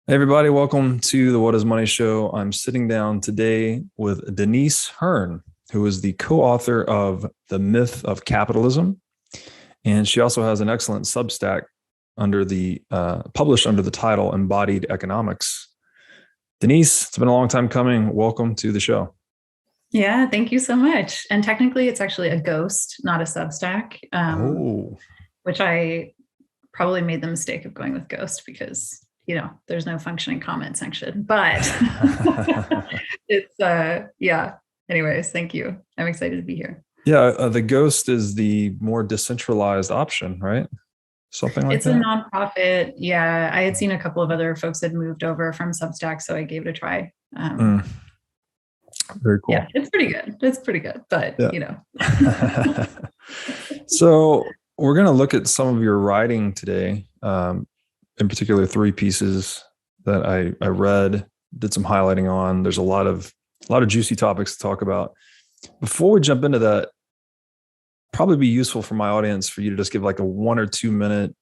Hey everybody, welcome to the What is Money Show. I'm sitting down today with Denise Hearn, who is the co-author of The Myth of Capitalism. And she also has an excellent Substack published under the title Embodied Economics. Denise, it's been a long time coming. Welcome to the show. Yeah, thank you so much. And technically, it's actually a ghost, not a Substack, which I probably made the mistake of going with ghost because there's no functioning comment section. But it's yeah. Anyways, thank you. I'm excited to be here. Yeah, the ghost is the more decentralized option, right? Something like It's that. a nonprofit. Yeah, I had seen a couple of other folks had moved over from Substack, so I gave it a try. Very cool. Yeah, it's pretty good. It's pretty good, but So we're going to look at some of your writing today. In particular, three pieces that I read, did some highlighting on. There's a lot of juicy topics to talk about. Before we jump into that, probably be useful for my audience for you to just give like a 1 or 2 minute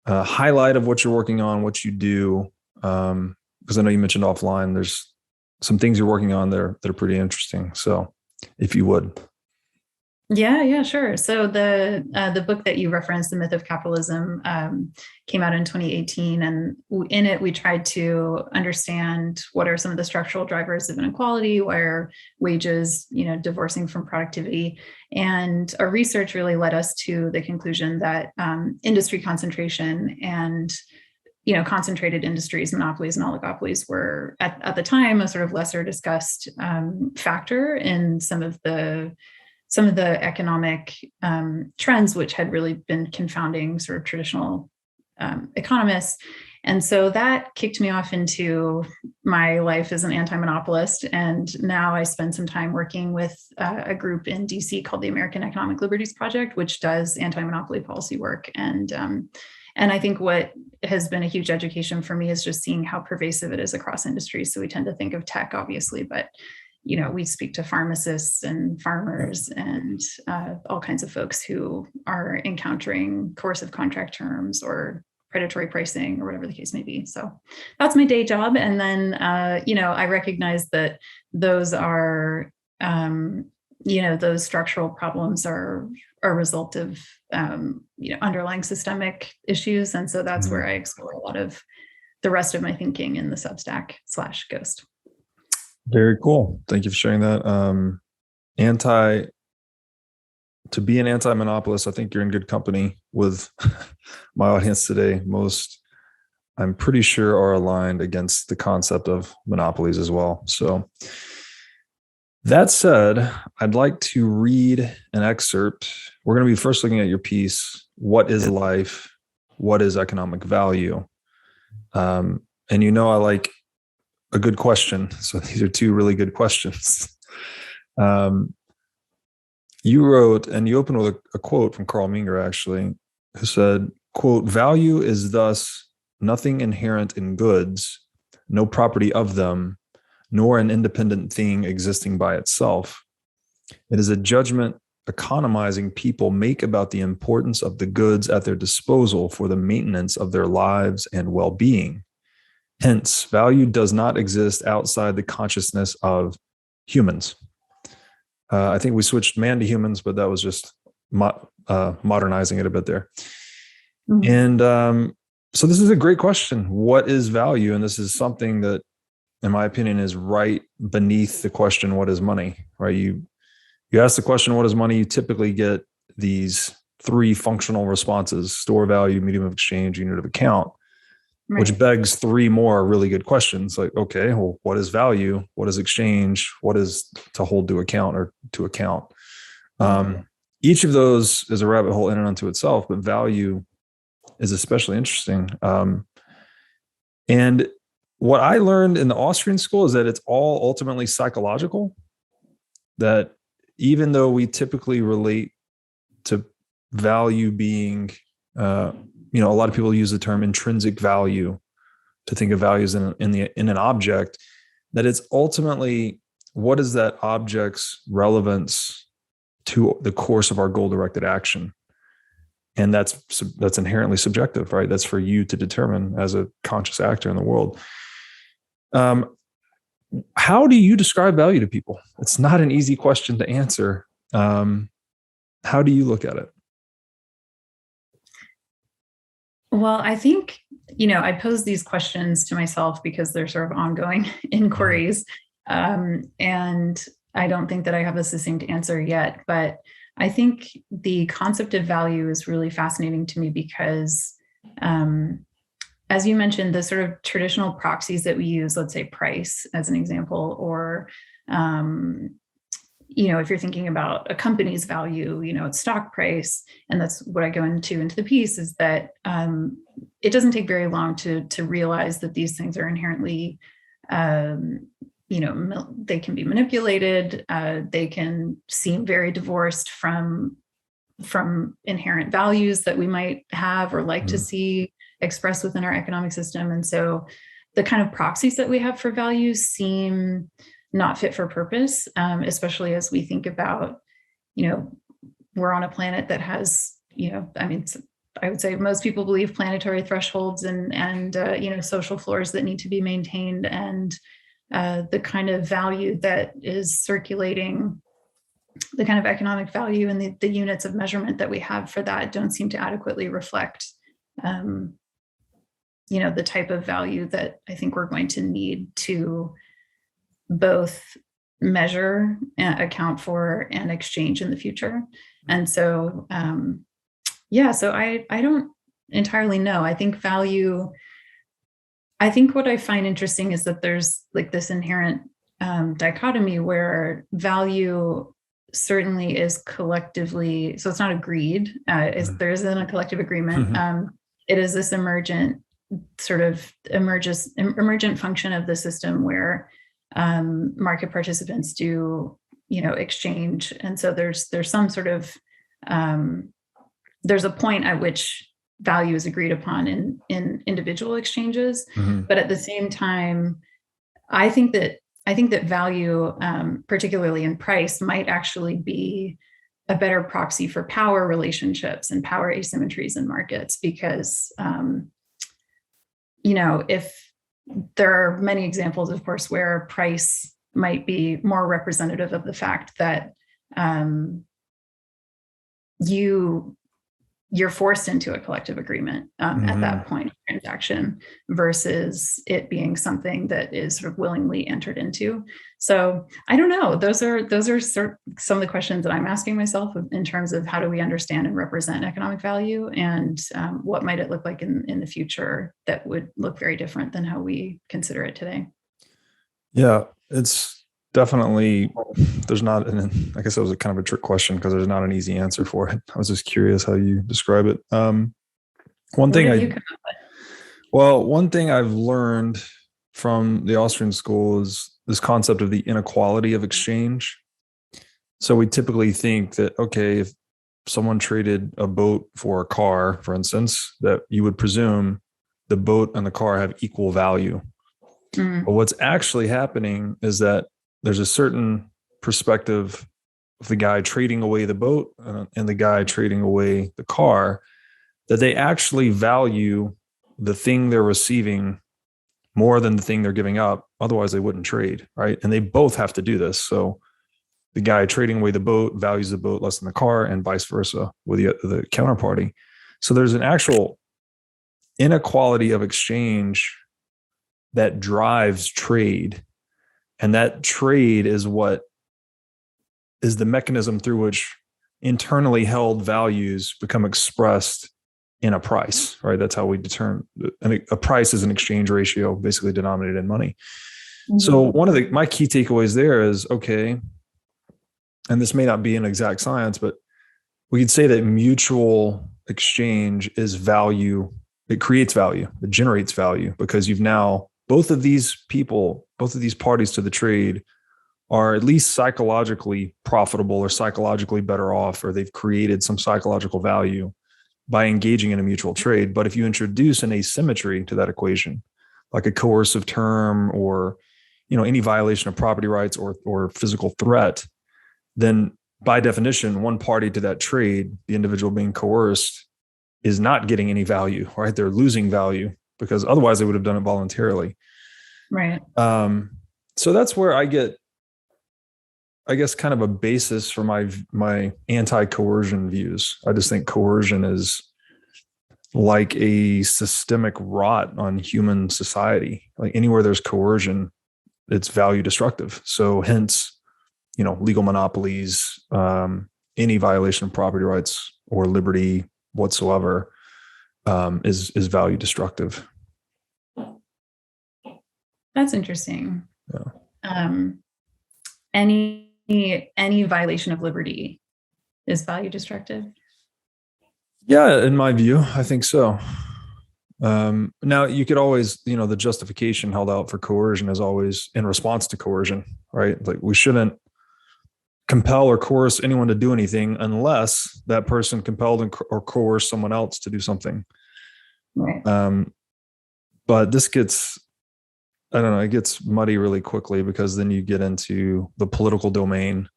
highlight of what you're working on, what you do. Because I know you mentioned offline, there's some things you're working on there that are pretty interesting. So if you would. Yeah, sure. So the book that you referenced, The Myth of Capitalism, came out in 2018, and in it we tried to understand what are some of the structural drivers of inequality, why are wages, divorcing from productivity, and our research really led us to the conclusion that industry concentration and concentrated industries, monopolies and oligopolies were at the time a sort of lesser discussed factor in some of the economic trends, which had really been confounding sort of traditional economists. And so that kicked me off into my life as an anti-monopolist. And now I spend some time working with a group in DC called the American Economic Liberties Project, which does anti-monopoly policy work. And I think what has been a huge education for me is just seeing how pervasive it is across industries. So we tend to think of tech, obviously, but we speak to pharmacists and farmers and all kinds of folks who are encountering coercive contract terms or predatory pricing or whatever the case may be. So that's my day job. And then, I recognize that those are, those structural problems are a result of, underlying systemic issues. And so that's where I explore a lot of the rest of my thinking in the Substack/Ghost. Very cool. Thank you for sharing that. To be an anti-monopolist, I think you're in good company with my audience today. Most, I'm pretty sure, are aligned against the concept of monopolies as well. So that said, I'd like to read an excerpt. We're going to be first looking at your piece, What is Life? What is Economic Value? And I like a good question. So these are two really good questions. You wrote, and you opened with a quote from Carl Menger, actually, who said, quote, "Value is thus nothing inherent in goods, no property of them, nor an independent thing existing by itself. It is a judgment economizing people make about the importance of the goods at their disposal for the maintenance of their lives and well-being. Hence, value does not exist outside the consciousness of humans." I think we switched man to humans, but that was just modernizing it a bit there. Mm-hmm. And so this is a great question. What is value? And this is something that, in my opinion, is right beneath the question, what is money? Right? You ask the question, what is money? You typically get these three functional responses: store value, medium of exchange, unit of account. Right. Which begs three more really good questions. Like, okay, well, what is value? What is exchange? What is to hold to account or to account? Each of those is a rabbit hole in and unto itself, but value is especially interesting. And what I learned in the Austrian school is that it's all ultimately psychological, that even though we typically relate to value being, a lot of people use the term intrinsic value to think of values in an object, that it's ultimately what is that object's relevance to the course of our goal-directed action. And that's inherently subjective, right? That's for you to determine as a conscious actor in the world. How do you describe value to people? It's not an easy question to answer. How do you look at it? Well, I think, I pose these questions to myself because they're sort of ongoing inquiries. And I don't think that I have a succinct answer yet, but I think the concept of value is really fascinating to me because, as you mentioned, the sort of traditional proxies that we use, let's say price as an example, or, if you're thinking about a company's value, its stock price, and that's what I go into the piece, is that it doesn't take very long to realize that these things are inherently, they can be manipulated. They can seem very divorced from inherent values that we might have or like to see expressed within our economic system. And so the kind of proxies that we have for values seem not fit for purpose, especially as we think about, we're on a planet that has, I would say most people believe planetary thresholds and social floors that need to be maintained, and the kind of value that is circulating, the kind of economic value and the units of measurement that we have for that don't seem to adequately reflect, the type of value that I think we're going to need to both measure, account for, and exchange in the future. And so, so I don't entirely know. I think what I find interesting is that there's like this inherent dichotomy where value certainly is collectively, so it's not agreed, there isn't a collective agreement. It is this emergent function of the system where market participants do, exchange. And so there's some sort of, there's a point at which value is agreed upon in individual exchanges. But at the same time, I think that value, particularly in price, might actually be a better proxy for power relationships and power asymmetries in markets, because, if there are many examples, of course, where price might be more representative of the fact that you're forced into a collective agreement at that point of transaction, versus it being something that is sort of willingly entered into. So I don't know. Those are some of the questions that I'm asking myself in terms of how do we understand and represent economic value, and what might it look like in the future that would look very different than how we consider it today. Yeah, it's definitely, there's not I guess it was a kind of a trick question because there's not an easy answer for it. I was just curious how you describe it. One thing I've learned from the Austrian school is this concept of the inequality of exchange. So we typically think that, okay, if someone traded a boat for a car, for instance, that you would presume the boat and the car have equal value. But what's actually happening is that there's a certain perspective of the guy trading away the boat and the guy trading away the car, that they actually value the thing they're receiving more than the thing they're giving up. Otherwise, they wouldn't trade, right? And they both have to do this. So the guy trading away the boat values the boat less than the car, and vice versa with the counterparty. So there's an actual inequality of exchange that drives trade. And that trade is what is the mechanism through which internally held values become expressed in a price, right? That's how we determine, and a price is an exchange ratio, basically denominated in money. So one of my key takeaways there is, okay, and this may not be an exact science, but we could say that mutual exchange is value. It creates value. It generates value, because you've now, both of these parties to the trade are at least psychologically profitable or psychologically better off, or they've created some psychological value by engaging in a mutual trade. But if you introduce an asymmetry to that equation, like a coercive term or, any violation of property rights or physical threat, then by definition, one party to that trade, the individual being coerced, is not getting any value, right? They're losing value because otherwise they would have done it voluntarily. Right. So that's where I get, I guess, kind of a basis for my anti-coercion views. I just think coercion is like a systemic rot on human society. Like anywhere there's coercion, it's value destructive. So hence, legal monopolies, any violation of property rights or liberty whatsoever, is value destructive. That's interesting. Yeah. Any violation of liberty is value destructive? Yeah, in my view, I think so. Now you could always, the justification held out for coercion is always in response to coercion, right? Like we shouldn't compel or coerce anyone to do anything unless that person compelled or coerced someone else to do something. Right. But this gets, I don't know, it gets muddy really quickly because then you get into the political domain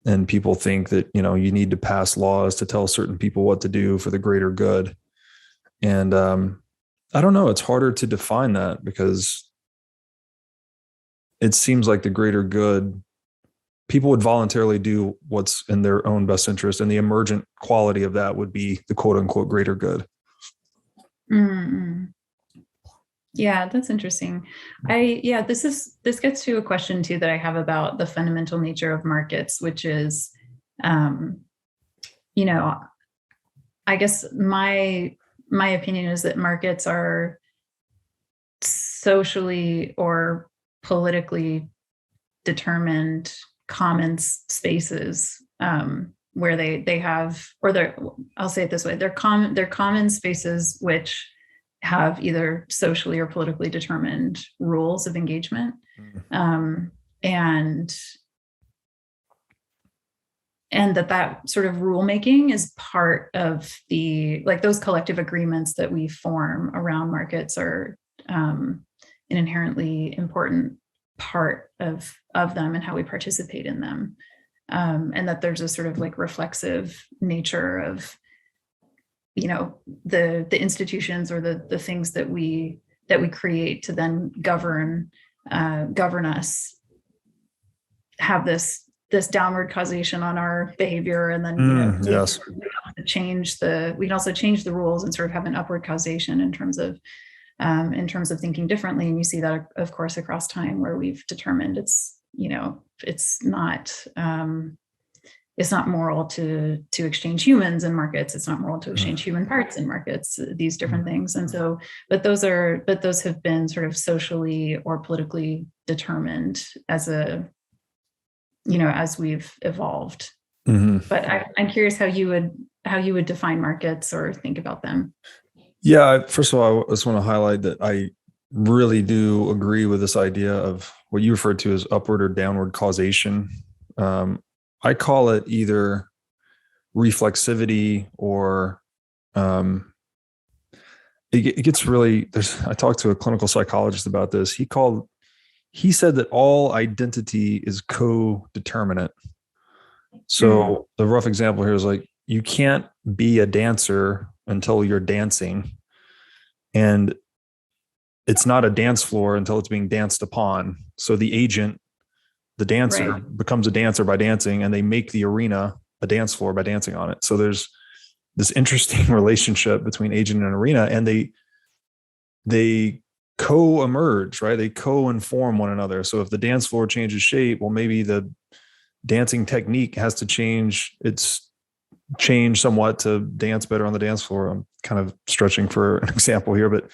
and people think that, you need to pass laws to tell certain people what to do for the greater good. And I don't know, it's harder to define that because it seems like the greater good, people would voluntarily do what's in their own best interest. And the emergent quality of that would be the quote unquote greater good. Mm-hmm. Yeah, that's interesting. This gets to a question too that I have about the fundamental nature of markets, which is, I guess my opinion is that markets are socially or politically determined common spaces, where they have, or I'll say it this way, they're common spaces which have either socially or politically determined rules of engagement. And that sort of rulemaking is part of those collective agreements that we form around markets are an inherently important part of them and how we participate in them. And that there's a sort of reflexive nature of the institutions or the things that we create to then govern us have this downward causation on our behavior, and then yes, we can also change the rules and sort of have an upward causation in terms of thinking differently. And you see that, of course, across time, where we've determined it's not moral to exchange humans in markets. It's not moral to exchange human parts in markets, these different things. And so, but those have been sort of socially or politically determined as we've evolved. But I'm curious how you would define markets or think about them. Yeah. First of all, I just want to highlight that I really do agree with this idea of what you referred to as upward or downward causation. I call it either reflexivity or it gets really, I talked to a clinical psychologist about this. He said that all identity is co-determinate. So the rough example here is you can't be a dancer until you're dancing, and it's not a dance floor until it's being danced upon. So the agent, the dancer, becomes a dancer by dancing, and they make the arena a dance floor by dancing on it. So there's this interesting relationship between agent and arena, and they co-emerge, right? They co-inform one another. So if the dance floor changes shape, well, maybe the dancing technique has to change somewhat to dance better on the dance floor. I'm kind of stretching for an example here, but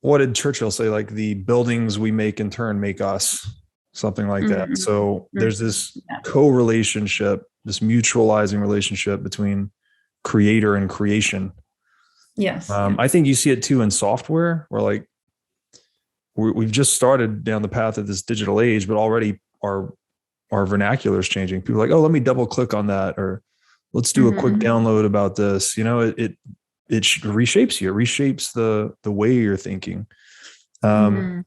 what did Churchill say? The buildings we make in turn make us. Something like that. So there's this co-relationship, this mutualizing relationship between creator and creation. Yes. I think you see it too in software, where we've just started down the path of this digital age, but already our vernacular is changing. People are like, oh, let me double click on that, or let's do a quick download about this. It reshapes you. It reshapes the way you're thinking. And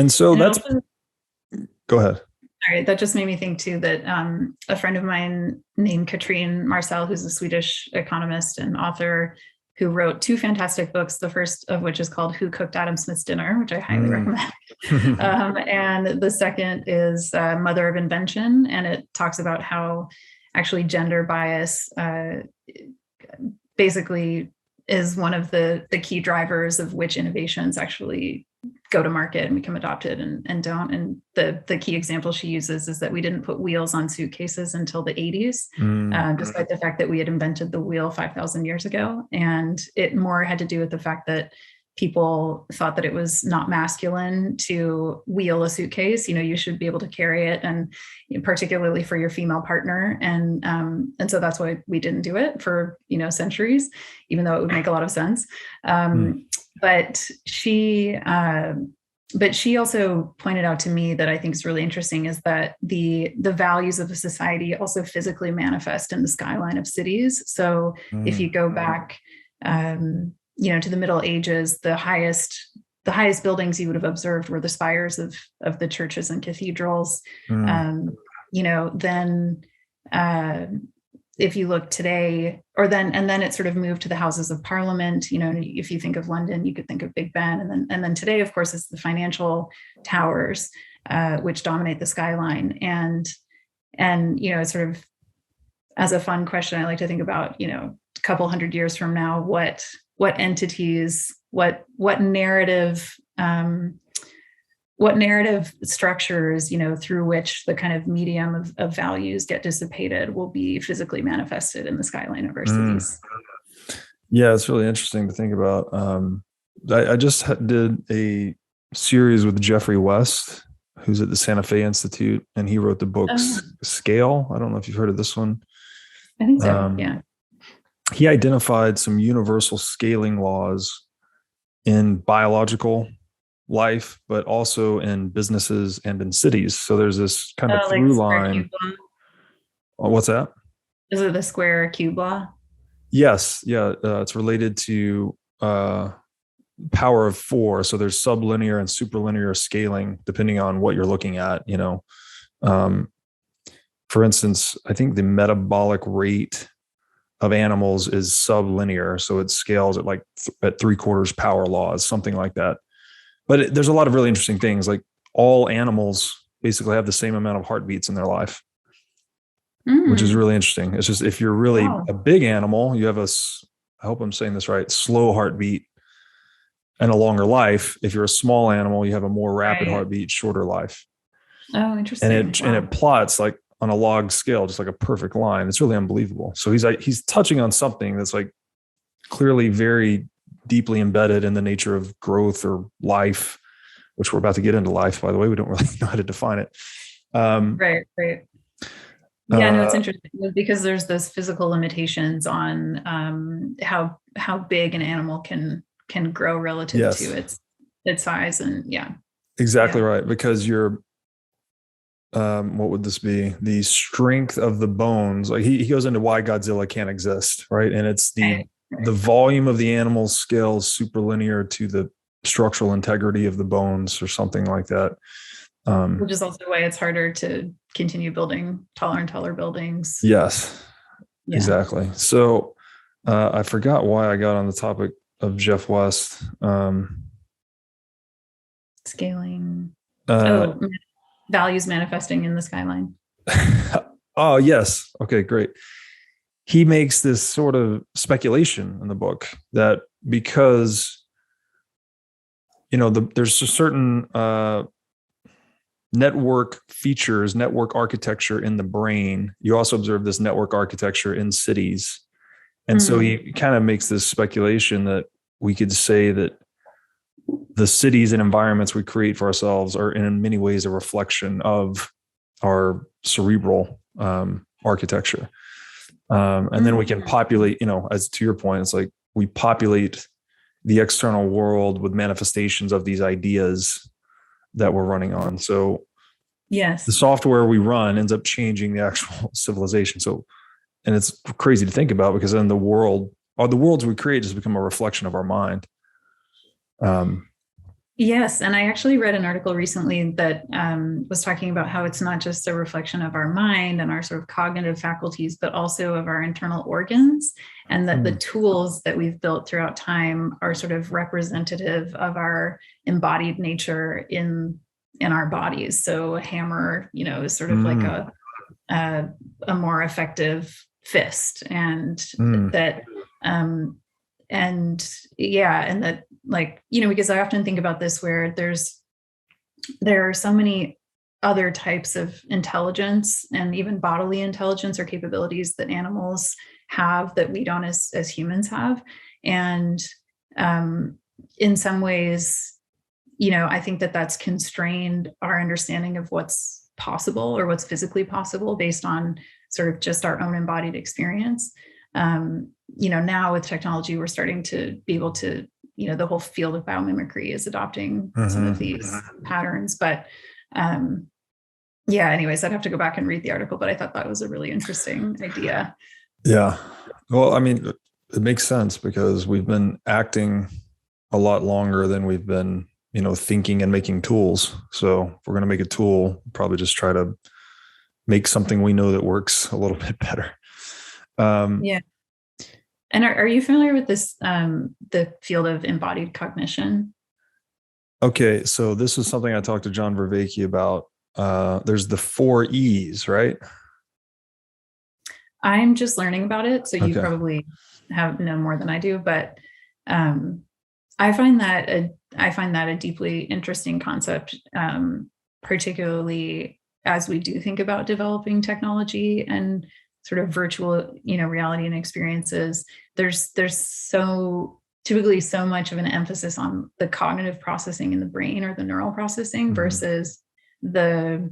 so go ahead. All right, that just made me think too that a friend of mine named Katrine Marcel, who's a Swedish economist and author, who wrote two fantastic books, the first of which is called Who Cooked Adam Smith's Dinner, which I highly recommend. And the second is Mother of Invention, and it talks about how actually gender bias basically is one of the key drivers of which innovations actually go to market and become adopted and don't. And the key example she uses is that we didn't put wheels on suitcases until the 80s, despite the fact that we had invented the wheel 5,000 years ago. And it more had to do with the fact that people thought that it was not masculine to wheel a suitcase. You should be able to carry it, and particularly for your female partner. And so that's why we didn't do it for, centuries, even though it would make a lot of sense. But she also pointed out to me that I think is really interesting is that the values of a society also physically manifest in the skyline of cities. So if you go back, to the Middle Ages, the highest buildings you would have observed were the spires of the churches and cathedrals. Then if you look today, and then it sort of moved to the Houses of Parliament. If you think of London, you could think of Big Ben, and then today, of course, it's the financial towers, which dominate the skyline. And it's sort of, as a fun question, I like to think about, a couple hundred years from now, what entities, what narrative structures, through which the kind of medium of values get dissipated will be physically manifested in the skyline of our cities. Yeah, it's really interesting to think about. I just did a series with Jeffrey West, who's at the Santa Fe Institute, and he wrote the book Scale. I don't know if you've heard of this one. I think so, yeah. He identified some universal scaling laws in biological life, but also in businesses and in cities. So there's this kind of through line. What's that? Is it the square cube law? Yes. Yeah. It's related to power of 4. So there's sublinear and superlinear scaling, depending on what you're looking at, for instance, I think the metabolic rate of animals is sublinear. So it scales at at 3/4 power laws, something like that. But there's a lot of really interesting things, like all animals basically have the same amount of heartbeats in their life, which is really interesting. It's just, if you're really a big animal, you have I hope I'm saying this right, slow heartbeat and a longer life. If you're a small animal, you have a more rapid heartbeat, shorter life. Oh, interesting. And it plots like on a log scale, just like a perfect line. It's really unbelievable. So he's touching on something that's like clearly very deeply embedded in the nature of growth or life, which we're about to get into life, by the way. We don't really know how to define it. Right. Yeah, no, it's interesting because there's those physical limitations on how big an animal can grow relative to its size. And exactly right. Because you're what would this be? The strength of the bones. Like he goes into why Godzilla can't exist, right? And it's the volume of the animal scales superlinear to the structural integrity of the bones, or something like that. Which is also why it's harder to continue building taller and taller buildings. Yes, exactly. So I forgot why I got on the topic of Jeff West. Scaling. Values manifesting in the skyline. Oh, yes. Okay, great. He makes this sort of speculation in the book that because, there's a certain network features, network architecture in the brain. You also observe this network architecture in cities. And so he kind of makes this speculation that we could say that the cities and environments we create for ourselves are in many ways a reflection of our cerebral architecture. And then we can populate, as to your point, it's like we populate the external world with manifestations of these ideas that we're running on. So the software we run ends up changing the actual civilization. So, and it's crazy to think about, because then the worlds we create just become a reflection of our mind. Yes, and I actually read an article recently that was talking about how it's not just a reflection of our mind and our sort of cognitive faculties, but also of our internal organs, and that the tools that we've built throughout time are sort of representative of our embodied nature in our bodies. So a hammer, is sort of like a more effective fist, and that and yeah, and that, like, because I often think about this, where there are so many other types of intelligence and even bodily intelligence or capabilities that animals have that we don't as humans have. And in some ways, I think that that's constrained our understanding of what's possible or what's physically possible based on sort of just our own embodied experience. Now with technology, we're starting to be able to, the whole field of biomimicry is adopting some of these patterns. But anyways, I'd have to go back and read the article, but I thought that was a really interesting idea. Yeah. Well, I mean, it makes sense because we've been acting a lot longer than we've been, thinking and making tools. So if we're going to make a tool, probably just try to make something we know that works a little bit better. Yeah. And are you familiar with this, the field of embodied cognition? Okay. So this is something I talked to John Vervaeke about. There's the 4 E's, right? I'm just learning about it, so you Okay. probably know more than I do, but I find that a deeply interesting concept, particularly as we do think about developing technology and sort of virtual, reality and experiences. There's typically so much of an emphasis on the cognitive processing in the brain, or the neural processing, versus the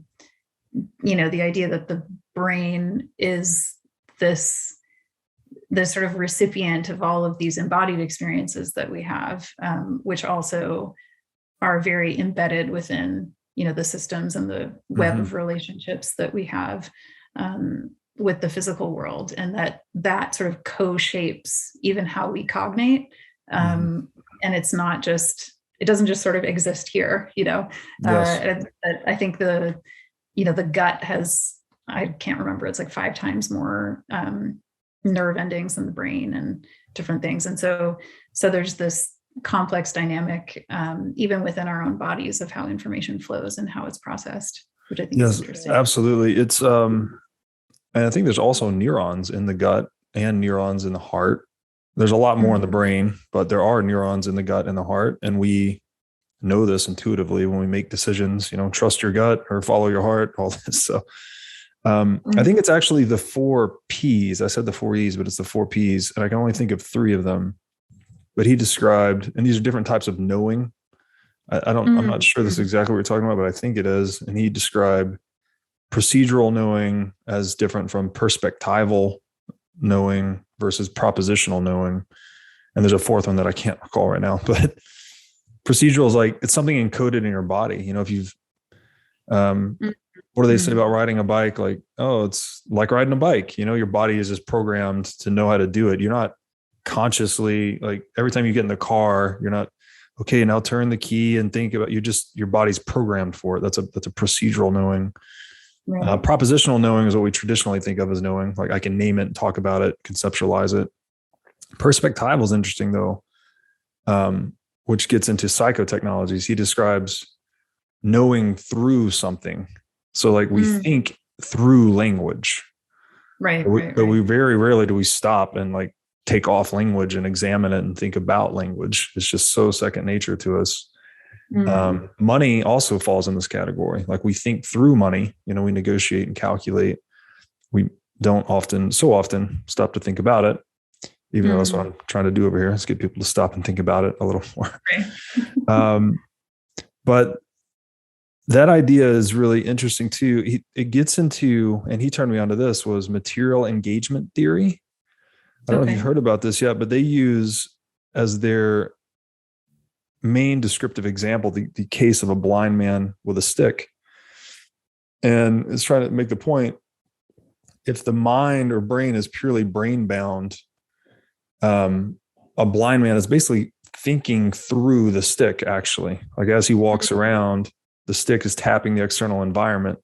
idea that the brain is this sort of recipient of all of these embodied experiences that we have, which also are very embedded within, the systems and the web of relationships that we have with the physical world, and that sort of co-shapes even how we cognate. And it doesn't just sort of exist here, Yes. I think the gut has, I can't remember, it's like 5 times more nerve endings than the brain and different things. And so there's this complex dynamic, even within our own bodies, of how information flows and how it's processed, which I think is interesting. Absolutely. It's, and I think there's also neurons in the gut and neurons in the heart. There's a lot more in the brain, but there are neurons in the gut and the heart. And we know this intuitively when we make decisions, trust your gut or follow your heart, all this. So I think it's actually the 4 P's. I said the 4 E's, but it's the 4 P's. And I can only think of 3 of them. But he described, and these are different types of knowing. I'm not sure this is exactly what we're talking about, but I think it is. And he described procedural knowing as different from perspectival knowing versus propositional knowing. And there's a 4th one that I can't recall right now, but procedural is like, it's something encoded in your body. If you've, what do they say about riding a bike? Like, oh, it's like riding a bike. Your body is just programmed to know how to do it. You're not consciously, like, every time you get in the car, you're not, okay, now turn the key and think about, your body's programmed for it. That's a procedural knowing. Right. Propositional knowing is what we traditionally think of as knowing. Like, I can name it, talk about it, conceptualize it. Perspectival is interesting though, which gets into psychotechnologies. He describes knowing through something. So like we think through language, right? But we very rarely do we stop and like take off language and examine it and think about language. It's just so second nature to us. Money also falls in this category. Like, we think through money, we negotiate and calculate. We don't often stop to think about it, even though that's what I'm trying to do over here, is get people to stop and think about it a little more. Right. But that idea is really interesting too. It gets into, and he turned me onto this, was material engagement theory. I don't know if you've heard about this yet, but they use as their main descriptive example the case of a blind man with a stick. And it's trying to make the point, if the mind or brain is purely brain bound, a blind man is basically thinking through the stick, actually. Like as he walks around, the stick is tapping the external environment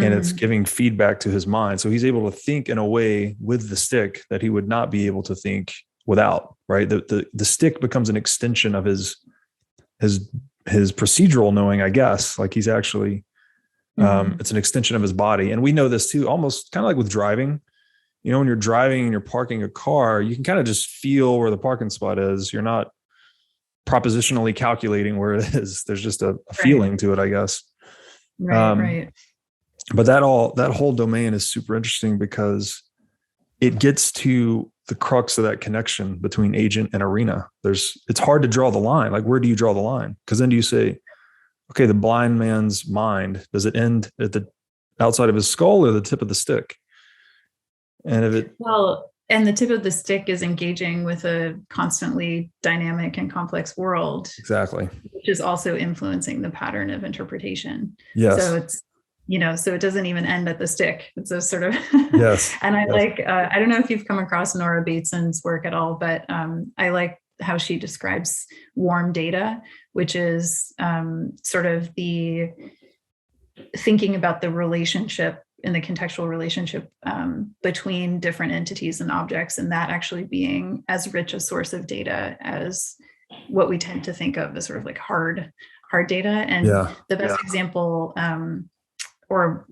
and it's giving feedback to his mind. So he's able to think in a way with the stick that he would not be able to think without, right? The stick becomes an extension of his procedural knowing, I guess. Like he's actually, it's an extension of his body. And we know this too, almost kind of like with driving. You know, when you're driving and you're parking a car, you can kind of just feel where the parking spot is. You're not propositionally calculating where it is. There's just a feeling to it, I guess. Right. But that whole domain is super interesting because it gets to the crux of that connection between agent and arena. It's hard to draw the line. Like, where do you draw the line? Because then do you say, okay, the blind man's mind, does it end at the outside of his skull or the tip of the stick? And and the tip of the stick is engaging with a constantly dynamic and complex world. Exactly. Which is also influencing the pattern of interpretation. Yes. So it's, so it doesn't even end at the stick. It's a sort of, yes. And I I don't know if you've come across Nora Bateson's work at all, but I like how she describes warm data, which is sort of the thinking about the relationship in the contextual relationship between different entities and objects, and that actually being as rich a source of data as what we tend to think of as sort of like hard data. And the best example, or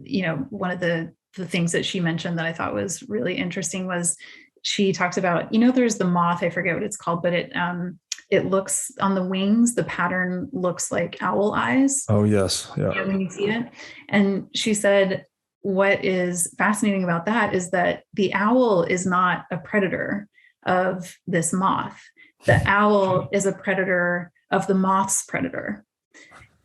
one of the things that she mentioned that I thought was really interesting was she talks about, there's the moth, I forget what it's called, but it looks on the wings, the pattern looks like owl eyes. Oh yes. Yeah. When you see it. And she said, what is fascinating about that is that the owl is not a predator of this moth. The owl is a predator of the moth's predator.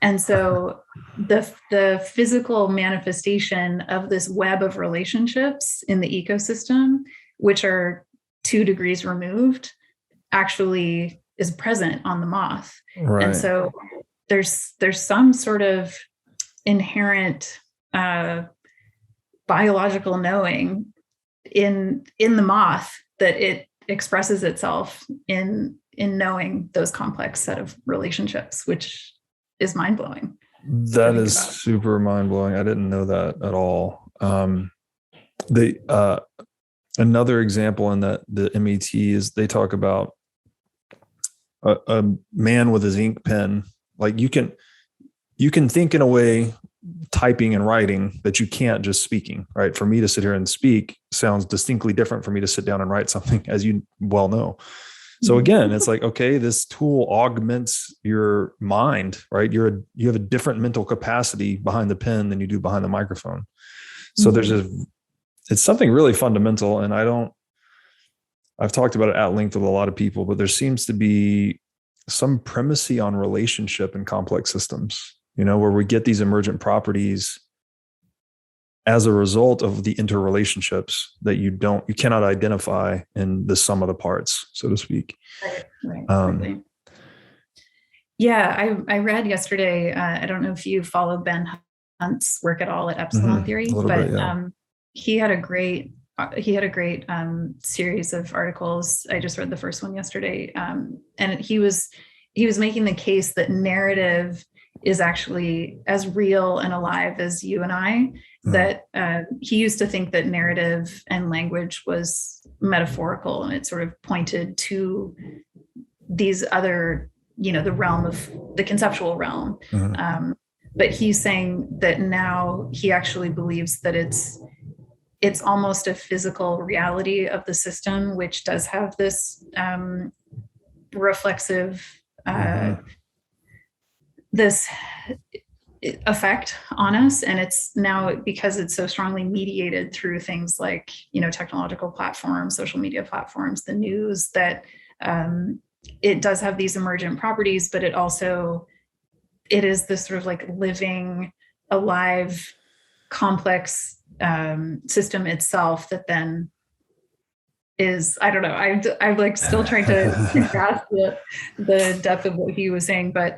And so the physical manifestation of this web of relationships in the ecosystem, which are 2 degrees removed, actually is present on the moth. Right. And so there's some sort of inherent biological knowing in the moth that it expresses itself in knowing those complex set of relationships, which is mind-blowing. That is super mind-blowing. I didn't know that at all. Another example in that the MET is they talk about a man with his ink pen. Like you can think in a way typing and writing that you can't just speaking, right? For me to sit here and speak sounds distinctly different for me to sit down and write something, as you well know. So again, it's like, okay, this tool augments your mind, right? You have a different mental capacity behind the pen than you do behind the microphone. So it's something really fundamental. And I've talked about it at length with a lot of people, but there seems to be some primacy on relationship in complex systems, where we get these emergent properties as a result of the interrelationships that you cannot identify in the sum of the parts, so to speak. Right. Yeah, I read yesterday, I don't know if you follow Ben Hunt's work at all at Epsilon Theory, but he had a great series of articles. I just read the first one yesterday, and he was making the case that narrative is actually as real and alive as you and I. That he used to think that narrative and language was metaphorical, and it sort of pointed to these other, the realm of the conceptual realm. But he's saying that now he actually believes that it's almost a physical reality of the system, which does have this reflexive, this effect on us. And it's now, because it's so strongly mediated through things like, technological platforms, social media platforms, the news, that it does have these emergent properties, but it is this sort of like living, alive, complex system itself that then is, I don't know, I'm like still trying to grasp the depth of what he was saying, but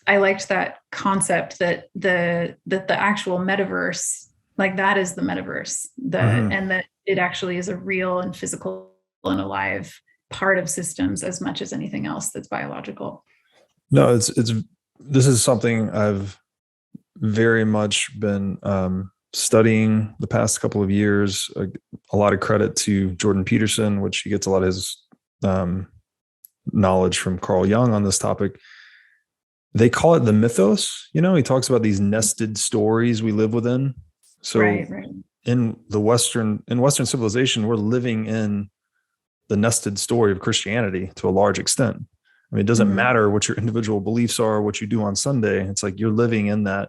I liked that concept that the actual metaverse, like that is the metaverse, and that it actually is a real and physical and alive part of systems as much as anything else that's biological. No, this is something I've very much been studying the past couple of years. A lot of credit to Jordan Peterson, which he gets a lot of his knowledge from Carl Jung on this topic. They call it the mythos. He talks about these nested stories we live within. So right. in Western civilization, we're living in the nested story of Christianity to a large extent. I mean, it doesn't matter what your individual beliefs are, what you do on Sunday. It's like you're living in that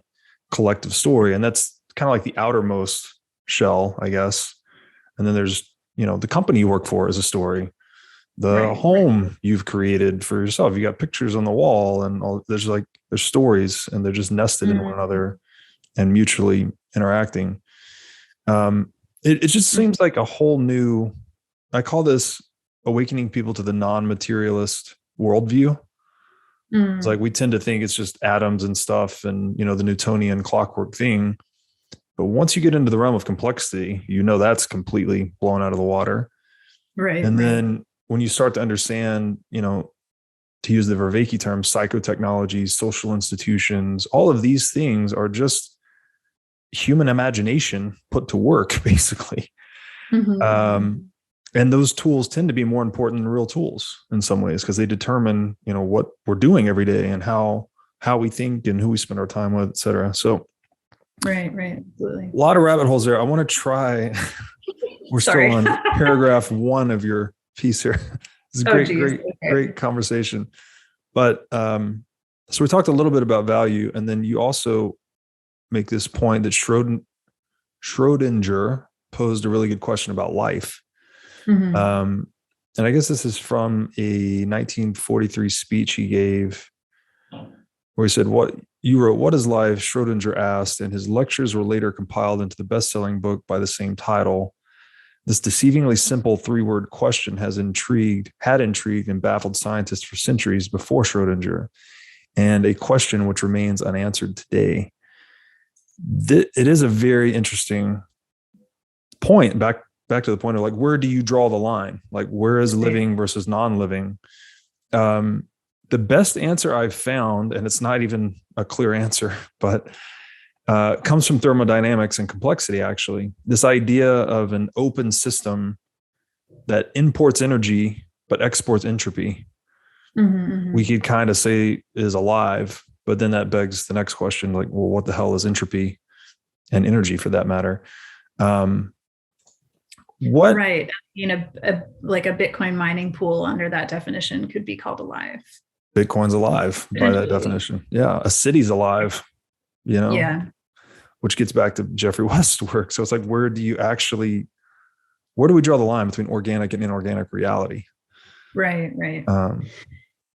collective story. And that's kind of like the outermost shell, I guess. And then there's, the company you work for is a story. The home you've created for yourself. You got pictures on the wall and all, there's stories, and they're just nested in one another and mutually interacting. It just seems like a whole new, I call this awakening people to the non-materialist worldview. It's like we tend to think it's just atoms and stuff and, the Newtonian clockwork thing. But once you get into the realm of complexity, that's completely blown out of the water. Right. And then when you start to understand, to use the Vervaeke term, psychotechnologies, social institutions, all of these things are just human imagination put to work, basically. And those tools tend to be more important than real tools in some ways, because they determine, what we're doing every day and how we think and who we spend our time with, et cetera. So, right, absolutely. A lot of rabbit holes there. I want to try. We're still on paragraph 1 of your piece here. It's a great conversation. But so we talked a little bit about value, and then you also make this point that Schrödinger posed a really good question about life. And I guess this is from a 1943 speech he gave, where he said, "What is life?" Schrödinger asked, and his lectures were later compiled into the best-selling book by the same title. This deceivingly simple 3-word question had intrigued and baffled scientists for centuries before Schrödinger, and a question which remains unanswered today. It is a very interesting point, back to the point of where do you draw the line? Where is living versus non-living? The best answer I've found, and it's not even a clear answer, but comes from thermodynamics and complexity, actually. This idea of an open system that imports energy but exports entropy, we could kind of say is alive, but then that begs the next question, well, what the hell is entropy and energy for that matter? What? Right. A Bitcoin mining pool under that definition could be called alive. Bitcoin's alive by that definition. Yeah. A city's alive, Yeah. Which gets back to Jeffrey West's work. So it's where do we draw the line between organic and inorganic reality? Right.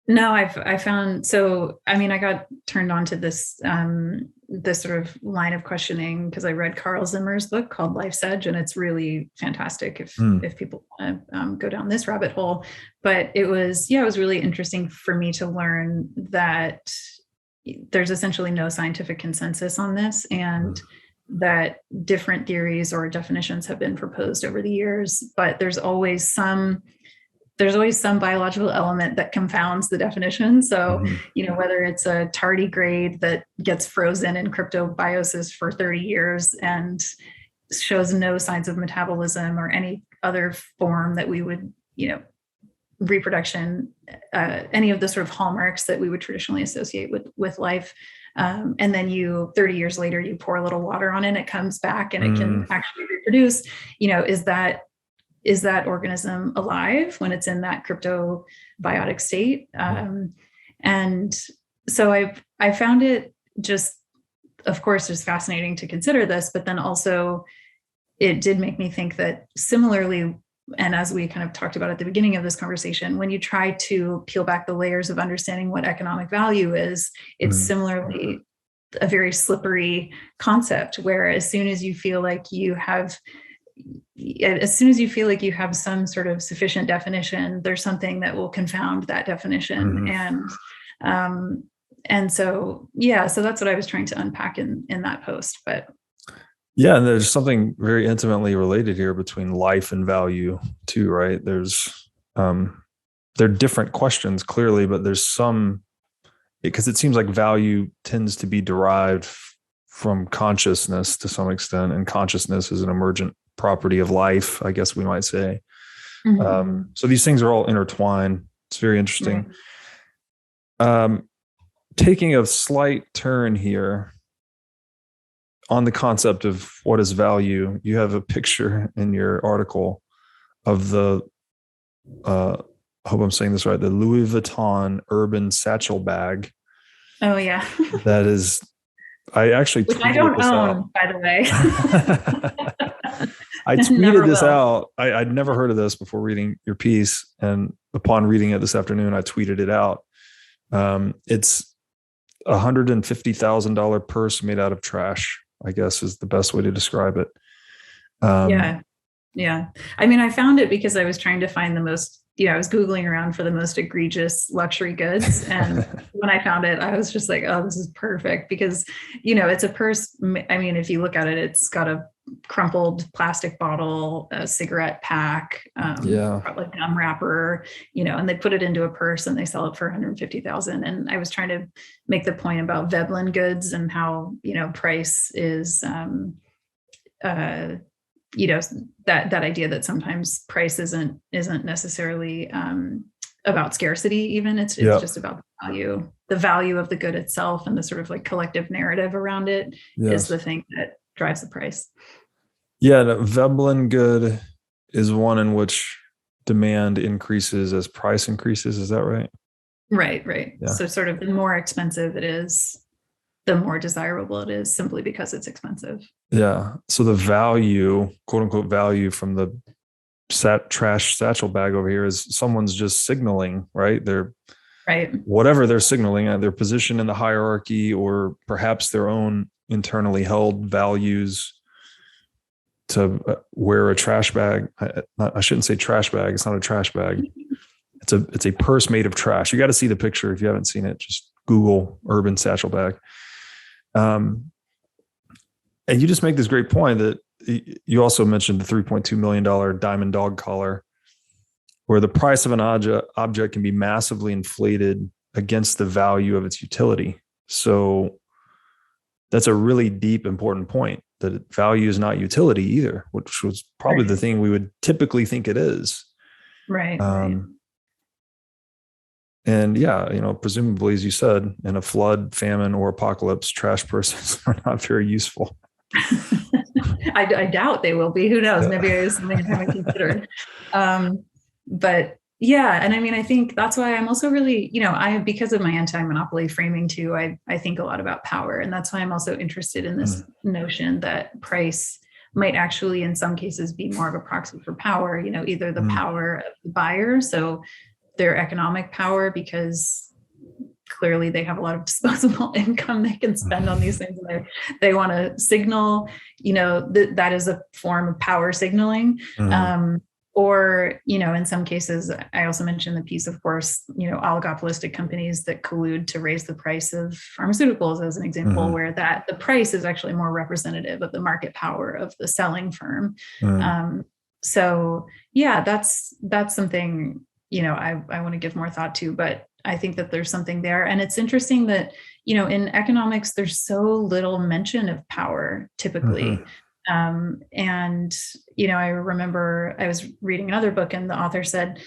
No, I found, I got turned on to this, this sort of line of questioning because I read Carl Zimmer's book called Life's Edge, and it's really fantastic if people want to go down this rabbit hole. But it was really interesting for me to learn that there's essentially no scientific consensus on this, and that different theories or definitions have been proposed over the years, but there's always some biological element that confounds the definition. So, whether it's a tardigrade that gets frozen in cryptobiosis for 30 years and shows no signs of metabolism or any other form that we would, reproduction, any of the sort of hallmarks that we would traditionally associate with life. And then 30 years later, you pour a little water on it, and it comes back and it can actually reproduce, is that organism alive when it's in that cryptobiotic state? And so I found it just fascinating to consider this, but then also it did make me think that similarly, and as we kind of talked about at the beginning of this conversation, when you try to peel back the layers of understanding what economic value is, it's similarly a very slippery concept, where as soon as you feel like you have some sort of sufficient definition, there's something that will confound that definition. And so that's what I was trying to unpack in that post. But yeah, and there's something very intimately related here between life and value too, right? There's they're different questions clearly, but there's some, because it seems like value tends to be derived from consciousness to some extent, and consciousness is an emergent property of life, I guess we might say. So these things are all intertwined. It's very interesting. Taking a slight turn here on the concept of what is value, you have a picture in your article of the, I hope I'm saying this right, the Louis Vuitton urban satchel bag. Oh yeah. That is, I actually Which I don't own, by the way. I tweeted this out. I'd never heard of this before reading your piece. And upon reading it this afternoon, I tweeted it out. It's $150,000 purse made out of trash, I guess is the best way to describe it. Yeah. I mean, I found it because I was trying to find the most, I was Googling around for the most egregious luxury goods. And when I found it, I was just like, oh, this is perfect because, it's a purse. I mean, if you look at it, it's got a crumpled plastic bottle, a cigarette pack, like gum wrapper, and they put it into a purse and they sell it for $150,000. And I was trying to make the point about Veblen goods and how, price is, that idea that sometimes price isn't necessarily about scarcity. Even it's just about the value of the good itself, and the sort of like collective narrative around it is the thing that drives the price. Yeah, the Veblen good is one in which demand increases as price increases. Is that right? Right. Yeah. So sort of the more expensive it is, the more desirable it is, simply because it's expensive. Yeah. So the value, quote unquote value, from the trash satchel bag over here is someone's just signaling, right? They're whatever they're signaling, their position in the hierarchy, or perhaps their own internally held values to wear a trash bag. I shouldn't say trash bag. It's not a trash bag. It's a purse made of trash. You got to see the picture. If you haven't seen it, just Google urban satchel bag. And you just make this great point that you also mentioned the $3.2 million diamond dog collar, where the price of an object can be massively inflated against the value of its utility. So that's a really deep, important point, that value is not utility either, which was probably the thing we would typically think it is. Right. And presumably, as you said, in a flood, famine, or apocalypse, trash purses are not very useful. I doubt they will be. Who knows? Maybe it is something I haven't considered. But yeah, and I mean, I think that's why I'm also really, because of my anti-monopoly framing too, I think a lot about power. And that's why I'm also interested in this notion that price might actually, in some cases, be more of a proxy for power, either the power of the buyer, so their economic power, because clearly they have a lot of disposable income they can spend on these things. And they want to signal, that is a form of power signaling. Or, in some cases, I also mentioned the piece, of course, oligopolistic companies that collude to raise the price of pharmaceuticals as an example, where that the price is actually more representative of the market power of the selling firm. So yeah, that's something, I want to give more thought to, but I think that there's something there. And it's interesting that, in economics, there's so little mention of power typically. And, I remember I was reading another book and the author said,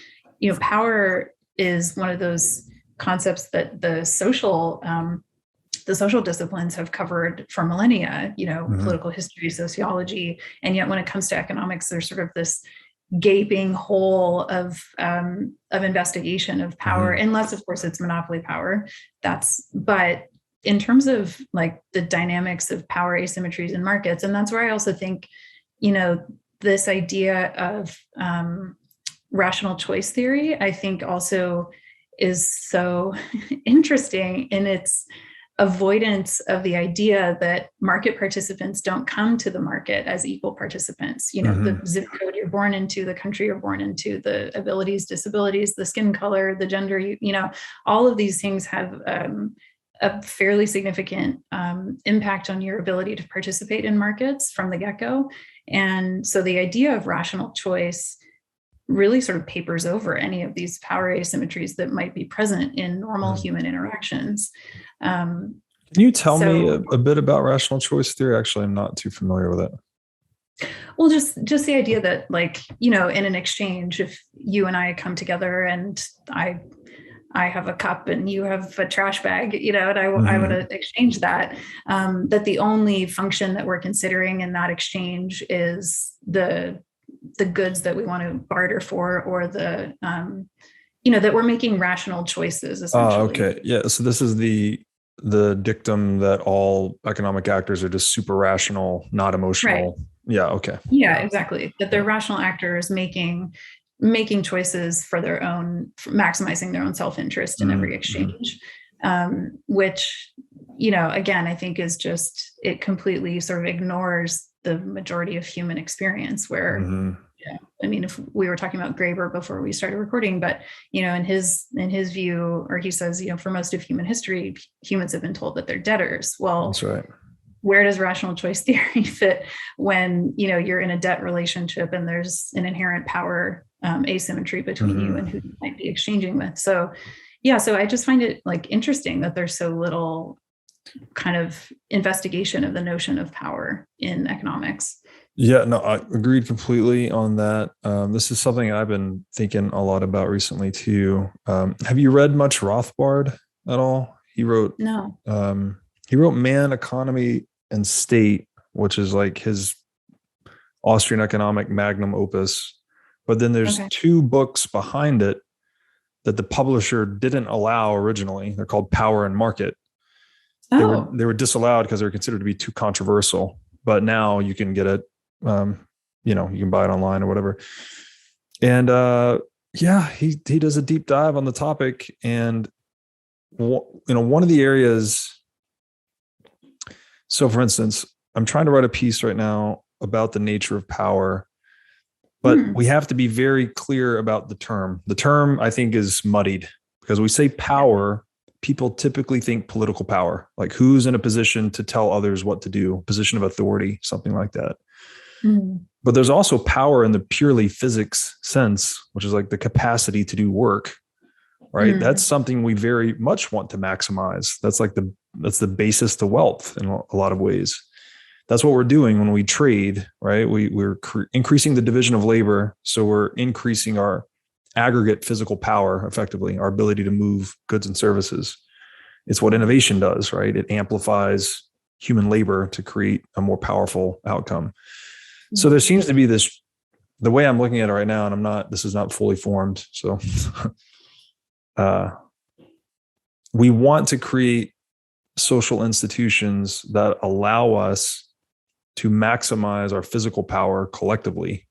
power is one of those concepts that the social disciplines have covered for millennia, political history, sociology. And yet when it comes to economics, there's sort of this gaping hole of investigation of power, unless of course it's monopoly power. But in terms of like the dynamics of power asymmetries in markets, and that's where I also think, this idea of rational choice theory, I think also is so interesting in its avoidance of the idea that market participants don't come to the market as equal participants. The zip code you're born into, the country you're born into, the abilities, disabilities, the skin color, the gender, all of these things have a fairly significant impact on your ability to participate in markets from the get-go. And so the idea of rational choice really sort of papers over any of these power asymmetries that might be present in normal human interactions. Can you tell me a bit about rational choice theory? Actually, I'm not too familiar with it. Well, just the idea that, like, in an exchange, if you and I come together and I have a cup and you have a trash bag, and I want to exchange that, that the only function that we're considering in that exchange is the goods that we want to barter for, or that we're making rational choices, essentially. Oh, okay. Yeah. So this is the dictum that all economic actors are just super rational, not emotional. Right. Yeah. Okay. Yeah, exactly. That they're rational actors making choices for their own, maximizing their own self-interest in every exchange, which, again, I think is just, it completely sort of ignores the majority of human experience, where, I mean, if we were talking about Graeber before we started recording, but, in his view, or he says, for most of human history, humans have been told that they're debtors. Well, that's right. Where does rational choice theory fit when, you're in a debt relationship and there's an inherent power asymmetry between you and who you might be exchanging with? So, so I just find it, like, interesting that there's so little kind of investigation of the notion of power in economics. Yeah, no, I agreed completely on that. This is something I've been thinking a lot about recently too. Have you read much Rothbard at all? He wrote Man, Economy, and State, which is like his Austrian economic magnum opus. But then there's two books behind it that the publisher didn't allow originally. They're called Power and Market. They were disallowed because they were considered to be too controversial. But now you can get it. You can buy it online or whatever. And he does a deep dive on the topic. And one of the areas. So, for instance, I'm trying to write a piece right now about the nature of power, but we have to be very clear about the term. The term, I think, is muddied because we say power. People typically think political power, like who's in a position to tell others what to do, position of authority, something like that. But there's also power in the purely physics sense, which is like the capacity to do work, right? That's something we very much want to maximize. That's the basis to wealth in a lot of ways. That's what we're doing when we trade, right? We're increasing the division of labor. So we're increasing our aggregate physical power, effectively, our ability to move goods and services. It's what innovation does, right? It amplifies human labor to create a more powerful outcome. So there seems to be this, the way I'm looking at it right now, and this is not fully formed. So we want to create social institutions that allow us to maximize our physical power collectively.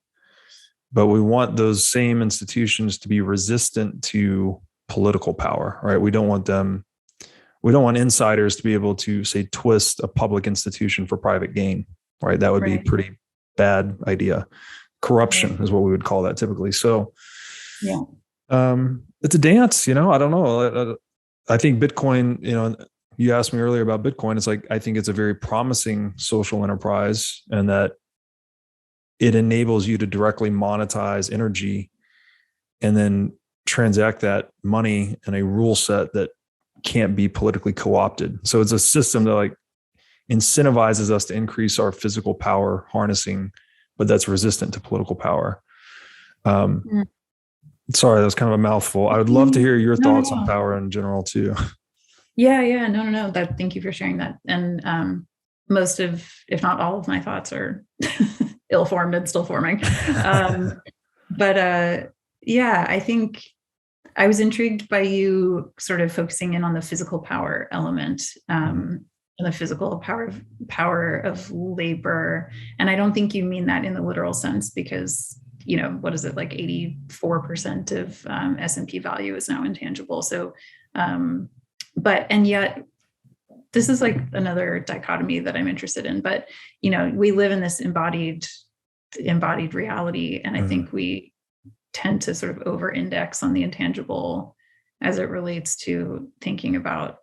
But we want those same institutions to be resistant to political power, right? We don't want insiders to be able to, say, twist a public institution for private gain, right? That would be a pretty bad idea. Corruption is what we would call that typically. So it's a dance, I don't know. I think Bitcoin, you asked me earlier about Bitcoin. It's like, I think it's a very promising social enterprise, and that it enables you to directly monetize energy and then transact that money in a rule set that can't be politically co-opted. So it's a system that, like, incentivizes us to increase our physical power harnessing, but that's resistant to political power. Sorry, that was kind of a mouthful. I would love to hear your thoughts on power in general too. Yeah. No. Thank you for sharing that. And most of, if not all of my thoughts are ill-formed and still forming. But I think I was intrigued by you sort of focusing in on the physical power element, and the physical power of labor. And I don't think you mean that in the literal sense, because, what is it, like 84% of S&P value is now intangible. So, and yet this is like another dichotomy that I'm interested in. But, we live in this embodied reality. And I think we tend to sort of over-index on the intangible as it relates to thinking about,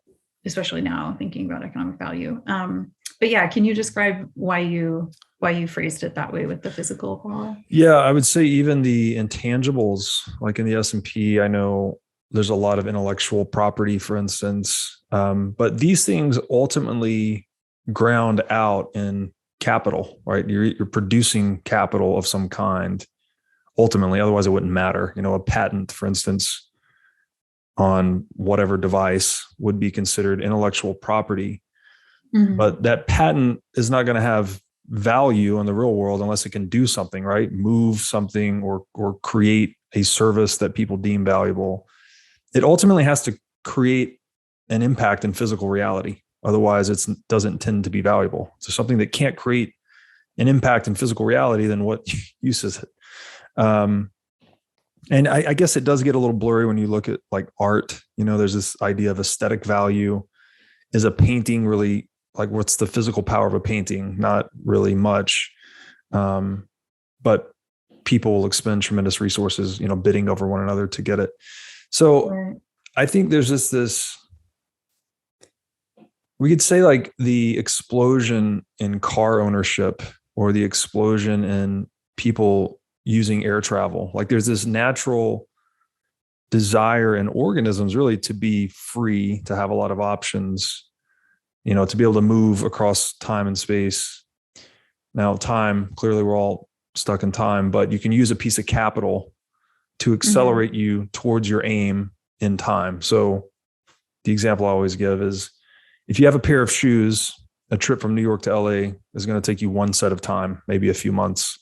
especially now, thinking about economic value. But yeah, can you describe why you why you phrased it that way with the physical power. Yeah, I would say even the intangibles, like in the S&P, I know there's a lot of intellectual property, for instance, but these things ultimately ground out in capital, right? You're producing capital of some kind ultimately, otherwise it wouldn't matter. You know, a patent, for instance, on whatever device would be considered intellectual property, but that patent is not going to have value in the real world unless it can do something, right? Move something or create a service that people deem valuable. It ultimately has to create an impact in physical reality. Otherwise, it doesn't tend to be valuable. So something that can't create an impact in physical reality, then what use is it? And I guess it does get a little blurry when you look at like art. You know, there's this idea of aesthetic value. Is a painting really, like, what's the physical power of a painting? Not really much. But people will expend tremendous resources, you know, bidding over one another to get it. So right. I think there's just this, we could say like the explosion in car ownership or the explosion in people using air travel. Like there's this natural desire in organisms really to be free, to have a lot of options, you know, to be able to move across time and space. Now, time, clearly we're all stuck in time, but you can use a piece of capital to accelerate you towards your aim in time. So the example I always give is if you have a pair of shoes, a trip from New York to LA is going to take you one set of time, maybe a few months.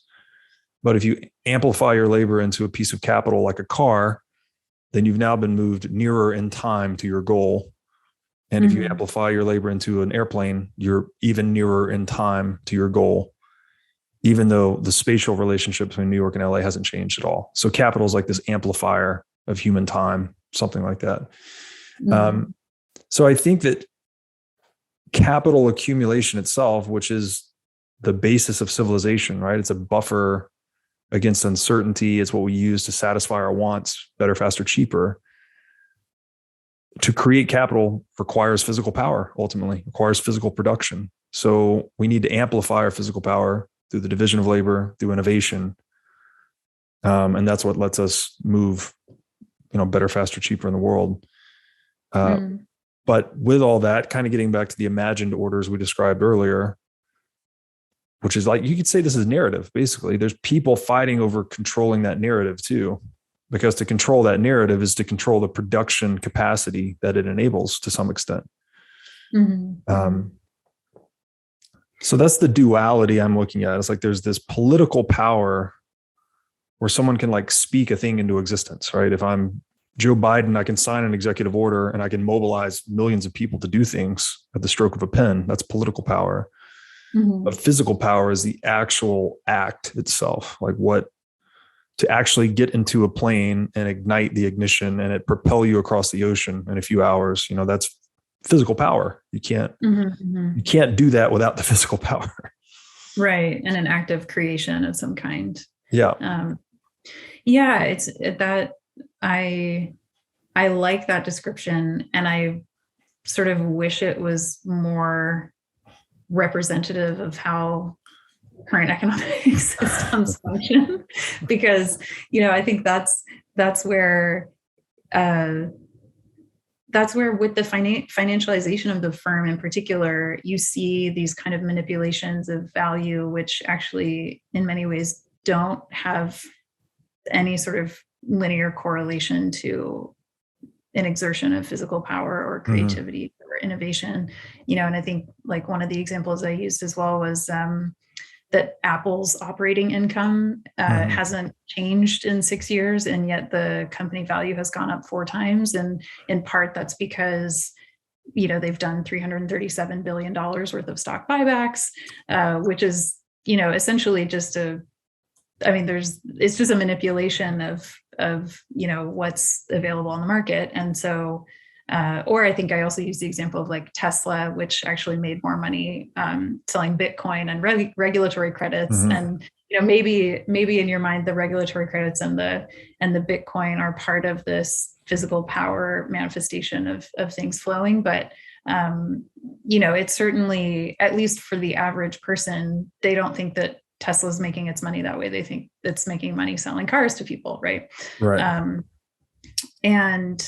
But if you amplify your labor into a piece of capital like a car, then you've now been moved nearer in time to your goal. And if you amplify your labor into an airplane, you're even nearer in time to your goal, even though the spatial relationship between New York and LA hasn't changed at all. So capital is like this amplifier of human time, something like that. So I think that capital accumulation itself, which is the basis of civilization, right? It's a buffer against uncertainty. It's what we use to satisfy our wants, better, faster, cheaper. To create capital requires physical power, ultimately, requires physical production. So we need to amplify our physical power through the division of labor, through innovation. And that's what lets us move, you know, better, faster, cheaper in the world. But with all that, kind of getting back to the imagined orders we described earlier, which is like, you could say this is narrative, basically. There's people fighting over controlling that narrative too, because to control that narrative is to control the production capacity that it enables to some extent. So that's the duality I'm looking at. It's like there's this political power where someone can like speak a thing into existence, right? If I'm Joe Biden, I can sign an executive order and I can mobilize millions of people to do things at the stroke of a pen. That's political power. But physical power is the actual act itself, like what to actually get into a plane and ignite the ignition and it propel you across the ocean in a few hours. You know, that's physical power. You can't you can't do that without the physical power. Right. And an act of creation of some kind. Yeah. Yeah, it's that I like that description, and I sort of wish it was more representative of how current economic systems function, because, you know, I think that's where with the financialization of the firm in particular, you see these kind of manipulations of value, which actually in many ways don't have any sort of linear correlation to an exertion of physical power or creativity or innovation, you know. And I think like one of the examples I used as well was that Apple's operating income hasn't changed in 6 years, and yet the company value has gone up 4 times. And in part, that's because, you know, they've done $337 billion worth of stock buybacks, which is, you know, essentially just it's just a manipulation of, you know, what's available on the market. And so, or I think I also used the example of like Tesla, which actually made more money selling Bitcoin and regulatory credits. And, you know, maybe in your mind, the regulatory credits and the Bitcoin are part of this physical power manifestation of things flowing. But It's certainly, at least for the average person, they don't think that Tesla's making its money that way. They think it's making money selling cars to people, right? Right. And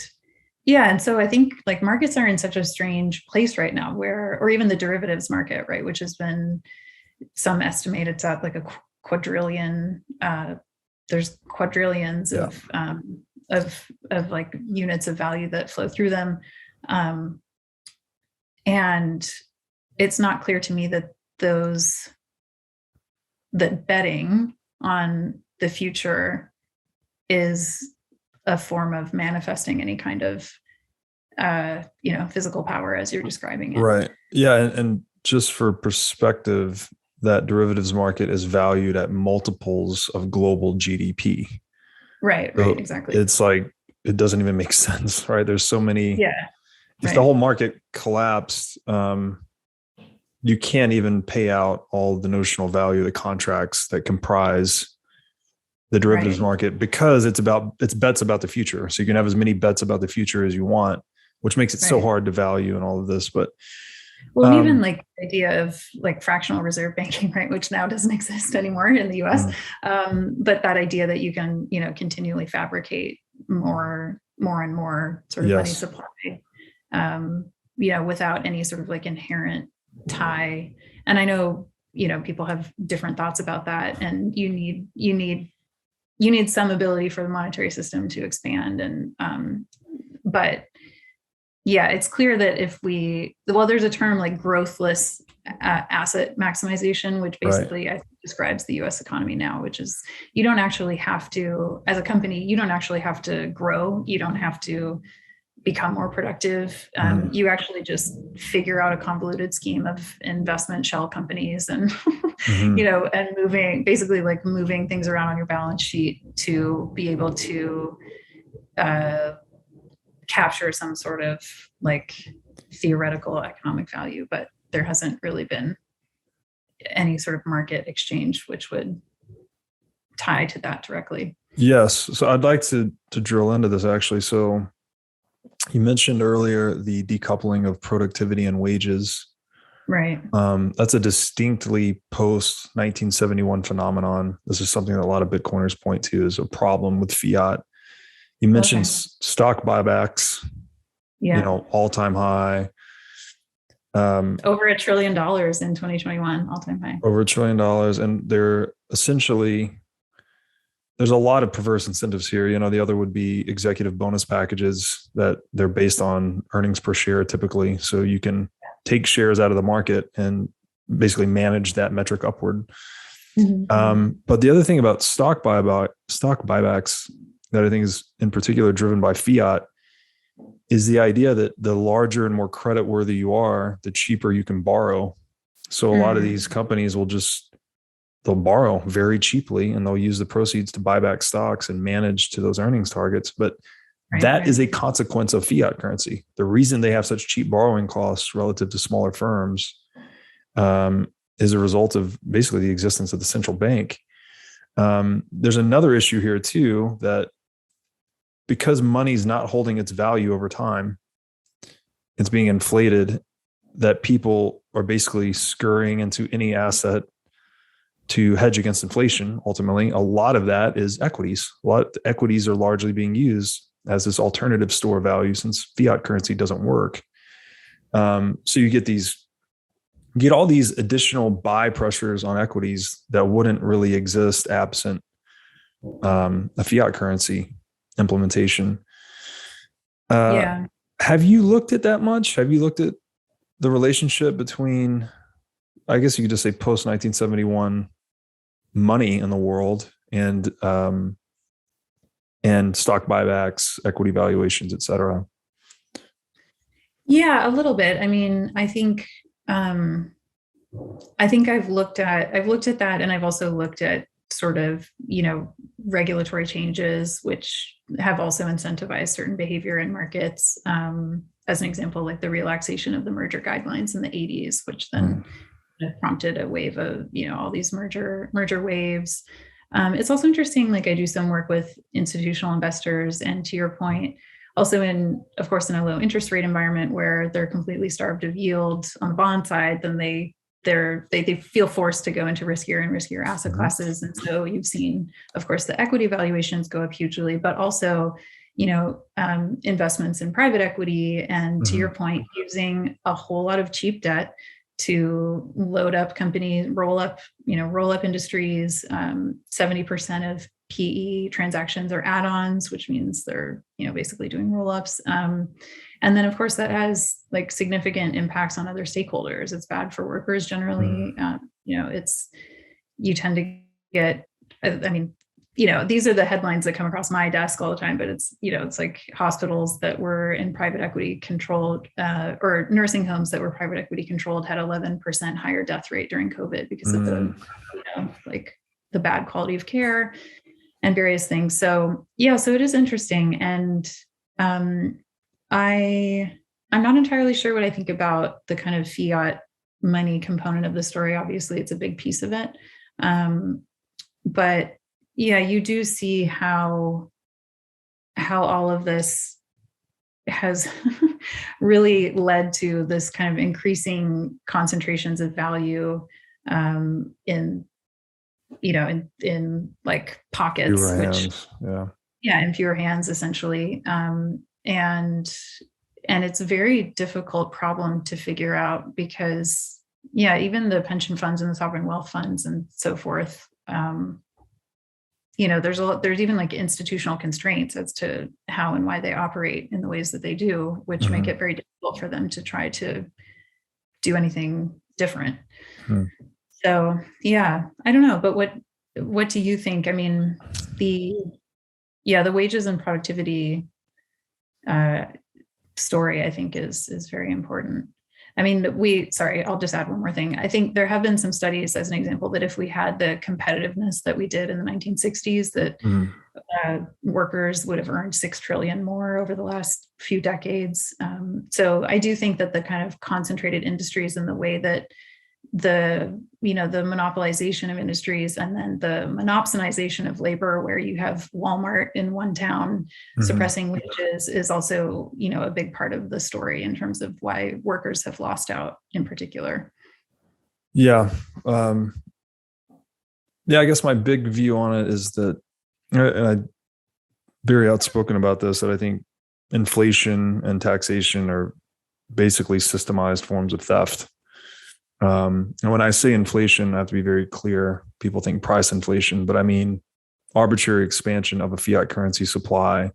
so I think like markets are in such a strange place right now or even the derivatives market, right? Which has been, some estimate it's at like a quadrillion, there's quadrillions of like units of value that flow through them. And it's not clear to me that betting on the future is a form of manifesting any kind of physical power as you're describing it. Right. Yeah. And just for perspective, that derivatives market is valued at multiples of global GDP. Right. So exactly. it's like, it doesn't even make sense, right? There's so many. Yeah. If the whole market collapsed, you can't even pay out all the notional value of the contracts that comprise the derivatives market, because it's bets about the future. So you can have as many bets about the future as you want, which makes it so hard to value and all of this. But and even like the idea of like fractional reserve banking, right, which now doesn't exist anymore in the US. But that idea that you can, continually fabricate more and more sort of money supply, without any sort of like inherent tie. And I know, people have different thoughts about that, and you need some ability for the monetary system to expand. And but yeah, it's clear that there's a term like growthless asset maximization, which basically I think describes the US economy now, which is you don't actually have to, as a company, you don't actually have to grow. You don't have to become more productive. You actually just figure out a convoluted scheme of investment shell companies and, and moving things around on your balance sheet to be able to capture some sort of like theoretical economic value. But there hasn't really been any sort of market exchange which would tie to that directly. Yes. So I'd like to drill into this actually. So you mentioned earlier the decoupling of productivity and wages. Right. That's a distinctly post 1971 phenomenon. This is something that a lot of Bitcoiners point to as a problem with fiat. You mentioned stock buybacks, all-time high. Over $1 trillion in 2021, all-time high. Over $1 trillion. And they're essentially, there's a lot of perverse incentives here. The other would be executive bonus packages that they're based on earnings per share typically. So you can take shares out of the market and basically manage that metric upward. But the other thing about stock buybacks that I think is in particular driven by fiat is the idea that the larger and more creditworthy you are, the cheaper you can borrow. So a lot of these companies they'll borrow very cheaply and they'll use the proceeds to buy back stocks and manage to those earnings targets. But that is a consequence of fiat currency. The reason they have such cheap borrowing costs relative to smaller firms is a result of basically the existence of the central bank. There's another issue here too, that because money's not holding its value over time, it's being inflated, that people are basically scurrying into any asset to hedge against inflation. Ultimately, a lot of that is equities. A lot of equities are largely being used as this alternative store of value since fiat currency doesn't work. So you get all these additional buy pressures on equities that wouldn't really exist absent a fiat currency implementation. Have you looked at that much? Have you looked at the relationship between, I guess you could just say post 1971 money in the world and stock buybacks, equity valuations, et cetera? Yeah, a little bit. I mean, I think I've looked at that, and I've also looked at sort of, regulatory changes, which have also incentivized certain behavior in markets. As an example, like the relaxation of the merger guidelines in the 80s, which then prompted a wave of, all these merger waves. It's also interesting, like I do some work with institutional investors, and to your point, also of course, in a low interest rate environment where they're completely starved of yield on the bond side, then they feel forced to go into riskier and riskier asset classes. And so you've seen, of course, the equity valuations go up hugely, but also, investments in private equity. And to your point, using a whole lot of cheap debt to load up companies, roll up industries. 70% of PE transactions are add-ons, which means they're, basically doing roll-ups. And then, of course, that has like significant impacts on other stakeholders. It's bad for workers generally. You tend to get, these are the headlines that come across my desk all the time, but it's like hospitals that were in private equity controlled or nursing homes that were private equity controlled had 11% higher death rate during COVID because of the, like the bad quality of care and various things. So so it is interesting. And I'm not entirely sure what I think about the kind of fiat money component of the story. Obviously, it's a big piece of it. But you do see how all of this has really led to this kind of increasing concentrations of value in like pockets, in fewer hands, essentially. And it's a very difficult problem to figure out because, even the pension funds and the sovereign wealth funds and so forth, there's even like institutional constraints as to how and why they operate in the ways that they do, which make it very difficult for them to try to do anything different. So, I don't know, but what do you think? I mean, the wages and productivity story, I think is very important. I mean, I'll just add one more thing. I think there have been some studies, as an example, that if we had the competitiveness that we did in the 1960s, that workers would have earned $6 trillion more over the last few decades. So I do think that the kind of concentrated industries and the way that the monopolization of industries and then the monopsonization of labor, where you have Walmart in one town suppressing wages, is also, a big part of the story in terms of why workers have lost out in particular. I guess my big view on it is that, and I'm very outspoken about this, that I think inflation and taxation are basically systemized forms of theft. And when I say inflation, I have to be very clear. People think price inflation, but I mean arbitrary expansion of a fiat currency supply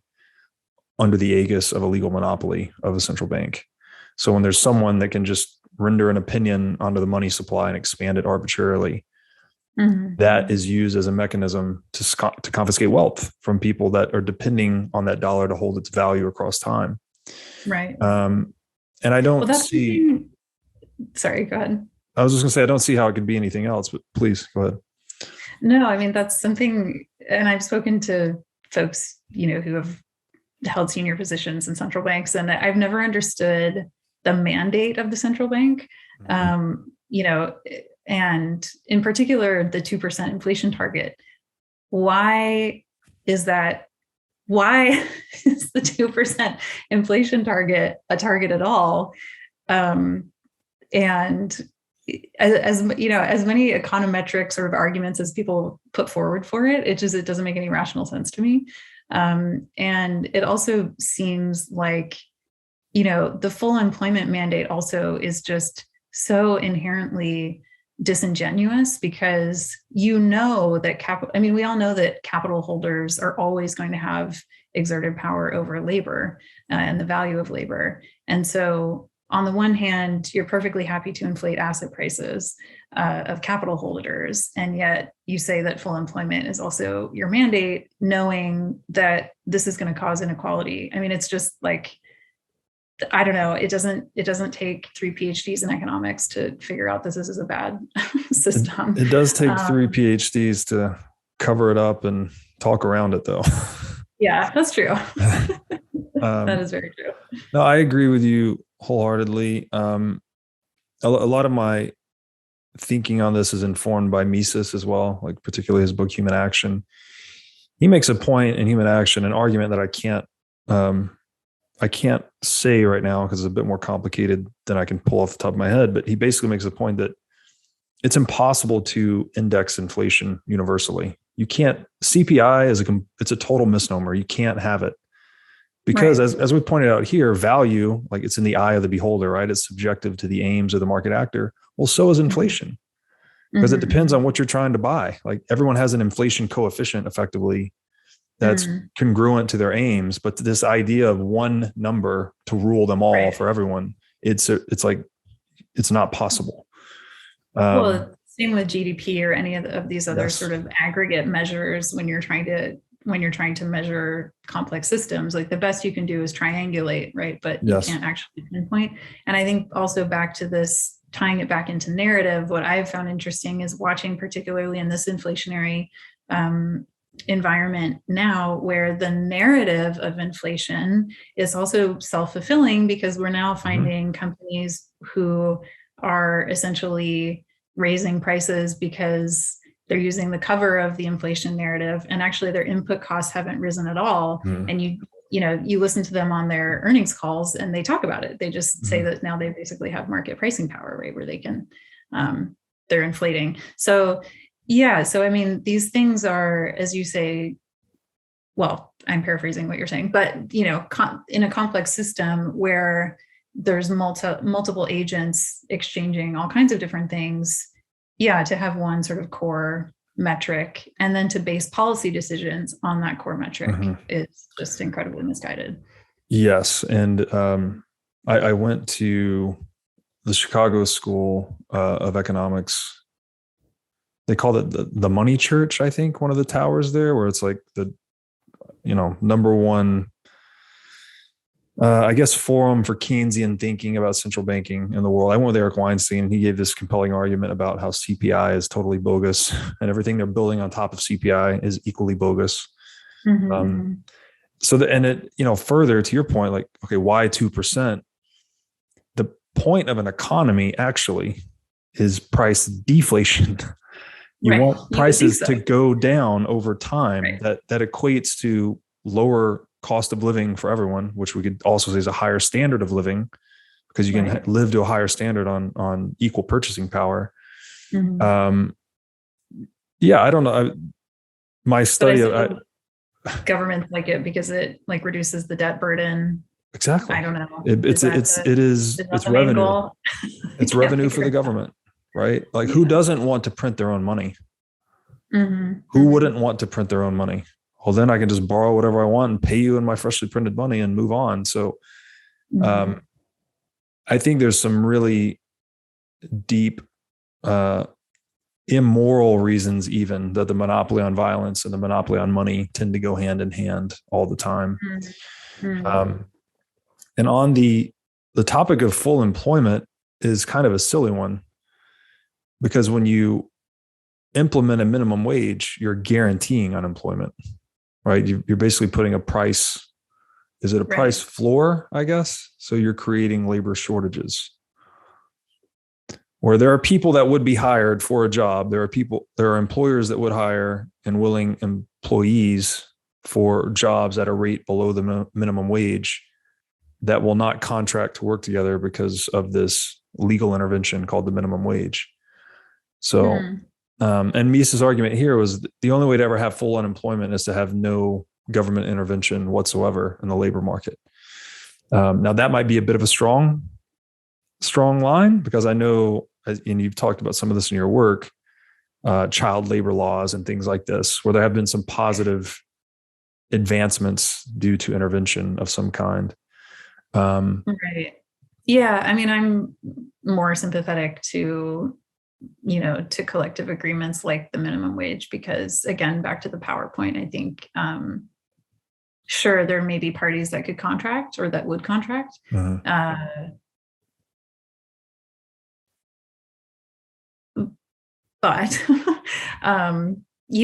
under the aegis of a legal monopoly of a central bank. So when there's someone that can just render an opinion onto the money supply and expand it arbitrarily, that is used as a mechanism to confiscate wealth from people that are depending on that dollar to hold its value across time. Right. And I don't see. Sorry, go ahead. I was just going to say, I don't see how it could be anything else, but please go ahead. No, I mean, that's something, and I've spoken to folks, who have held senior positions in central banks, and I've never understood the mandate of the central bank, and in particular, the 2% inflation target. Why is that? Why is the 2% inflation target a target at all? And as many econometric sort of arguments as people put forward for it, it doesn't make any rational sense to me. And it also seems like, the full employment mandate also is just so inherently disingenuous, because we all know that capital holders are always going to have exerted power over labor and the value of labor. And so on the one hand, you're perfectly happy to inflate asset prices of capital holders, and yet you say that full employment is also your mandate, knowing that this is going to cause inequality. I mean, it's just like, I don't know. It doesn't take 3 PhDs in economics to figure out this is a bad system. It does take 3 PhDs to cover it up and talk around it, though. Yeah, that's true. That is very true. No, I agree with you wholeheartedly. A lot of my thinking on this is informed by Mises as well, like particularly his book Human Action. He makes a point in Human Action, an argument that I can't I can't say right now because it's a bit more complicated than I can pull off the top of my head, but he basically makes the point that it's impossible to index inflation universally. You can't. CPI it's a total misnomer. You can't have it because Right. as we pointed out here, value, like it's in the eye of the beholder, right? It's subjective to the aims of the market actor. Well, so is inflation because it depends on what you're trying to buy. Like everyone has an inflation coefficient effectively that's congruent to their aims, but this idea of one number to rule them all for everyone, it's not possible. Well, same with GDP or any of these other sort of aggregate measures when you're trying to measure complex systems. Like the best you can do is triangulate, right? But you can't actually pinpoint. And I think also back to this, tying it back into narrative, what I've found interesting is watching, particularly in this inflationary environment now, where the narrative of inflation is also self-fulfilling, because we're now finding companies who are essentially raising prices because they're using the cover of the inflation narrative, and actually their input costs haven't risen at all. And you listen to them on their earnings calls and they talk about it. They just say that now they basically have market pricing power, right? Where they can, they're inflating. So I mean, these things are, as you say, well, I'm paraphrasing what you're saying, but in a complex system where there's multiple agents exchanging all kinds of different things, to have one sort of core metric and then to base policy decisions on that core metric is just incredibly misguided. Yes. And I went to the Chicago School of Economics. They call it the Money Church, I think, one of the towers there, where it's like the, number one, I guess, forum for Keynesian thinking about central banking in the world. I went with Eric Weinstein. He gave this compelling argument about how CPI is totally bogus and everything they're building on top of CPI is equally bogus. So further to your point, like, okay, why 2%? The point of an economy actually is price deflation. You want prices to go down over time. That equates to lower cost of living for everyone, which we could also say is a higher standard of living, because you can live to a higher standard on equal purchasing power. I don't know. My study of governments like it because it like reduces the debt burden. Exactly. I don't know. It's revenue. It's revenue for the government, right? Like who doesn't want to print their own money? Who wouldn't want to print their own money? Well, then I can just borrow whatever I want and pay you in my freshly printed money and move on. So I think there's some really deep, immoral reasons even that the monopoly on violence and the monopoly on money tend to go hand in hand all the time. And on the topic of full employment is kind of a silly one, because when you implement a minimum wage, you're guaranteeing unemployment, right? You're basically putting a price. Is it a price floor, I guess? So you're creating labor shortages where there are people that would be hired for a job. There are employers that would hire and willing employees for jobs at a rate below the minimum wage that will not contract to work together because of this legal intervention called the minimum wage. So, and Mises' argument here was the only way to ever have full unemployment is to have no government intervention whatsoever in the labor market. Now that might be a bit of a strong line, because I know, and you've talked about some of this in your work, child labor laws and things like this, where there have been some positive advancements due to intervention of some kind. Right. Yeah. I mean, I'm more sympathetic to collective agreements like the minimum wage, because again, back to the PowerPoint, I think, sure, there may be parties that could contract or that would contract. But,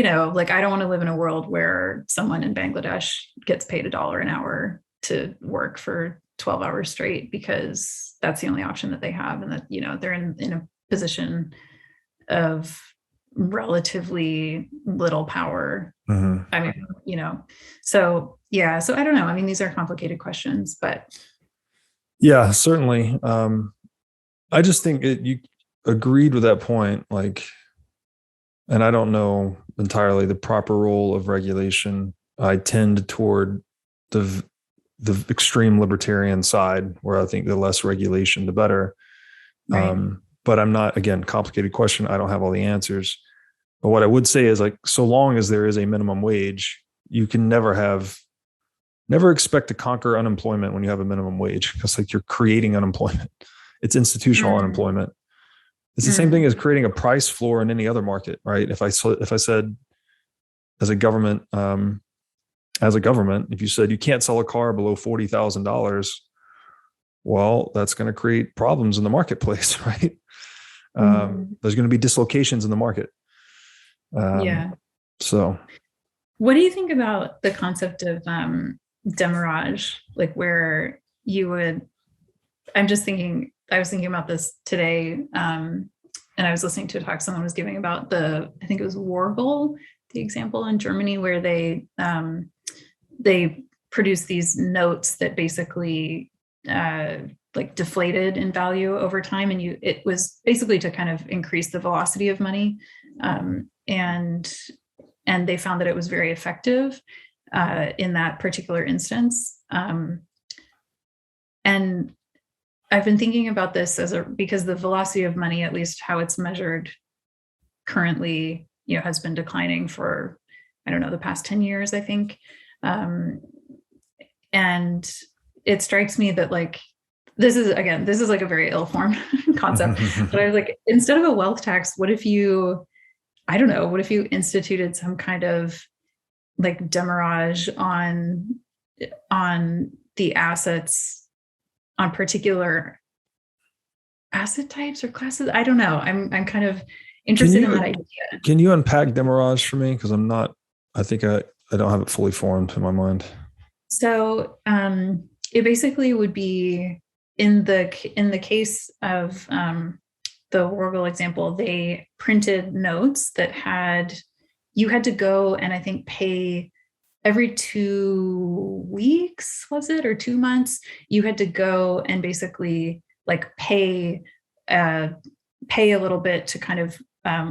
like I don't want to live in a world where someone in Bangladesh gets paid $1 an hour to work for 12 hours straight, because that's the only option that they have. And that, they're in a position of relatively little power. Mhm. I mean, so yeah, so I don't know. I mean, these are complicated questions, but Yeah, certainly. I just think you agreed with that point, like, and I don't know entirely the proper role of regulation. I tend toward the extreme libertarian side, where I think the less regulation, the better. right. But I'm not, again, complicated question. I don't have all the answers. But what I would say is, like, so long as there is a minimum wage, you can never expect to conquer unemployment when you have a minimum wage, because like you're creating unemployment. It's institutional unemployment. It's the same thing as creating a price floor in any other market, right? If I said as a government, if you said you can't sell a car below $40,000, well, that's going to create problems in the marketplace, right? There's going to be dislocations in the market. Yeah. So, what do you think about the concept of demurrage, like where you would, I was thinking about this today, and I was listening to a talk someone was giving about I think it was Wargel, the example in Germany where they produced these notes that basically like deflated in value over time, and it was basically to kind of increase the velocity of money, and they found that it was very effective in that particular instance. And I've been thinking about this because the velocity of money, at least how it's measured currently, has been declining for, I don't know, the past 10 years, I think. And it strikes me that like, this is like a very ill-formed concept, but I was like, instead of a wealth tax, what if you instituted some kind of like demurrage on the assets, on particular asset types or classes? I don't know. I'm kind of interested in that idea. Can you unpack demurrage for me? Because I think I don't have it fully formed in my mind. So it basically would be in the case of the Wargel example, they printed notes that you had to go and I think pay every 2 weeks, was it, or 2 months, you had to go and basically like pay a little bit to kind of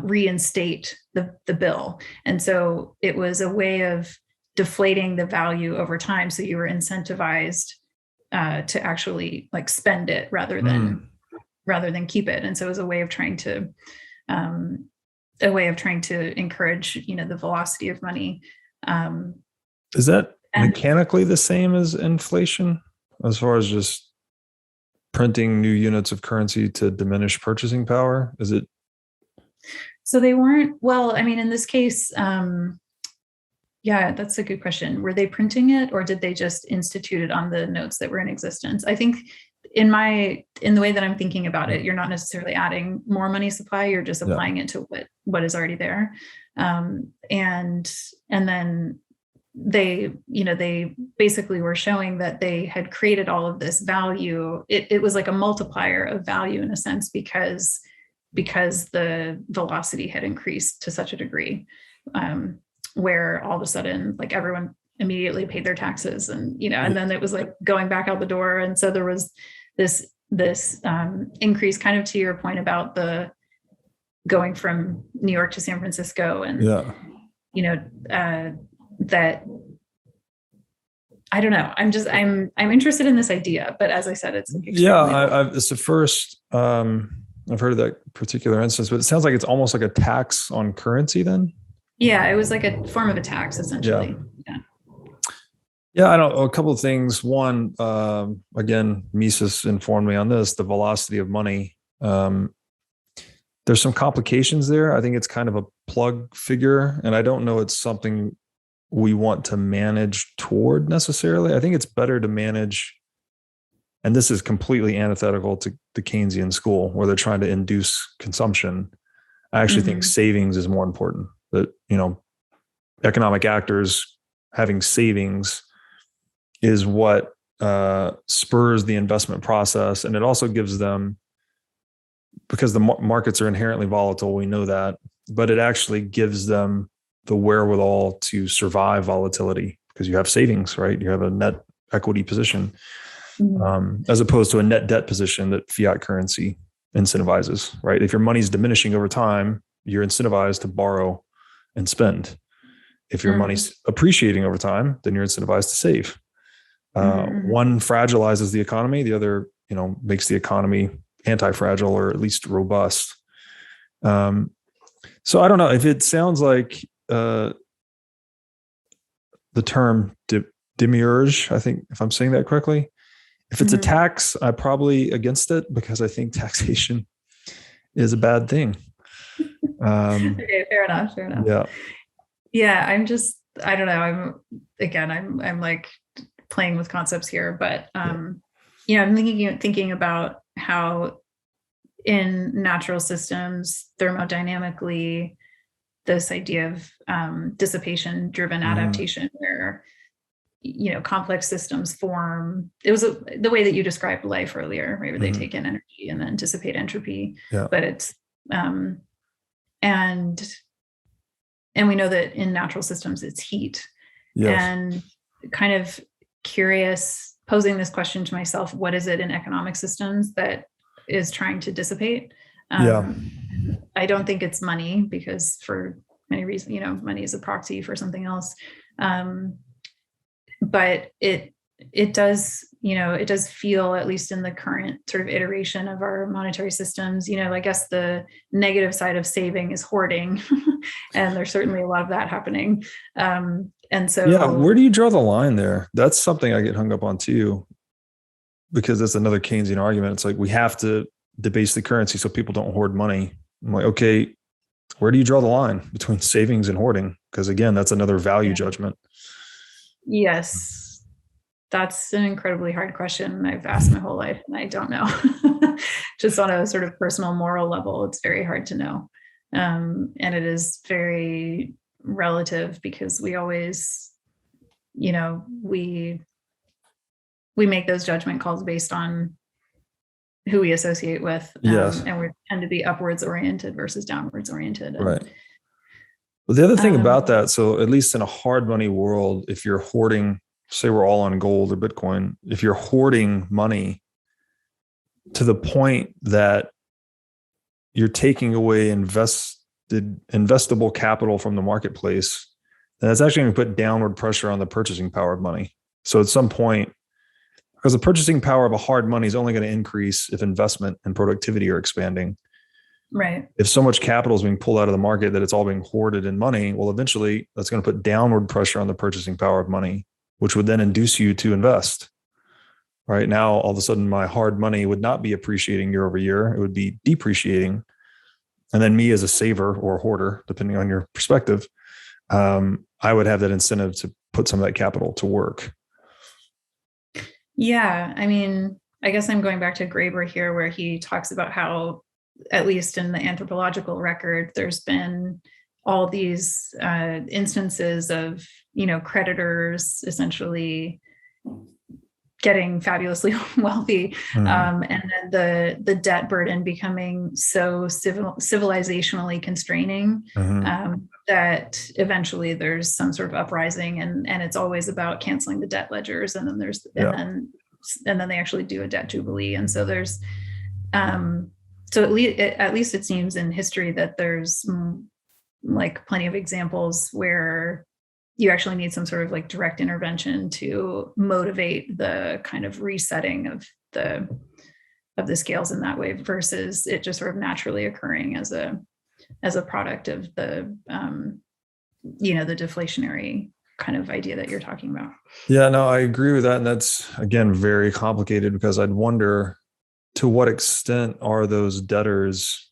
reinstate the bill. And so it was a way of deflating the value over time. So you were incentivized to actually like spend it rather than keep it. And so it was a way of trying to encourage, the velocity of money. Is that mechanically the same as inflation, as far as just printing new units of currency to diminish purchasing power? Is it? So they weren't, well, I mean, in this case, yeah, that's a good question. Were they printing it, or did they just institute it on the notes that were in existence? I think in the way that I'm thinking about it, you're not necessarily adding more money supply, you're just applying it to what is already there. And then they basically were showing that they had created all of this value. It was like a multiplier of value in a sense, because the velocity had increased to such a degree, where all of a sudden, like, everyone immediately paid their taxes, and and then it was like going back out the door. And so there was this increase, kind of to your point about the going from New York to San Francisco, and that, I don't know. I'm interested in this idea, but as I said, it's it's the first I've heard of that particular instance, but it sounds like it's almost like a tax on currency then. Yeah, it was like a form of a tax, essentially. Yeah, I don't know. A couple of things. One, again, Mises informed me on this, the velocity of money. There's some complications there. I think it's kind of a plug figure, and I don't know it's something we want to manage toward necessarily. I think it's better to manage, and this is completely antithetical to the Keynesian school, where they're trying to induce consumption. I actually think savings is more important. That, economic actors having savings is what spurs the investment process. And it also gives them, because the markets are inherently volatile, we know that, but it actually gives them the wherewithal to survive volatility because you have savings, right? You have a net equity position, as opposed to a net debt position that fiat currency incentivizes, right? If your money's diminishing over time, you're incentivized to borrow and spend. If your money's appreciating over time, then you're incentivized to save. One fragilizes the economy, the other, makes the economy anti-fragile or at least robust. So I don't know if it sounds like the term demiurge, I think, if I'm saying that correctly. If it's a tax, I'm probably against it because I think taxation is a bad thing. Okay, fair enough. Yeah. Yeah, I don't know. I'm like playing with concepts here, but I'm thinking about how in natural systems, thermodynamically, this idea of dissipation driven adaptation, where complex systems form. It was the way that you described life earlier, right? Where they take in energy and then dissipate entropy. Yeah. But it's and we know that in natural systems it's heat. Yes. And kind of curious, posing this question to myself: what is it in economic systems that is trying to dissipate? I don't think it's money, because for many reasons, money is a proxy for something else. But it does, it does feel, at least in the current sort of iteration of our monetary systems, I guess the negative side of saving is hoarding, and there's certainly a lot of that happening. And so, where do you draw the line there? That's something I get hung up on too, because that's another Keynesian argument. It's like, we have to debase the currency so people don't hoard money. I'm like, okay, where do you draw the line between savings and hoarding? Because again, that's another value judgment. Yes, that's an incredibly hard question. I've asked my whole life and I don't know. Just on a sort of personal moral level, it's very hard to know. And it is very relative, because we always, we make those judgment calls based on who we associate with. And we tend to be upwards oriented versus downwards oriented. Right. Well, the other thing about that, so at least in a hard money world, if you're hoarding, say we're all on gold or Bitcoin, if you're hoarding money to the point that you're taking away investable capital from the marketplace, then that's actually going to put downward pressure on the purchasing power of money. So at some point, because the purchasing power of a hard money is only going to increase if investment and productivity are expanding. Right. If so much capital is being pulled out of the market that it's all being hoarded in money, well, eventually that's going to put downward pressure on the purchasing power of money, which would then induce you to invest. Right now, all of a sudden, my hard money would not be appreciating year over year. It would be depreciating. And then me as a saver or a hoarder, depending on your perspective, I would have that incentive to put some of that capital to work. Yeah. I mean, I guess I'm going back to Graeber here, where he talks about how, at least in the anthropological record, there's been all these instances of, creditors essentially getting fabulously wealthy, and then the debt burden becoming so civilizationally constraining, that eventually there's some sort of uprising, and it's always about canceling the debt ledgers, and then there's and then they actually do a debt jubilee, and so there's so at least it seems in history that there's like plenty of examples where you actually need some sort of like direct intervention to motivate the kind of resetting of the scales in that way, versus it just sort of naturally occurring as a product of the the deflationary kind of idea that you're talking about. Yeah, no, I agree with that. And that's, again, very complicated, because I'd wonder, to what extent are those debtors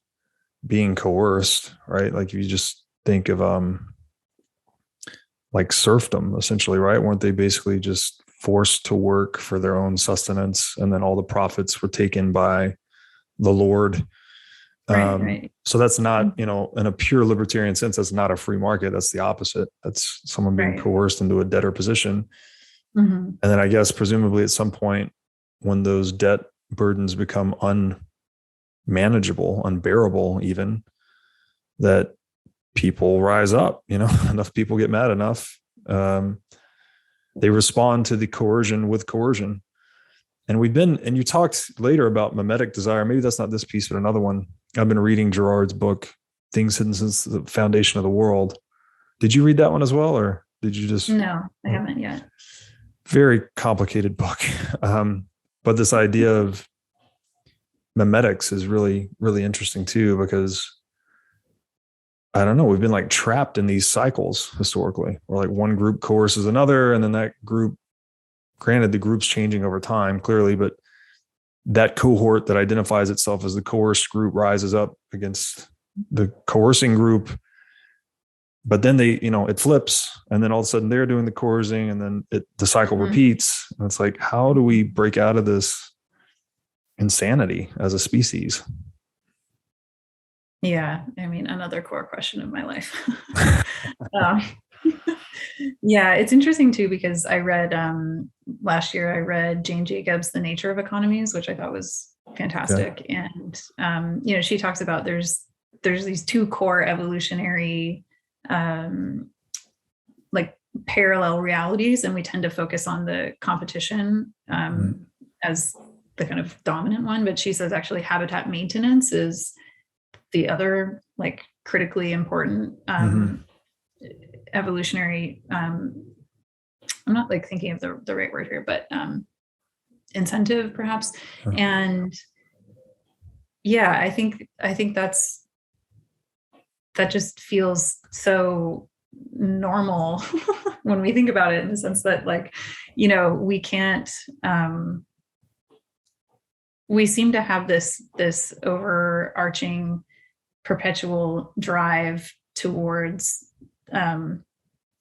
being coerced, right? Like, if you just think of like serfdom, essentially, right? Weren't they basically just forced to work for their own sustenance, and then all the profits were taken by the Lord? Right. So that's not, in a pure libertarian sense, that's not a free market. That's the opposite. That's someone being coerced into a debtor position. And then I guess presumably at some point, when those debt burdens become unmanageable, unbearable even, that people rise up, enough people get mad enough. They respond to the coercion with coercion. And you talked later about mimetic desire. Maybe that's not this piece, but another one. I've been reading Girard's book, Things Hidden Since the Foundation of the World. Did you read that one as well, or did you just? No, I haven't yet. Very complicated book. But this idea of mimetics is really, really interesting too, because I don't know, we've been like trapped in these cycles historically, where like one group coerces another, and then that group, granted, the group's changing over time, clearly, but that cohort that identifies itself as the coerced group rises up against the coercing group. But then it flips, and then all of a sudden they're doing the coercing, and then the cycle repeats. And it's like, how do we break out of this insanity as a species? Yeah, I mean, another core question of my life. Yeah, it's interesting too, because I read last year, Jane Jacobs' The Nature of Economies, which I thought was fantastic. Yeah. And she talks about there's these two core evolutionary like parallel realities, and we tend to focus on the competition as the kind of dominant one. But she says actually habitat maintenance is the other like critically important evolutionary I'm not like thinking of the right word here, but incentive perhaps. And yeah, I think that just feels so normal when we think about it, in the sense that like, we can't we seem to have this overarching perpetual drive towards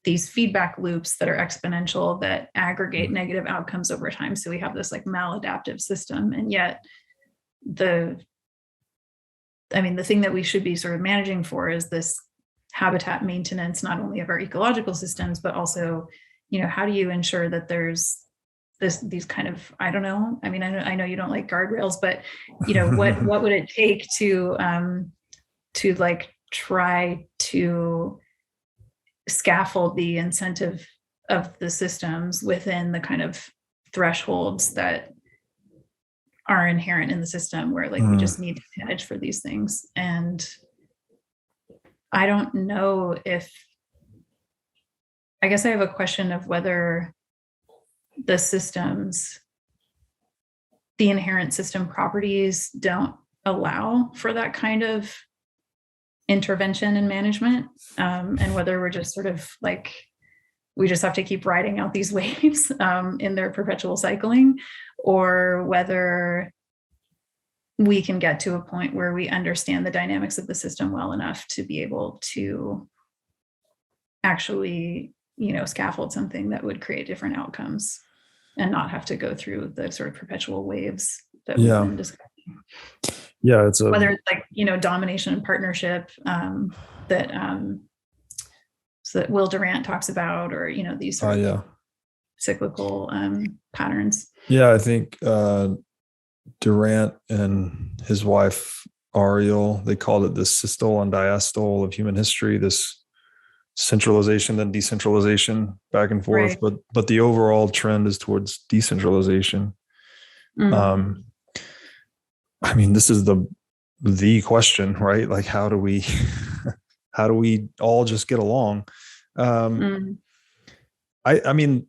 these feedback loops that are exponential, that aggregate negative outcomes over time. So we have this like maladaptive system, and yet the thing that we should be sort of managing for is this habitat maintenance, not only of our ecological systems, but also, how do you ensure that there's these kind of, I don't know. I mean, I know you don't like guardrails, but what would it take to like try to scaffold the incentive of the systems within the kind of thresholds that are inherent in the system, where like we just need to manage for these things. And I don't know I guess I have a question of whether the systems, the inherent system properties don't allow for that kind of intervention and management, and whether we're just sort of like, we just have to keep riding out these waves in their perpetual cycling, or whether we can get to a point where we understand the dynamics of the system well enough to be able to actually, scaffold something that would create different outcomes and not have to go through the sort of perpetual waves that we've been discussing. Yeah, it's whether it's like, domination and partnership that so that Will Durant talks about, or these sort of cyclical patterns. Yeah, I think Durant and his wife Ariel, they called it the Systole and Diastole of human history, this centralization then decentralization back and forth, right. but the overall trend is towards decentralization. I mean, this is the question, right? Like, how do we all just get along? I mean,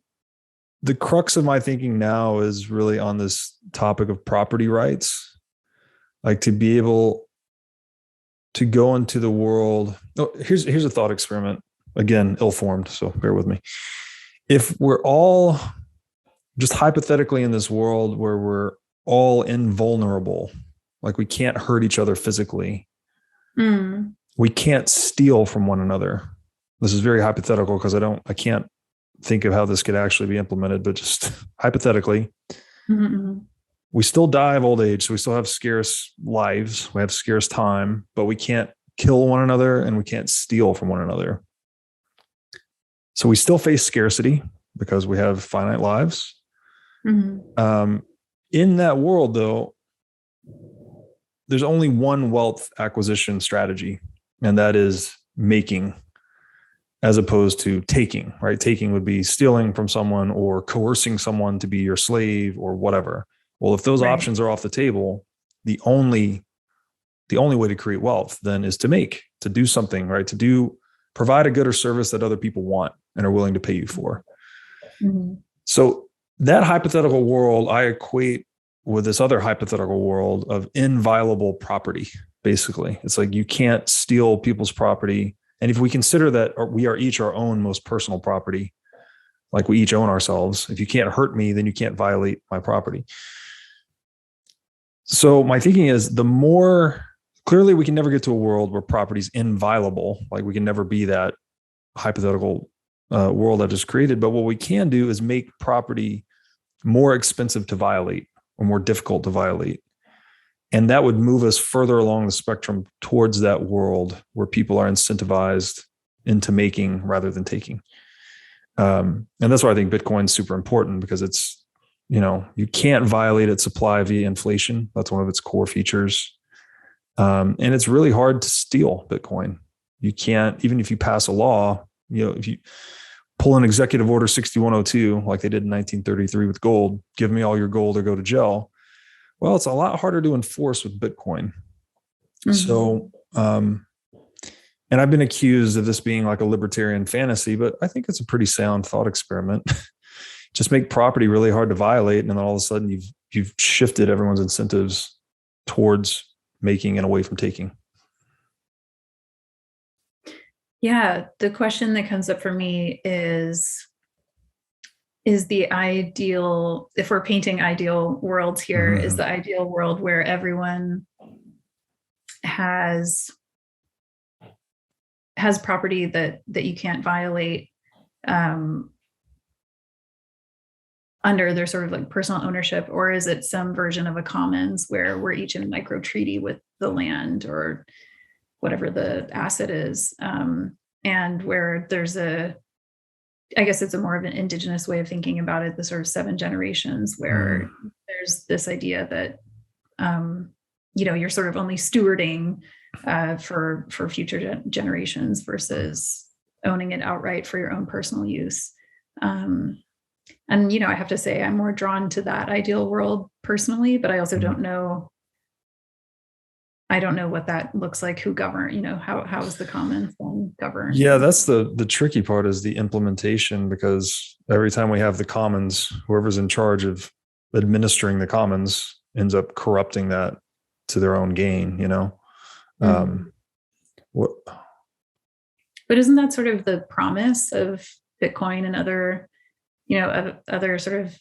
the crux of my thinking now is really on this topic of property rights, like to be able to go into the world. Oh, here's a thought experiment. Again, ill-formed, so bear with me. If we're all just hypothetically in this world where we're all invulnerable, like we can't hurt each other physically, we can't steal from one another. This is very hypothetical because I can't think of how this could actually be implemented, but just hypothetically, we still die of old age. So we still have scarce lives. We have scarce time, but we can't kill one another and we can't steal from one another. So we still face scarcity because we have finite lives. In that world, though, there's only one wealth acquisition strategy, and that is making as opposed to taking, right? Taking would be stealing from someone or coercing someone to be your slave or whatever. Well, if those options are off the table, the only way to create wealth then is to do something, right? Provide a good or service that other people want and are willing to pay you for. Mm-hmm. So that hypothetical world I equate with this other hypothetical world of inviolable property. Basically, it's like you can't steal people's property. And if we consider that we are each our own most personal property, like we each own ourselves, if you can't hurt me, then you can't violate my property. So my thinking is clearly we can never get to a world where property is inviolable. Like we can never be that hypothetical world I just created. But what we can do is make property more expensive to violate or more difficult to violate. And that would move us further along the spectrum towards that world where people are incentivized into making rather than taking. And that's why I think Bitcoin is super important, because it's, you can't violate its supply via inflation. That's one of its core features. And it's really hard to steal Bitcoin. You can't, even if you pass a law, if you pull an executive order 6102, like they did in 1933 with gold, give me all your gold or go to jail. Well, it's a lot harder to enforce with Bitcoin. Mm-hmm. So, and I've been accused of this being like a libertarian fantasy, but I think it's a pretty sound thought experiment. Just make property really hard to violate, and then all of a sudden you've shifted everyone's incentives towards making and away from taking. Yeah, the question that comes up for me is the ideal, if we're painting ideal worlds here, is the ideal world where everyone has property that you can't violate under their sort of like personal ownership, or is it some version of a commons where we're each in micro treaty with the land or whatever the asset is, and where there's I guess it's a more of an indigenous way of thinking about it, the sort of 7 generations where there's this idea that, you're sort of only stewarding for future generations versus owning it outright for your own personal use. And, I have to say I'm more drawn to that ideal world personally, but I also don't know what that looks like, who govern, how is the commons governed? Yeah, that's the tricky part, is the implementation, because every time we have the commons, whoever's in charge of administering the commons ends up corrupting that to their own gain, But isn't that sort of the promise of Bitcoin and other, other sort of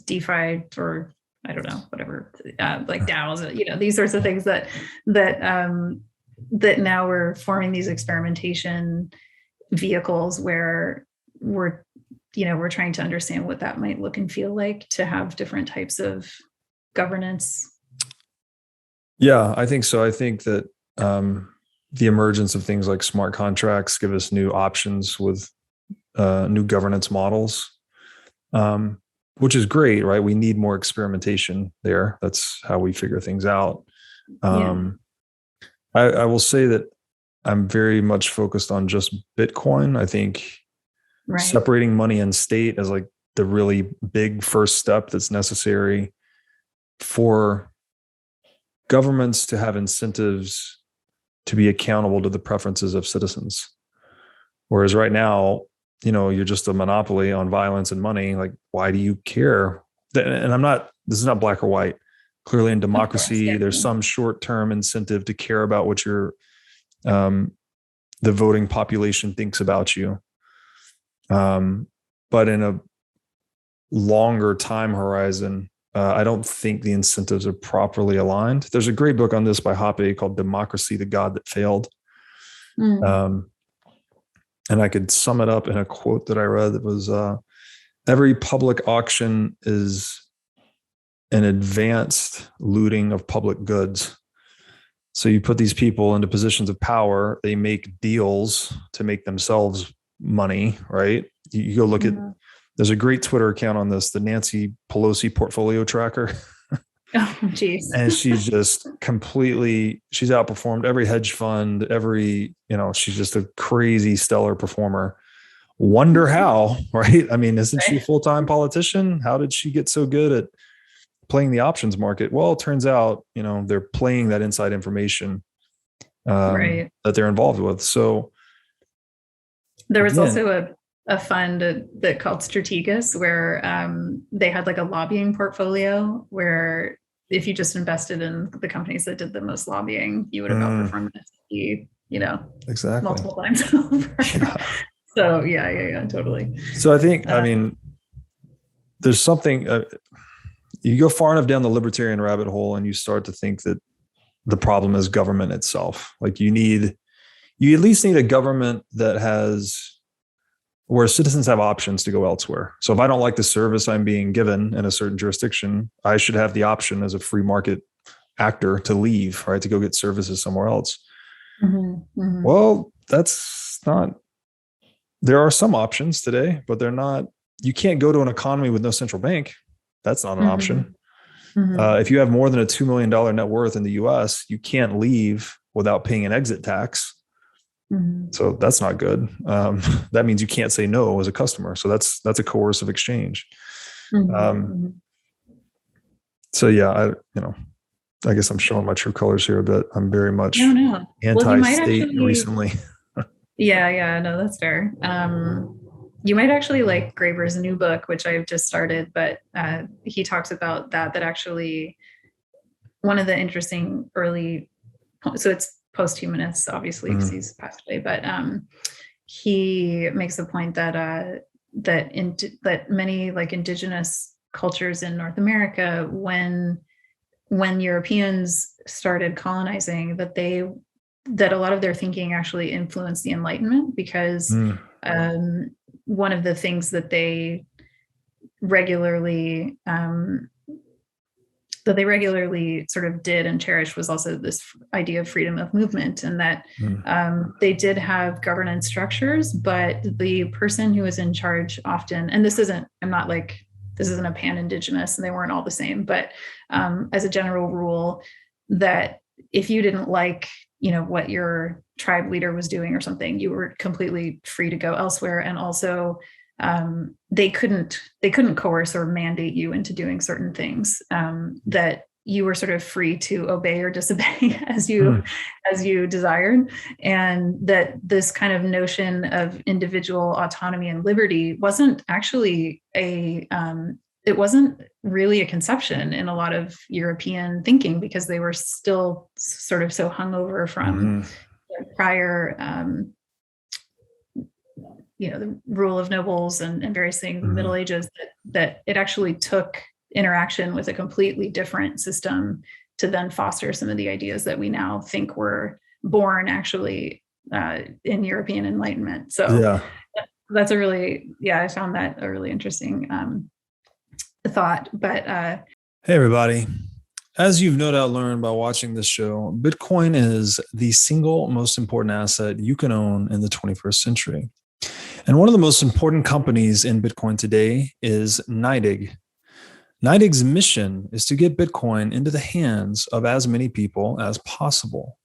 DeFi, or I don't know, whatever, like DAOs, these sorts of things that now we're forming these experimentation vehicles where we're trying to understand what that might look and feel like to have different types of governance. Yeah, I think so. I think that the emergence of things like smart contracts give us new options with new governance models. Which is great, right? We need more experimentation there. That's how we figure things out. I will say that I'm very much focused on just Bitcoin. I think separating money and state as like the really big first step that's necessary for governments to have incentives to be accountable to the preferences of citizens. Whereas right now, you're just a monopoly on violence and money. Like, why do you care? And this is not black or white. Clearly in democracy, there's some short-term incentive to care about what the voting population thinks about you. But in a longer time horizon, I don't think the incentives are properly aligned. There's a great book on this by Hoppe called Democracy, the God That Failed. And I could sum it up in a quote that I read that was, every public auction is an advanced looting of public goods. So you put these people into positions of power, they make deals to make themselves money, right? You go look at, there's a great Twitter account on this, the Nancy Pelosi portfolio tracker. Oh, geez. And she's just completely, she's outperformed every hedge fund, she's just a crazy stellar performer. Wonder how, right? I mean, isn't she a full-time politician? How did she get so good at playing the options market? Well, it turns out, they're playing that inside information Right. that they're involved with. So there was again, also a fund that called Strategas where they had like a lobbying portfolio where if you just invested in the companies that did the most lobbying, you would have outperformed the S&P, exactly multiple times over. Yeah. So yeah, totally. So I think, there's something, you go far enough down the libertarian rabbit hole and you start to think that the problem is government itself. Like you at least need a government where citizens have options to go elsewhere. So if I don't like the service I'm being given in a certain jurisdiction, I should have the option as a free market actor to leave, right? To go get services somewhere else. Mm-hmm, mm-hmm. Well, there are some options today, but they're not, you can't go to an economy with no central bank. That's not an option. Mm-hmm. If you have more than a $2 million net worth in the US, you can't leave without paying an exit tax. Mm-hmm. So that's not good. That means you can't say no as a customer. So that's a coercive exchange. So yeah, I guess I'm showing my true colors here a bit. I'm very much anti-state recently. Yeah, no, that's fair. You might actually like Graeber's new book, which I've just started, but he talks about that actually one of the interesting so it's post-humanist, obviously, because he's passed away, but he makes the point that that many like indigenous cultures in North America, when Europeans started colonizing, that a lot of their thinking actually influenced the Enlightenment, because one of the things that they regularly sort of did and cherished was also this idea of freedom of movement, and that they did have governance structures, but the person who was in charge often, and this isn't a pan-indigenous and they weren't all the same, but as a general rule, that if you didn't like what your tribe leader was doing or something, you were completely free to go elsewhere. And also they couldn't coerce or mandate you into doing certain things, that you were sort of free to obey or disobey as you desired. And that this kind of notion of individual autonomy and liberty wasn't actually it wasn't really a conception in a lot of European thinking, because they were still sort of so hungover from prior, the rule of nobles and various things in the Middle Ages, that it actually took interaction with a completely different system to then foster some of the ideas that we now think were born actually in European Enlightenment. So that's I found that a really interesting thought. But hey everybody, as you've no doubt learned by watching this show, Bitcoin is the single most important asset you can own in the 21st century. And one of the most important companies in Bitcoin today is NYDIG. NYDIG's mission is to get Bitcoin into the hands of as many people as possible.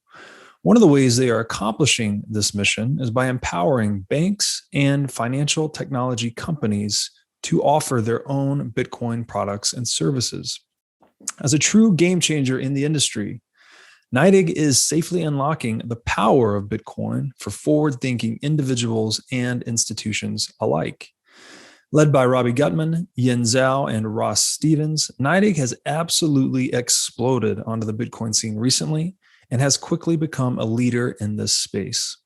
One of the ways they are accomplishing this mission is by empowering banks and financial technology companies to offer their own Bitcoin products and services. As a true game changer in the industry, NYDIG is safely unlocking the power of Bitcoin for forward-thinking individuals and institutions alike. Led by Robbie Gutman, Yin Zhao, and Ross Stevens, NYDIG has absolutely exploded onto the Bitcoin scene recently and has quickly become a leader in this space.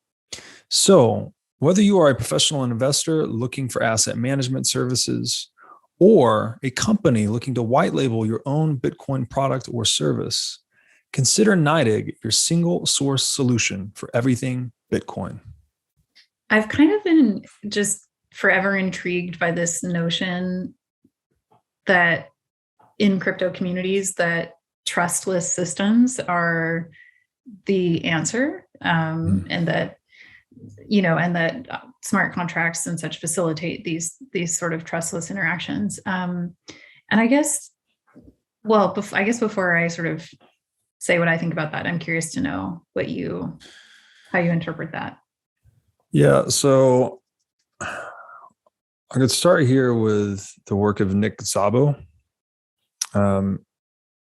So, whether you are a professional investor looking for asset management services or a company looking to white label your own Bitcoin product or service, consider NYDIG your single source solution for everything Bitcoin. I've kind of been just forever intrigued by this notion that in crypto communities that trustless systems are the answer, and that smart contracts and such facilitate these sort of trustless interactions. And I guess Well, I guess before I sort of say what I think about that, I'm curious to know how you interpret that. Yeah. So I could start here with the work of Nick Szabo.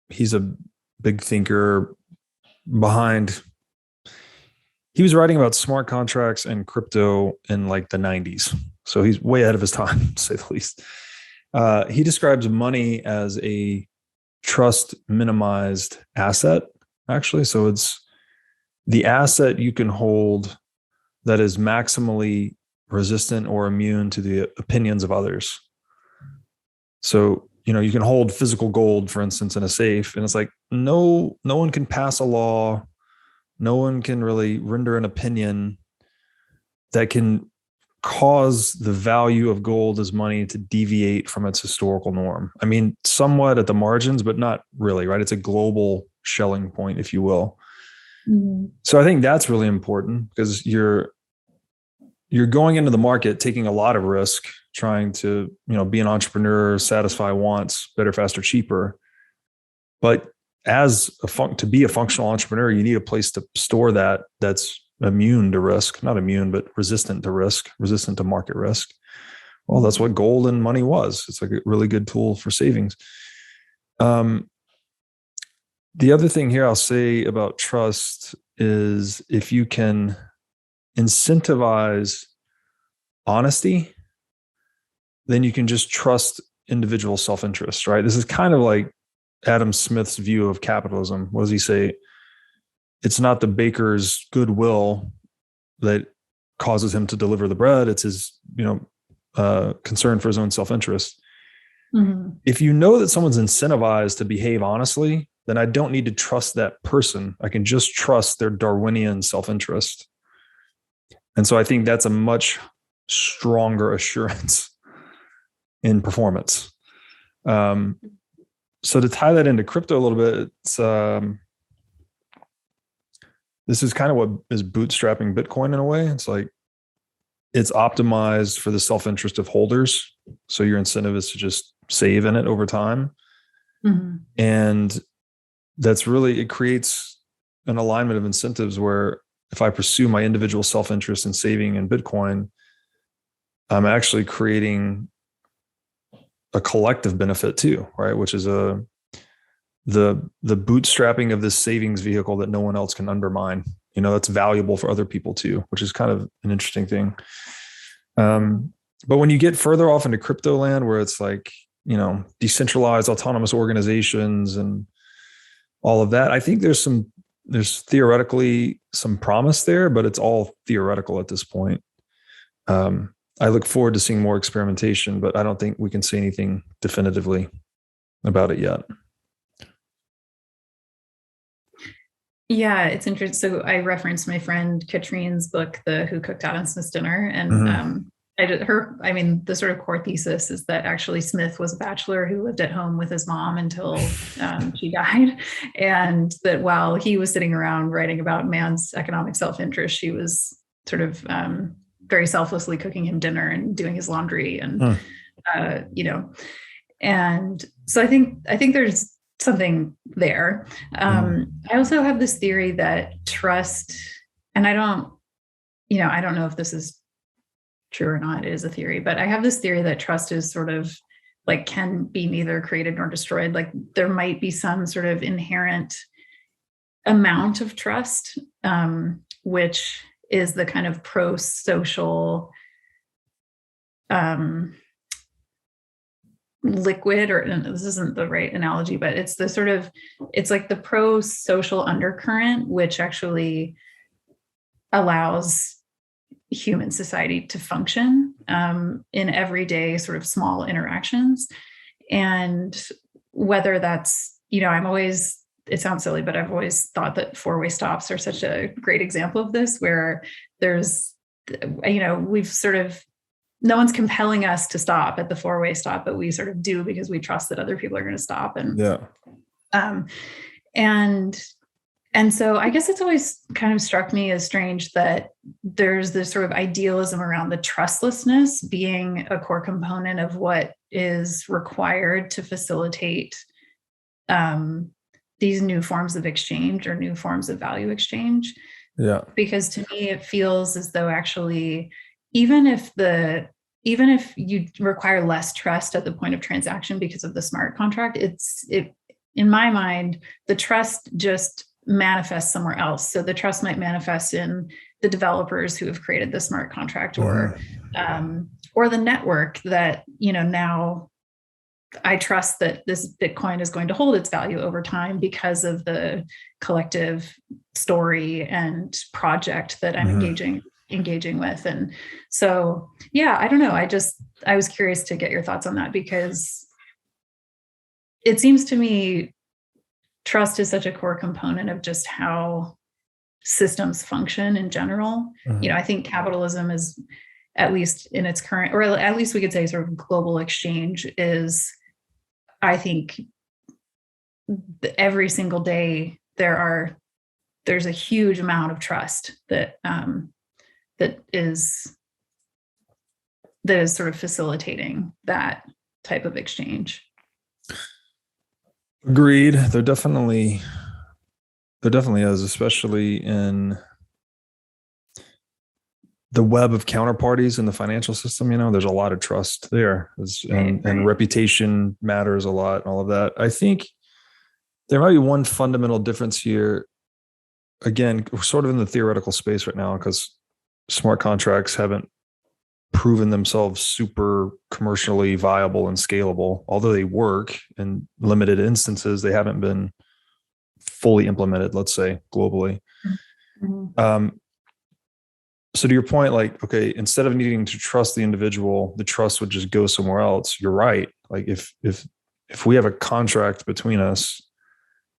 He's a big thinker behind. He was writing about smart contracts and crypto in like the 90s. So he's way ahead of his time, to say the least. He describes money as a trust minimized asset, actually. So it's the asset you can hold that is maximally resistant or immune to the opinions of others. So, you can hold physical gold, for instance, in a safe, and it's like no one can pass a law, no one can really render an opinion that can cause the value of gold as money to deviate from its historical norm. I mean, somewhat at the margins, but not really, right? It's a global Schelling point, if you will. Mm-hmm. So I think that's really important because you're going into the market taking a lot of risk, trying to, be an entrepreneur, satisfy wants, better, faster, cheaper. But to be a functional entrepreneur, you need a place to store that's immune to risk, not immune, but resistant to risk, resistant to market risk. Well, that's what gold and money was. It's like a really good tool for savings. The other thing here I'll say about trust is if you can incentivize honesty, then you can just trust individual self-interest, right? This is kind of like Adam Smith's view of capitalism. What does he say? It's not the baker's goodwill that causes him to deliver the bread. It's his, concern for his own self-interest. Mm-hmm. If you know that someone's incentivized to behave honestly, then I don't need to trust that person. I can just trust their Darwinian self-interest. And so I think that's a much stronger assurance in performance. So to tie that into crypto a little bit, it's this is kind of what is bootstrapping Bitcoin in a way. It's like it's optimized for the self-interest of holders. So your incentive is to just save in it over time. Mm-hmm. And it creates an alignment of incentives where if I pursue my individual self-interest in saving in Bitcoin, I'm actually creating a collective benefit too, right? Which is the bootstrapping of this savings vehicle that no one else can undermine. That's valuable for other people too, which is kind of an interesting thing. But when you get further off into crypto land where it's like, decentralized autonomous organizations and all of that, I think there's theoretically some promise there, but it's all theoretical at this point. I look forward to seeing more experimentation, but I don't think we can say anything definitively about it yet. Yeah, it's interesting. So I referenced my friend Katrine's book, Who Cooked Adam Smith's Dinner. And mm-hmm. The sort of core thesis is that actually Smith was a bachelor who lived at home with his mom until she died. And that while he was sitting around writing about man's economic self-interest, she was sort of very selflessly cooking him dinner and doing his laundry. And, and so I think there's something there. I also have this theory that trust, and I don't know if this is true or not, it is a theory, but I have this theory that trust is sort of like can be neither created nor destroyed. Like there might be some sort of inherent amount of trust, which is the kind of pro-social liquid, or this isn't the right analogy, but it's like the pro-social undercurrent, which actually allows human society to function in everyday sort of small interactions. And whether that's, it sounds silly, but I've always thought that four-way stops are such a great example of this, where there's, we've sort of, no one's compelling us to stop at the four-way stop, but we sort of do because we trust that other people are going to stop. And, and so I guess it's always kind of struck me as strange that there's this sort of idealism around the trustlessness being a core component of what is required to facilitate these new forms of exchange or new forms of value exchange. Yeah. Because to me, it feels as though actually, even if you require less trust at the point of transaction because of the smart contract, in my mind, the trust just manifests somewhere else. So the trust might manifest in the developers who have created the smart contract, or the network that, now I trust that this Bitcoin is going to hold its value over time because of the collective story and project that I'm engaging with. And so, yeah, I don't know. I was curious to get your thoughts on that, because it seems to me trust is such a core component of just how systems function in general. I think capitalism is, at least in its current, or at least we could say sort of global exchange is, I think every single day there's a huge amount of trust that is sort of facilitating that type of exchange. Agreed. There definitely is, especially in the web of counterparties in the financial system. There's a lot of trust there, and reputation matters a lot, and all of that. I think there might be one fundamental difference here. Again, we're sort of in the theoretical space right now because smart contracts haven't proven themselves super commercially viable and scalable. Although they work in limited instances, they haven't been fully implemented, let's say, globally. So to your point, like, okay, instead of needing to trust the individual, the trust would just go somewhere else. You're right. Like if we have a contract between us,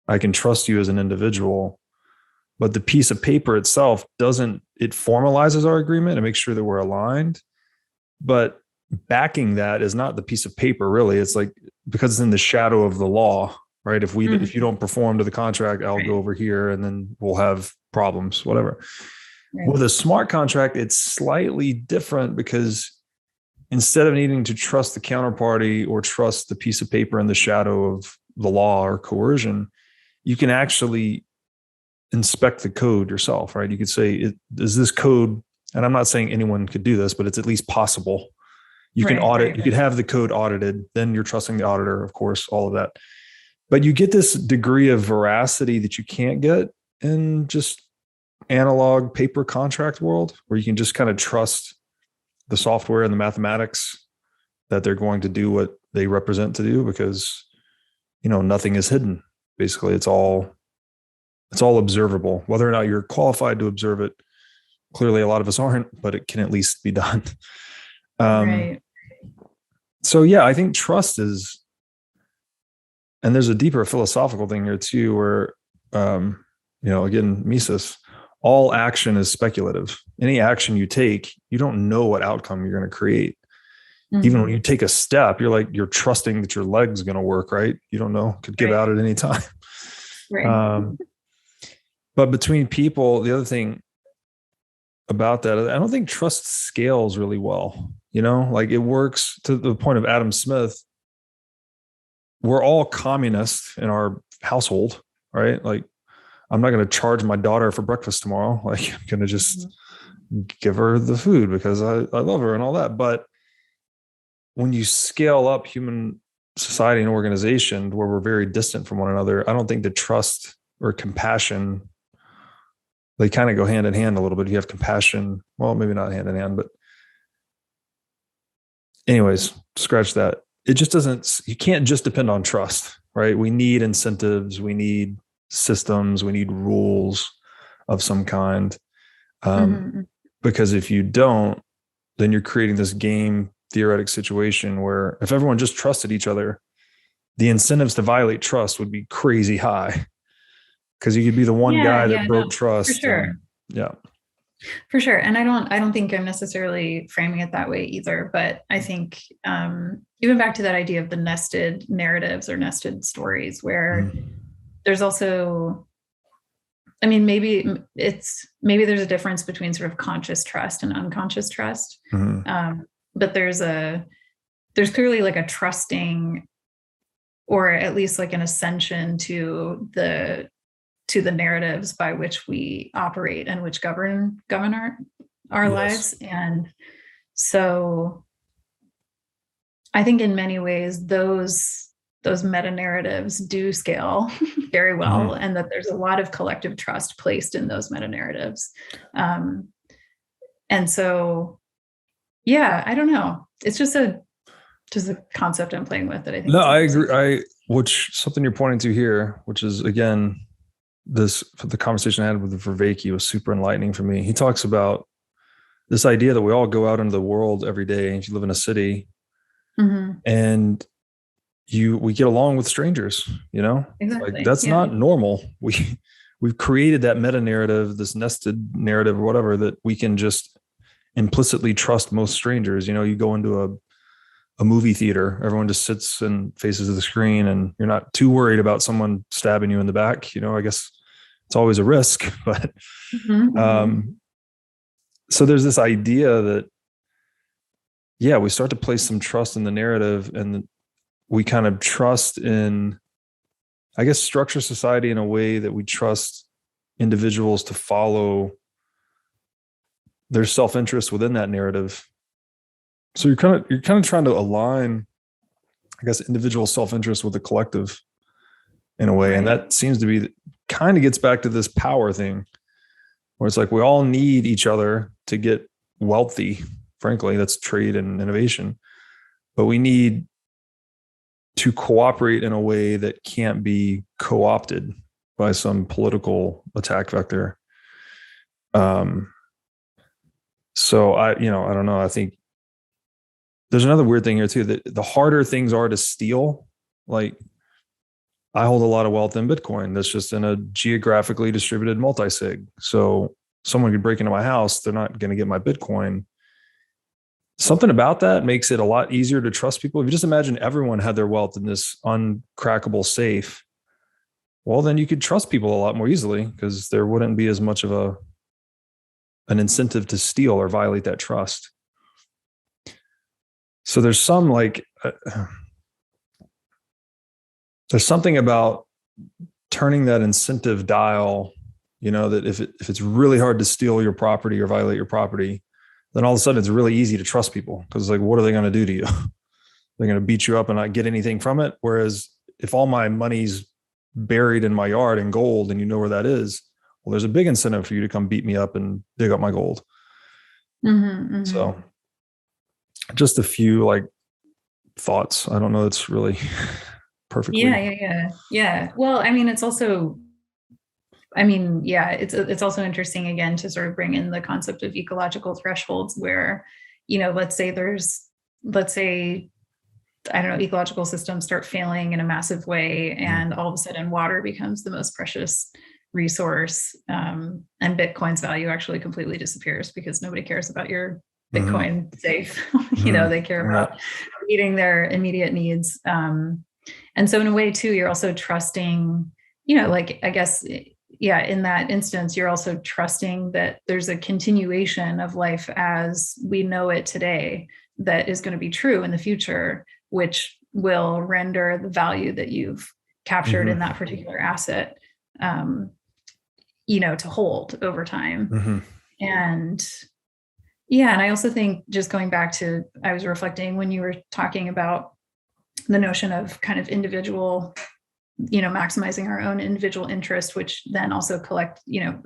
I can trust you as an individual, but the piece of paper itself it formalizes our agreement and makes sure that we're aligned. But backing that is not the piece of paper, really. It's like, because it's in the shadow of the law, right? If you don't perform to the contract, I'll go over here and then we'll have problems, whatever. Right. With a smart contract, it's slightly different, because instead of needing to trust the counterparty or trust the piece of paper in the shadow of the law or coercion, you can actually inspect the code yourself, right? You could say, is this code, and I'm not saying anyone could do this, but it's at least possible. You can audit, you could have the code audited, then you're trusting the auditor, of course, all of that. But you get this degree of veracity that you can't get in just analog paper contract world, where you can just kind of trust the software and the mathematics that they're going to do what they represent to do, because nothing is hidden. Basically, it's all observable. Whether or not you're qualified to observe it, clearly a lot of us aren't, but it can at least be done. Right. So yeah, I think trust is, and there's a deeper philosophical thing here too, where again, Mises, all action is speculative. Any action you take, you don't know what outcome you're going to create. Even when you take a step, you're trusting that your leg's going to work, right? You don't know, could give out at any time. Right. But between people, the other thing about that, I don't think trust scales really well. Like, it works to the point of Adam Smith. We're all communists in our household, right? Like, I'm not going to charge my daughter for breakfast tomorrow. Like, I'm going to just give her the food because I love her and all that. But when you scale up human society and organization where we're very distant from one another, I don't think the trust or compassion, they kind of go hand in hand a little bit. You have compassion, well, maybe not hand in hand, but anyways, scratch that. It just doesn't, you can't just depend on trust, right? We need incentives, we need systems, we need rules of some kind. Because if you don't, then you're creating this game theoretic situation where if everyone just trusted each other, the incentives to violate trust would be crazy high, because you could be the one guy that broke trust. For sure. For sure. And I don't think I'm necessarily framing it that way either, but I think even back to that idea of the nested narratives or nested stories, where there's also, maybe there's a difference between sort of conscious trust and unconscious trust. But there's clearly like a trusting or at least like an ascension to the narratives by which we operate and which govern our lives. And so I think in many ways those meta narratives do scale very well, and that there's a lot of collective trust placed in those meta narratives. And so, yeah, I don't know. It's just a concept I'm playing with that I think. No, I agree. Which something you're pointing to here, which is again, the conversation I had with Vervaeke was super enlightening for me. He talks about this idea that we all go out into the world every day. If you live in a city, and we get along with strangers, exactly. Like that's not normal. We've created that meta narrative, this nested narrative or whatever, that we can just implicitly trust most strangers. You go into a movie theater, everyone just sits and faces the screen, and you're not too worried about someone stabbing you in the back. I guess it's always a risk, but so there's this idea that, we start to place some trust in the narrative, and we kind of trust in, I guess, structure society in a way that we trust individuals to follow their self-interest within that narrative. So you're kind of trying to align, I guess, individual self-interest with the collective in a way. Right. And that seems to be kind of gets back to this power thing where it's like we all need each other to get wealthy. Frankly, that's trade and innovation. But we need to cooperate in a way that can't be co-opted by some political attack vector. So I don't know. I think there's another weird thing here too, that the harder things are to steal, like I hold a lot of wealth in Bitcoin that's just in a geographically distributed multi-sig. So someone could break into my house, they're not going to get my Bitcoin. Something about that makes it a lot easier to trust people. If you just imagine everyone had their wealth in this uncrackable safe, well, then you could trust people a lot more easily because there wouldn't be as much of an incentive to steal or violate that trust. So there's some there's something about turning that incentive dial, that if it's really hard to steal your property or violate your property, then all of a sudden it's really easy to trust people because what are they going to do to you? They're going to beat you up and not get anything from it. Whereas if all my money's buried in my yard in gold and you know where that is, well, there's a big incentive for you to come beat me up and dig up my gold. So just a few thoughts. I don't know. It's really perfectly. Yeah. Well, I mean, it's also, it's also interesting again to sort of bring in the concept of ecological thresholds where, let's say, I don't know, ecological systems start failing in a massive way, and all of a sudden water becomes the most precious resource, and Bitcoin's value actually completely disappears because nobody cares about your Bitcoin safe. They care about meeting their immediate needs. And so in a way too, you're also trusting, I guess, in that instance, you're also trusting that there's a continuation of life as we know it today that is going to be true in the future, which will render the value that you've captured in that particular asset, to hold over time. And I also think, just going back to, I was reflecting when you were talking about the notion of kind of individual, maximizing our own individual interest, which then also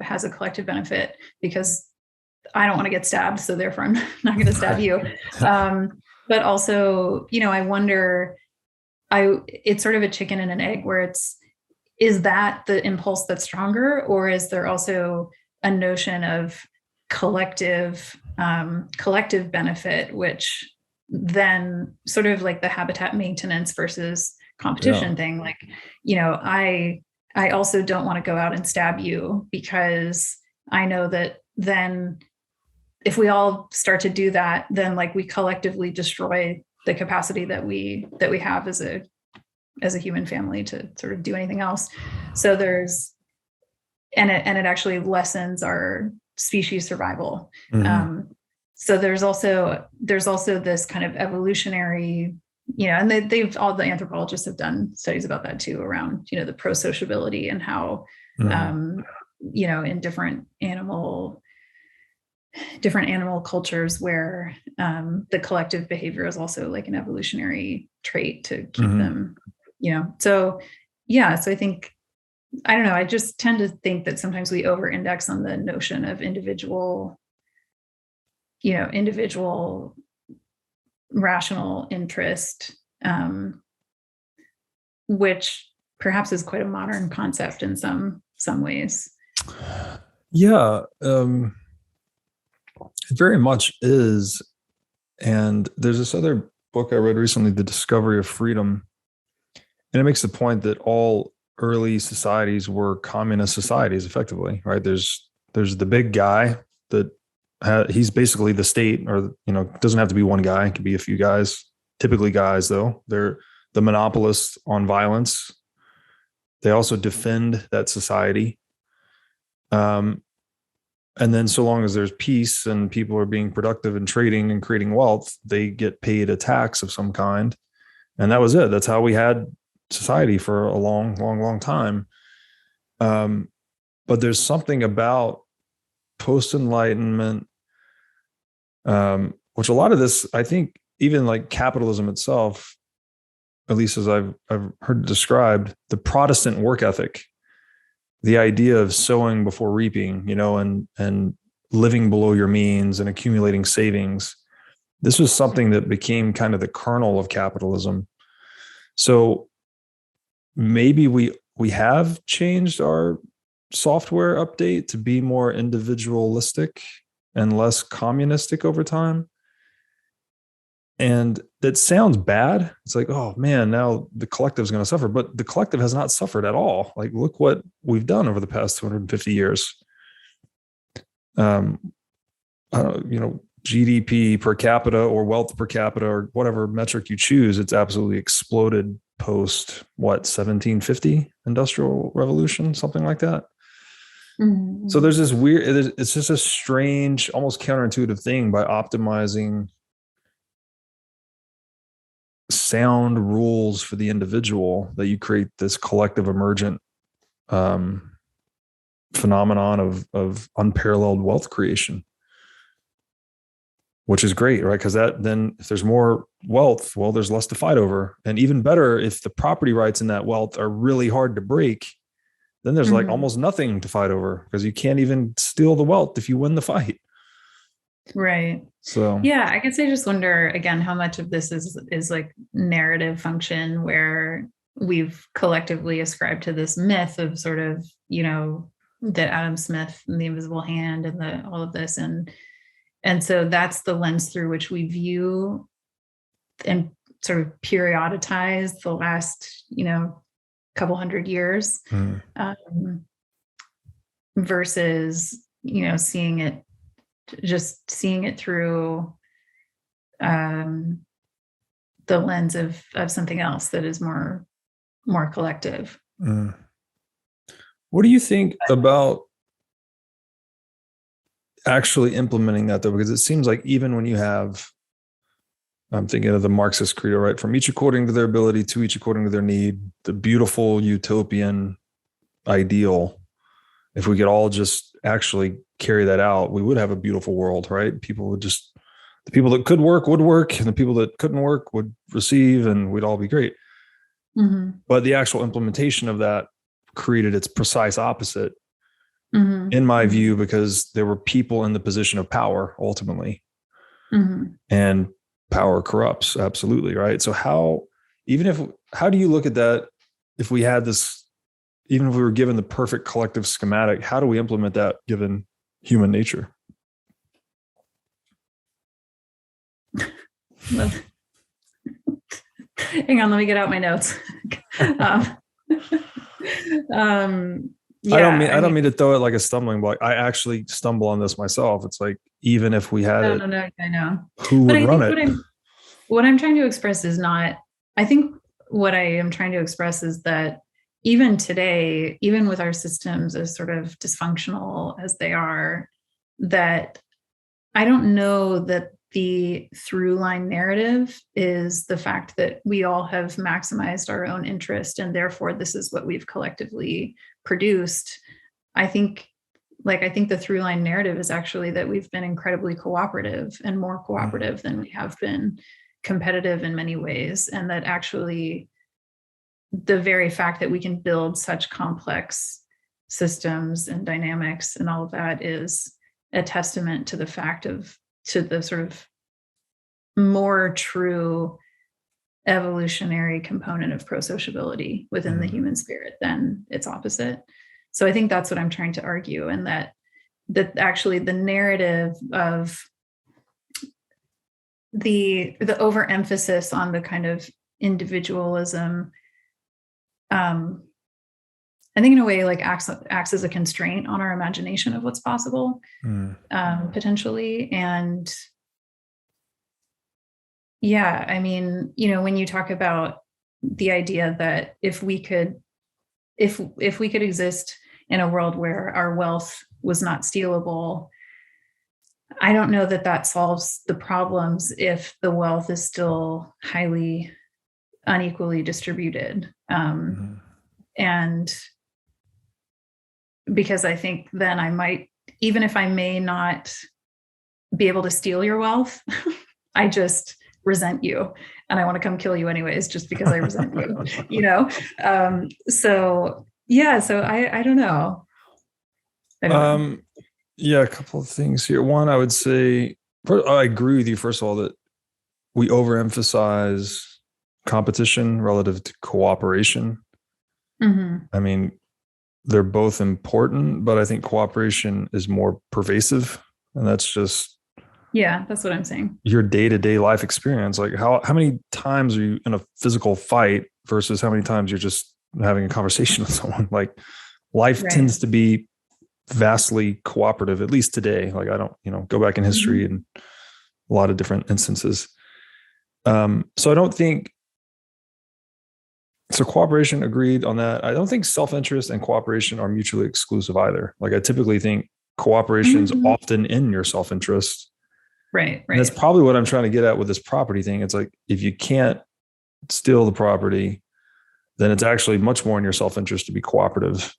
has a collective benefit, because I don't want to get stabbed, so therefore I'm not going to stab you. But also, I wonder, it's sort of a chicken and an egg where is that the impulse that's stronger, or is there also a notion of collective benefit, which then sort of like the habitat maintenance versus competition thing. I also don't want to go out and stab you, because I know that then if we all start to do that, then we collectively destroy the capacity that we have as a human family to sort of do anything else. So it actually lessens our species survival. So there's also this kind of evolutionary and they've all the anthropologists have done studies about that too, around, the pro-sociability and how, in different animal cultures where the collective behavior is also like an evolutionary trait to keep them, so I think, I don't know, I just tend to think that sometimes we over-index on the notion of individual rational interest, which perhaps is quite a modern concept in some ways. Yeah, it very much is. And there's this other book I read recently, The Discovery of Freedom, and it makes the point that all early societies were communist societies, effectively, right? There's the big guy that he's basically the state, or doesn't have to be one guy, it could be a few guys, typically guys though. They're the monopolists on violence. They also defend that society, and then so long as there's peace and people are being productive and trading and creating wealth, they get paid a tax of some kind, and that was it. That's how we had society for a long time. But there's something about post-enlightenment, which a lot of this, I think, even like capitalism itself, at least as I've heard it described, the Protestant work ethic, the idea of sowing before reaping, and living below your means and accumulating savings. This was something that became kind of the kernel of capitalism. So maybe we have changed our software update to be more individualistic and less communistic over time. And that sounds bad. It's like, oh man, now the collective is going to suffer, but the collective has not suffered at all. Like, look what we've done over the past 250 years. GDP per capita or wealth per capita or whatever metric you choose, it's absolutely exploded post 1750 industrial revolution, something like that. Mm-hmm. So there's this weird, it's just a strange, almost counterintuitive thing. By optimizing sound rules for the individual, that you create this collective emergent phenomenon of unparalleled wealth creation, which is great, right? Because then if there's more wealth, well, there's less to fight over. And even better, if the property rights in that wealth are really hard to break, then there's like almost nothing to fight over, because you can't even steal the wealth if you win the fight. Right. So yeah, I guess I just wonder again how much of this is like narrative function, where we've collectively ascribed to this myth of sort of, that Adam Smith and the invisible hand and all of this, and so that's the lens through which we view and sort of periodicize the last, couple hundred years, versus, seeing it through the lens of something else that is more collective. What do you think about actually implementing that, though? Because it seems like even when you have, I'm thinking of the Marxist credo, right? From each according to their ability to each according to their need, the beautiful utopian ideal. If we could all just actually carry that out, we would have a beautiful world, right? The people that could work would work, and the people that couldn't work would receive, and we'd all be great. Mm-hmm. But the actual implementation of that created its precise opposite, in my view, because there were people in the position of power ultimately, and power corrupts, absolutely, right? So how do you look at that? If we had this, even if we were given the perfect collective schematic, how do we implement that given human nature? Hang on, let me get out my notes. Yeah, I don't mean to throw it like a stumbling block. I actually stumble on this myself. It's like, even if we had no, I know. Who would run it? What I'm trying to express is not, I think what I am trying to express is that even today, even with our systems as sort of dysfunctional as they are, that I don't know that the through line narrative is the fact that we all have maximized our own interest, and therefore this is what we've collectively produced. I think the through line narrative is actually that we've been incredibly cooperative, and more cooperative than we have been competitive in many ways. And that actually the very fact that we can build such complex systems and dynamics and all of that is a testament to the sort of more true evolutionary component of pro-sociability within the human spirit than its opposite. So I think that's what I'm trying to argue, and that actually the narrative of the overemphasis on the kind of individualism, I think in a way like acts as a constraint on our imagination of what's possible, potentially. And yeah, I mean, when you talk about the idea that if we could exist in a world where our wealth was not stealable, I don't know that solves the problems if the wealth is still highly unequally distributed. And because I think then I might, even if I may not be able to steal your wealth, I just resent you and I want to come kill you anyways, just because I resent you, So I don't know. Yeah, a couple of things here. One, I would say, I agree with you, first of all, that we overemphasize competition relative to cooperation. I mean, they're both important, but I think cooperation is more pervasive. And that's just, that's what I'm saying. Your day-to-day life experience. Like how many times are you in a physical fight versus how many times you're just having a conversation with someone? Like life tends to be vastly cooperative, at least today. Like I don't, go back in history and a lot of different instances. So I don't think, so cooperation, agreed on that. I don't think self-interest and cooperation are mutually exclusive either. Like I typically think cooperation is often in your self-interest. Right. And that's probably what I'm trying to get at with this property thing. It's like, if you can't steal the property, then it's actually much more in your self-interest to be cooperative.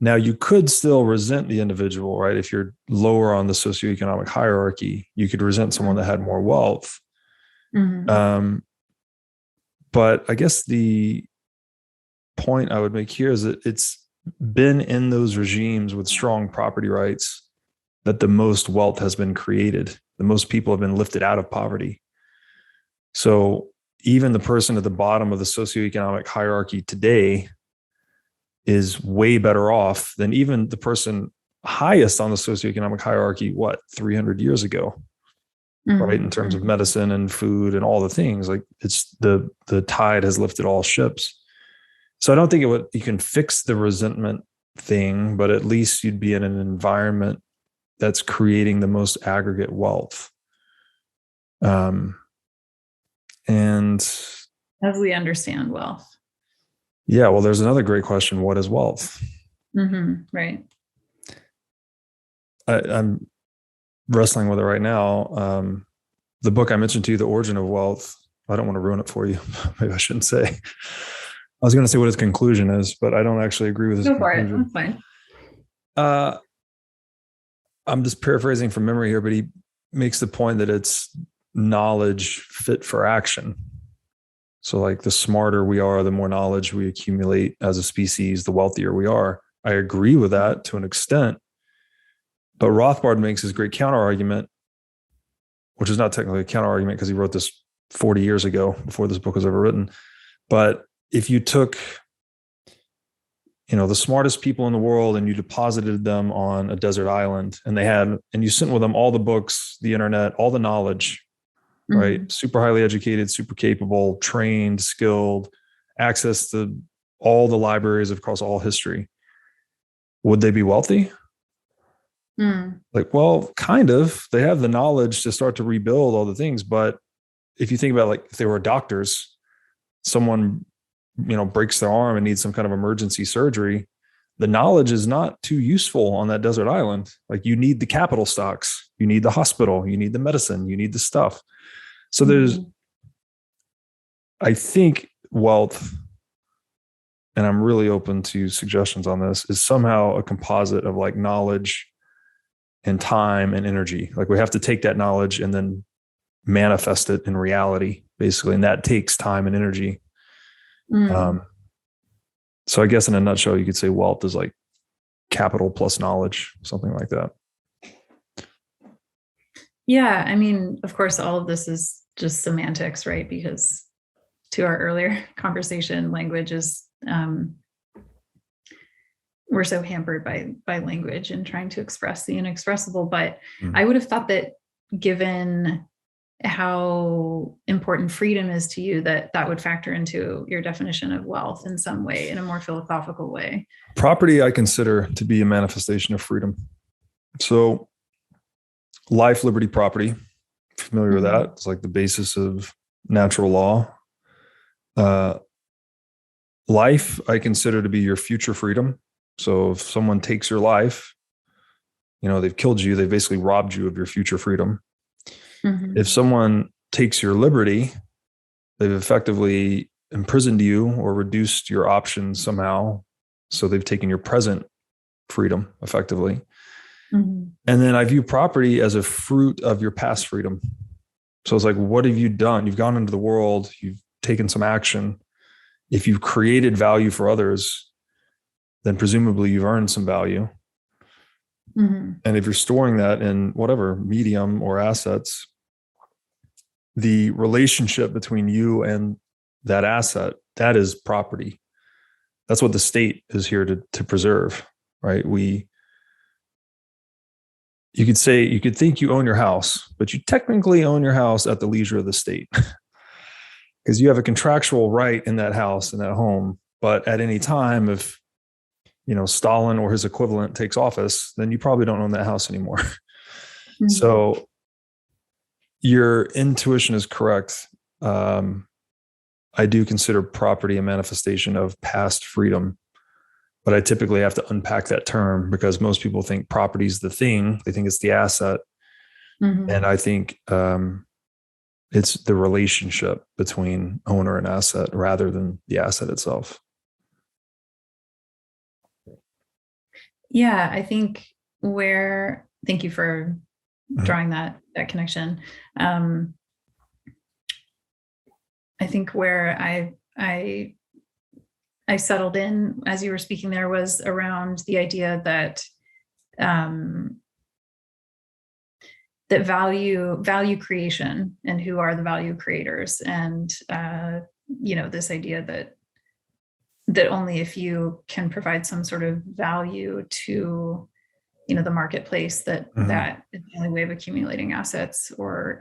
Now you could still resent the individual, right? If you're lower on the socioeconomic hierarchy, you could resent someone that had more wealth. But I guess the point I would make here is that it's been in those regimes with strong property rights that the most wealth has been created. The most people have been lifted out of poverty. So even the person at the bottom of the socioeconomic hierarchy today is way better off than even the person highest on the socioeconomic hierarchy, 300 years ago, right? In terms of medicine and food and all the things, like it's the tide has lifted all ships. So I don't think you can fix the resentment thing, but at least you'd be in an environment that's creating the most aggregate wealth. And as we understand wealth. Yeah, well, there's another great question. What is wealth? Right. I'm wrestling with it right now. The book I mentioned to you, The Origin of Wealth, I don't want to ruin it for you. Maybe I shouldn't say. I was going to say what his conclusion is, but I don't actually agree with his conclusion. Go for it. That's fine. I'm just paraphrasing from memory here, but he makes the point that it's knowledge fit for action. So like the smarter we are, the more knowledge we accumulate as a species, the wealthier we are. I agree with that to an extent. But Rothbard makes his great counter argument, which is not technically a counter argument because he wrote this 40 years ago before this book was ever written. But if you took, the smartest people in the world and you deposited them on a desert island and you sent with them all the books, the internet, all the knowledge, right? Super highly educated, super capable, trained, skilled, access to all the libraries across all history. Would they be wealthy? Like, well, kind of. They have the knowledge to start to rebuild all the things. But if you think about like if they were doctors, someone, breaks their arm and needs some kind of emergency surgery, the knowledge is not too useful on that desert island. Like you need the capital stocks. You need the hospital, you need the medicine, you need the stuff. So there's, I think wealth, and I'm really open to suggestions on this, is somehow a composite of like knowledge and time and energy. Like we have to take that knowledge and then manifest it in reality, basically. And that takes time and energy. So I guess in a nutshell, you could say wealth is like capital plus knowledge, something like that. Yeah. I mean, of course, all of this is just semantics, right? Because to our earlier conversation, language is, we're so hampered by language and trying to express the inexpressible. But I would have thought that given how important freedom is to you, that would factor into your definition of wealth in some way, in a more philosophical way. Property, I consider to be a manifestation of freedom. So life, liberty, property, familiar with that? It's like the basis of natural law. Life, I consider to be your future freedom. So if someone takes your life, they've killed you, they've basically robbed you of your future freedom. If someone takes your liberty, they've effectively imprisoned you or reduced your options somehow. So they've taken your present freedom effectively. And then I view property as a fruit of your past freedom. So it's like, what have you done? You've gone into the world, you've taken some action. If you've created value for others, then presumably you've earned some value. And if you're storing that in whatever medium or assets, the relationship between you and that asset, that is property. That's what the state is here to preserve, right? You could think you own your house, but you technically own your house at the leisure of the state because you have a contractual right in that house, in that home. But at any time, if Stalin or his equivalent takes office, then you probably don't own that house anymore. So your intuition is correct. I do consider property a manifestation of past freedom, but I typically have to unpack that term because most people think property is the thing. They think it's the asset. And I think it's the relationship between owner and asset rather than the asset itself. Yeah, I think thank you for drawing that connection. I think where I settled in as you were speaking there was around the idea that that value creation and who are the value creators, and this idea that only if you can provide some sort of value to the marketplace that is the only way of accumulating assets, or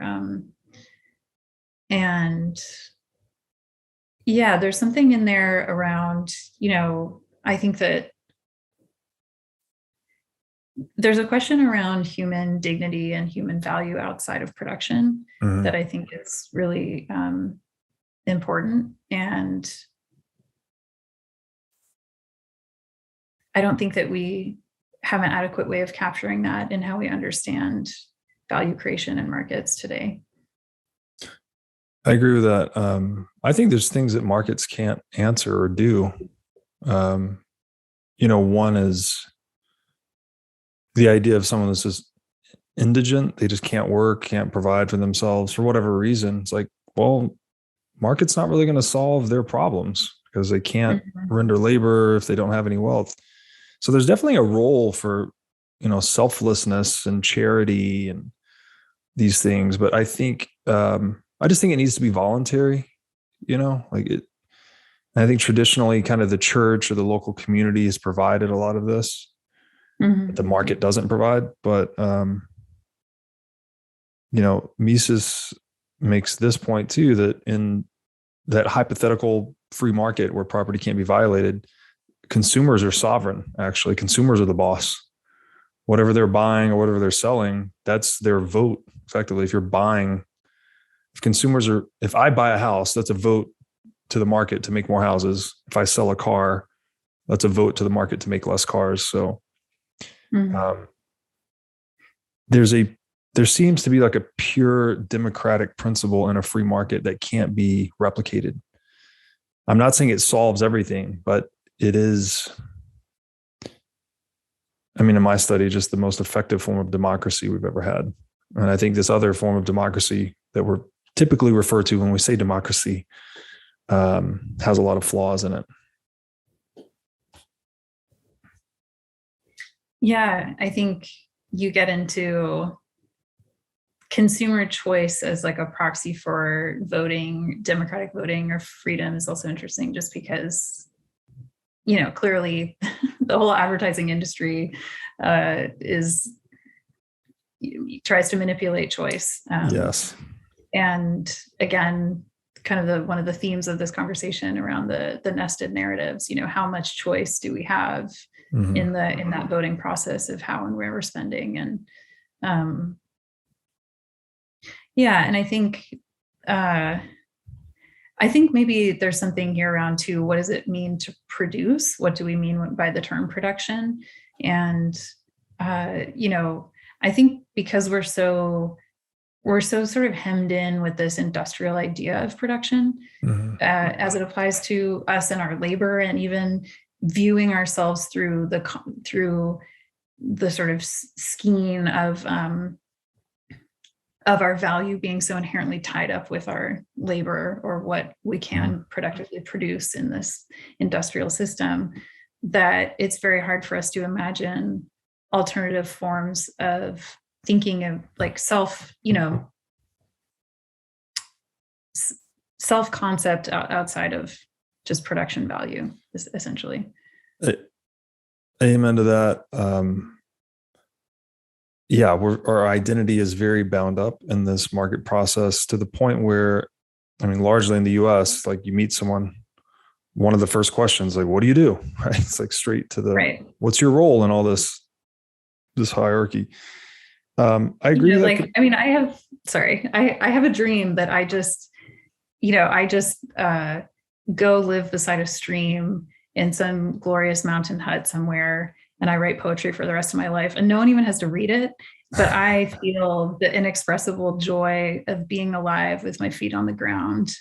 and yeah, there's something in there around, I think that there's a question around human dignity and human value outside of production that I think is really important. And I don't think that we have an adequate way of capturing that in how we understand value creation in markets today. I agree with that. I think there's things that markets can't answer or do. One is the idea of someone that's just indigent. They just can't work, can't provide for themselves for whatever reason. It's like, well, market's not really going to solve their problems because they can't render labor if they don't have any wealth. So there's definitely a role for, selflessness and charity and these things. But I think, I just think it needs to be voluntary, I think traditionally kind of the church or the local community has provided a lot of this that the market doesn't provide. But, Mises makes this point too, that in that hypothetical free market where property can't be violated, consumers are sovereign. Actually, consumers are the boss. Whatever they're buying or whatever they're selling, that's their vote. Effectively, if I buy a house, that's a vote to the market to make more houses. If I sell a car, that's a vote to the market to make less cars. So there's a there seems to be like a pure democratic principle in a free market that can't be replicated. I'm not saying it solves everything, but it is, I mean, in my study, just the most effective form of democracy we've ever had. And I think this other form of democracy that we're typically refer to when we say democracy has a lot of flaws in it. Yeah, I think you get into consumer choice as like a proxy for voting. Democratic voting or freedom is also interesting, just because, you know, clearly the whole advertising industry tries to manipulate choice. Yes. And again, kind of one of the themes of this conversation around the nested narratives, you know, how much choice do we have in that voting process of how and where we're spending? And and I think maybe there's something here around too, what does it mean to produce? What do we mean by the term production? And you know, I think because we're so sort of hemmed in with this industrial idea of production as it applies to us and our labor, and even viewing ourselves through the sort of scheme of our value being so inherently tied up with our labor or what we can productively produce in this industrial system, that it's very hard for us to imagine alternative forms of thinking of like self-concept outside of just production value, essentially. Amen to that. Our identity is very bound up in this market process to the point where, I mean, largely in the US, like you meet someone, one of the first questions, like, what do you do? Right? It's like straight to the, what's your role in all this hierarchy? I agree. You know, I have a dream that I just go live beside a stream in some glorious mountain hut somewhere, and I write poetry for the rest of my life, and no one even has to read it. But I feel the inexpressible joy of being alive with my feet on the ground,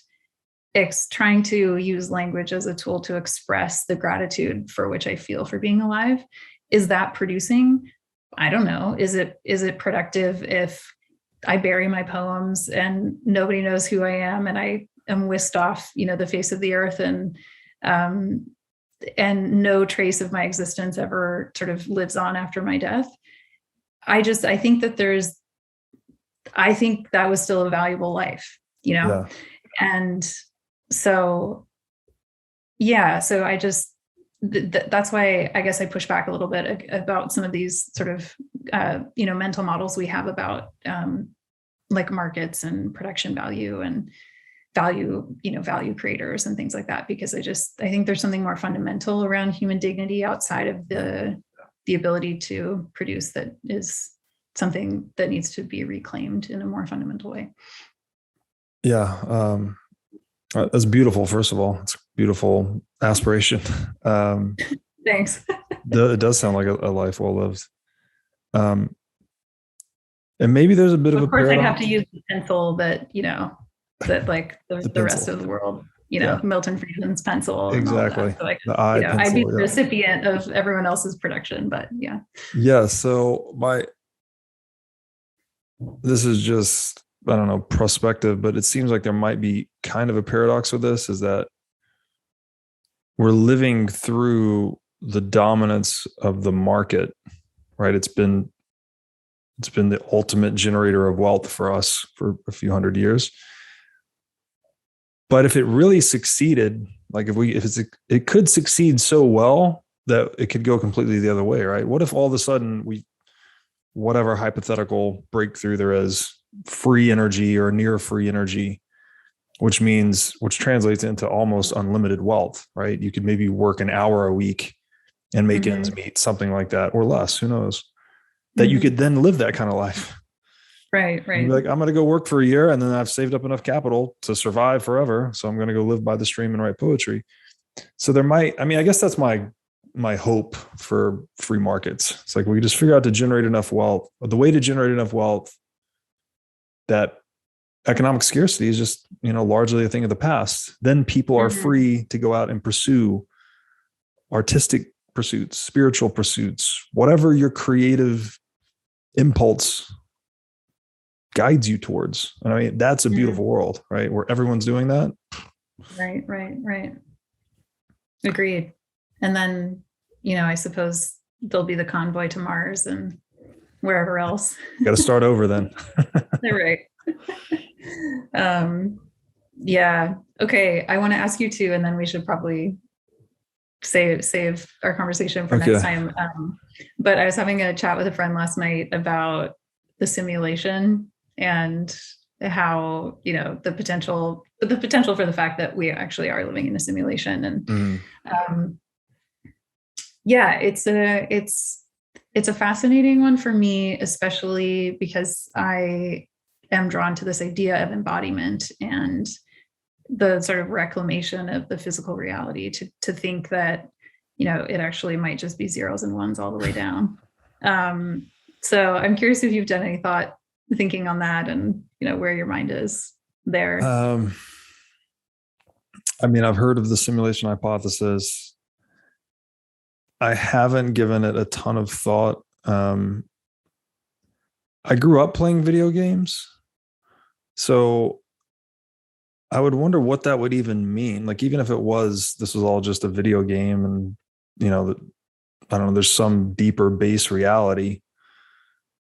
trying to use language as a tool to express the gratitude for which I feel for being alive. Is that producing? I don't know. Is it productive if I bury my poems and nobody knows who I am and I am whisked off, the face of the earth, and no trace of my existence ever sort of lives on after my death? I think that I think that was still a valuable life, Yeah. And so, that's why I guess I push back a little bit about some of these sort of, mental models we have about like markets and production value and value creators and things like that, because I think there's something more fundamental around human dignity outside of the ability to produce that is something that needs to be reclaimed in a more fundamental way. Yeah. That's beautiful. First of all, it's a beautiful aspiration. Thanks. It does sound like a life well lived. And maybe there's a bit of a paradox. Of course, I'd have to use the pencil that like the rest of the world, Milton Friedman's pencil. Exactly. So I'd be the recipient of everyone else's production, but yeah. Yeah. So this is just, I don't know, prospective, but it seems like there might be kind of a paradox with this, is that we're living through the dominance of the market, right? It's been the ultimate generator of wealth for us for a few hundred years. But if it really succeeded, like it could succeed so well that it could go completely the other way, right? What if all of a sudden whatever hypothetical breakthrough there is, free energy or near free energy, which translates into almost unlimited wealth, right? You could maybe work an hour a week and make ends meet, something like that, or less, who knows, that you could then live that kind of life. Right. You'd be like, I'm going to go work for a year and then I've saved up enough capital to survive forever. So I'm going to go live by the stream and write poetry. So I guess that's my hope for free markets. It's like, we just figure out to generate enough wealth. The way to generate enough wealth that economic scarcity is just, largely a thing of the past. Then people are free to go out and pursue artistic pursuits, spiritual pursuits, whatever your creative impulse guides you towards. And I mean, that's a beautiful world, right? Where everyone's doing that. Right. Agreed. And then, I suppose there'll be the convoy to Mars and wherever else. Got to start over then. Right. Yeah. Okay. I want to ask you too, and then we should probably save our conversation for next time. But I was having a chat with a friend last night about the simulation and how, the potential for the fact that we actually are living in a simulation. And it's a fascinating one for me, especially because I am drawn to this idea of embodiment and the sort of reclamation of the physical reality to think that, it actually might just be zeros and ones all the way down. So I'm curious if you've done any thinking on that and, where your mind is there. I mean, I've heard of the simulation hypothesis. I haven't given it a ton of thought. I grew up playing video games, so I would wonder what that would even mean. Like, even if this was all just a video game and, I don't know, there's some deeper base reality.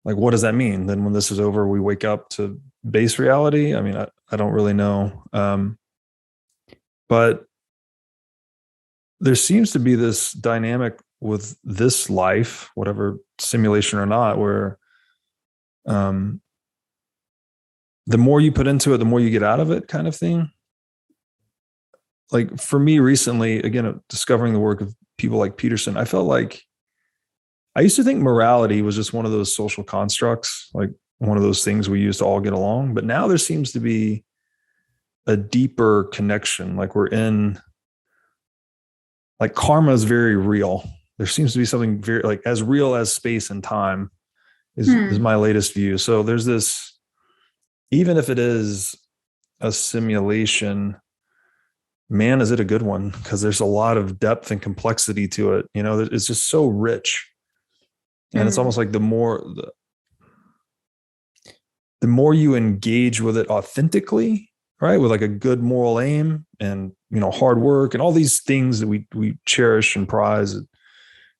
Like, what does that mean? Then when this is over, we wake up to base reality. I mean, I don't really know. But there seems to be this dynamic with this life, whatever simulation or not, where the more you put into it, the more you get out of it, kind of thing. Like, for me recently, again, discovering the work of people like Peterson, I felt like I used to think morality was just one of those social constructs, like one of those things we use to all get along. But now there seems to be a deeper connection. Like, like karma is very real. There seems to be something very, like, as real as space and time is my latest view. So there's this, even if it is a simulation, man, is it a good one? Because there's a lot of depth and complexity to it. It's just so rich. And it's almost like the more you engage with it authentically, right? With like a good moral aim and, hard work and all these things that we cherish and prize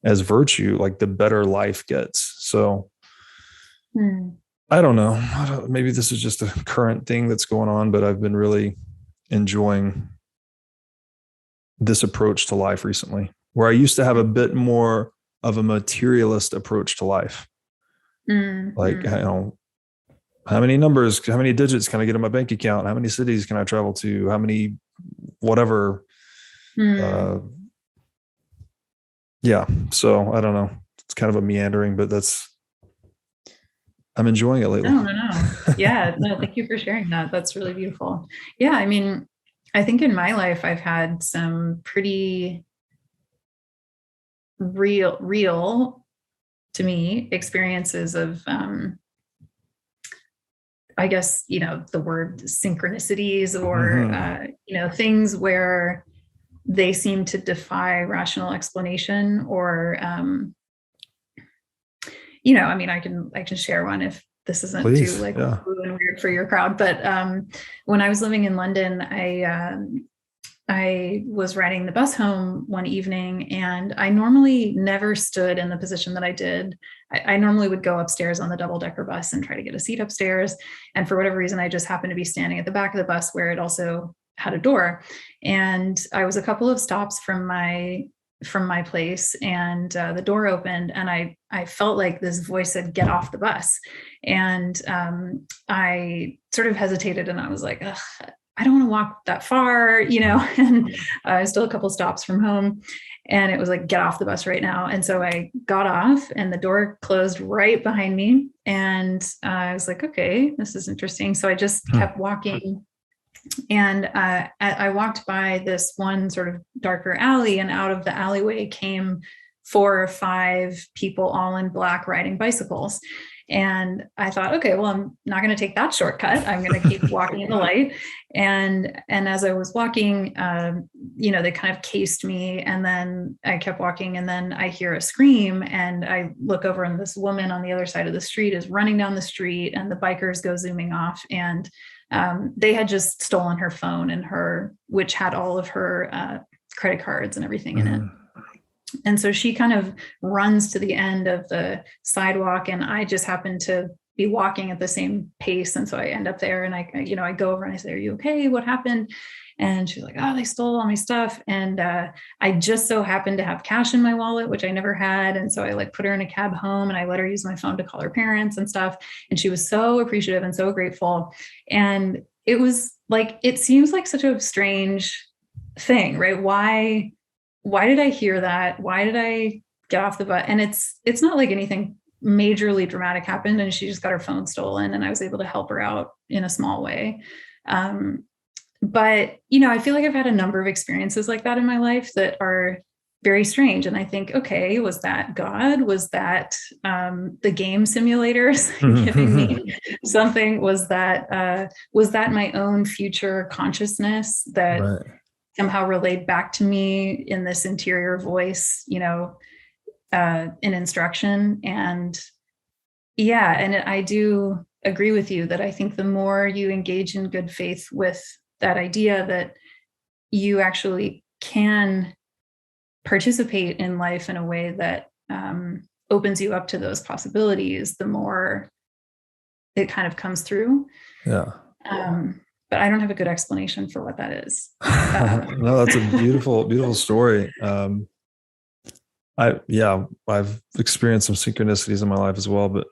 as virtue, like the better life gets. So I don't know. Maybe this is just a current thing that's going on, but I've been really enjoying this approach to life recently, where I used to have a bit more of a materialist approach to life. Like, how many numbers, how many digits can I get in my bank account? How many cities can I travel to? How many, whatever. Yeah. So I don't know. It's kind of a meandering, but I'm enjoying it lately. No. Yeah. No, thank you for sharing that. That's really beautiful. Yeah. I mean, I think in my life, I've had some pretty real to me experiences of, I guess, the word synchronicities or, things where they seem to defy rational explanation or, I mean, I can share one if this isn't Please, too woo and weird for your crowd. But when I was living in London, I was riding the bus home one evening, and I normally never stood in the position that I did. I normally would go upstairs on the double-decker bus and try to get a seat upstairs. And for whatever reason, I just happened to be standing at the back of the bus where it also had a door. And I was a couple of stops from my place, and the door opened, and I felt like this voice said, "Get off the bus." And I sort of hesitated, and I was like, ugh, I don't want to walk that far, and still a couple stops from home. And it was like, get off the bus right now. And so I got off, and the door closed right behind me. And I was like, okay, this is interesting. So I just kept walking. And I walked by this one sort of darker alley, and out of the alleyway came 4 or 5 people, all in black, riding bicycles. And I thought, okay, well, I'm not going to take that shortcut. I'm going to keep walking in the light. And as I was walking, they kind of cased me, and then I kept walking, and then I hear a scream, and I look over, and this woman on the other side of the street is running down the street, and the bikers go zooming off, and they had just stolen her phone, which had all of her credit cards and everything in it. And so she kind of runs to the end of the sidewalk, and I just happen to be walking at the same pace. And so I end up there, and I go over and I say, "Are you okay? What happened?" And she's like, "Oh, they stole all my stuff." And I just so happened to have cash in my wallet, which I never had. And so I put her in a cab home, and I let her use my phone to call her parents and stuff. And she was so appreciative and so grateful. And it was it seems like such a strange thing, right? Why did I hear that? Why did I get off the bus? And it's not like anything majorly dramatic happened, and she just got her phone stolen, and I was able to help her out in a small way. But, I feel like I've had a number of experiences like that in my life that are very strange. And I think, okay, was that God? Was that the game simulators giving me something? Was that my own future consciousness that Right. somehow relayed back to me in this interior voice, in instruction? And and I do agree with you that I think the more you engage in good faith with that idea that you actually can participate in life in a way that opens you up to those possibilities, the more it kind of comes through. Yeah. But I don't have a good explanation for what that is. No, that's a beautiful, beautiful story. I've experienced some synchronicities in my life as well, but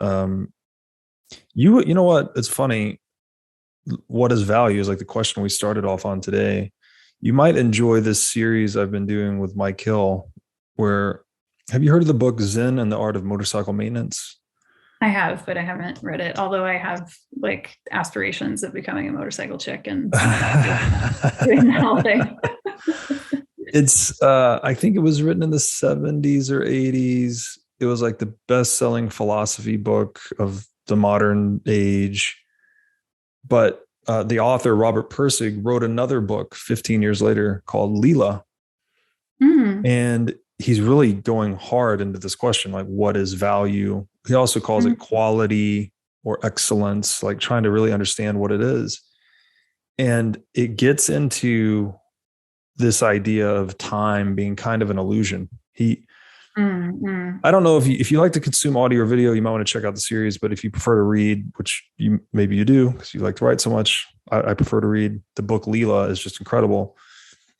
you know what? It's funny. What is value is the question we started off on today. You might enjoy this series I've been doing with Mike Hill, where have you heard of the book Zen and the Art of Motorcycle Maintenance? I have, but I haven't read it, although I have aspirations of becoming a motorcycle chick and doing the whole thing. It's I think it was written in the 70s or 80s. It was the best-selling philosophy book of the modern age. But the author, Robert Pirsig, wrote another book 15 years later called Leela. And he's really going hard into this question, what is value? He also calls it quality or excellence, trying to really understand what it is. And it gets into this idea of time being kind of an illusion. I don't know if you like to consume audio or video, you might want to check out the series, but if you prefer to read, which maybe you do because you like to write so much, I prefer to read. The book Leela is just incredible.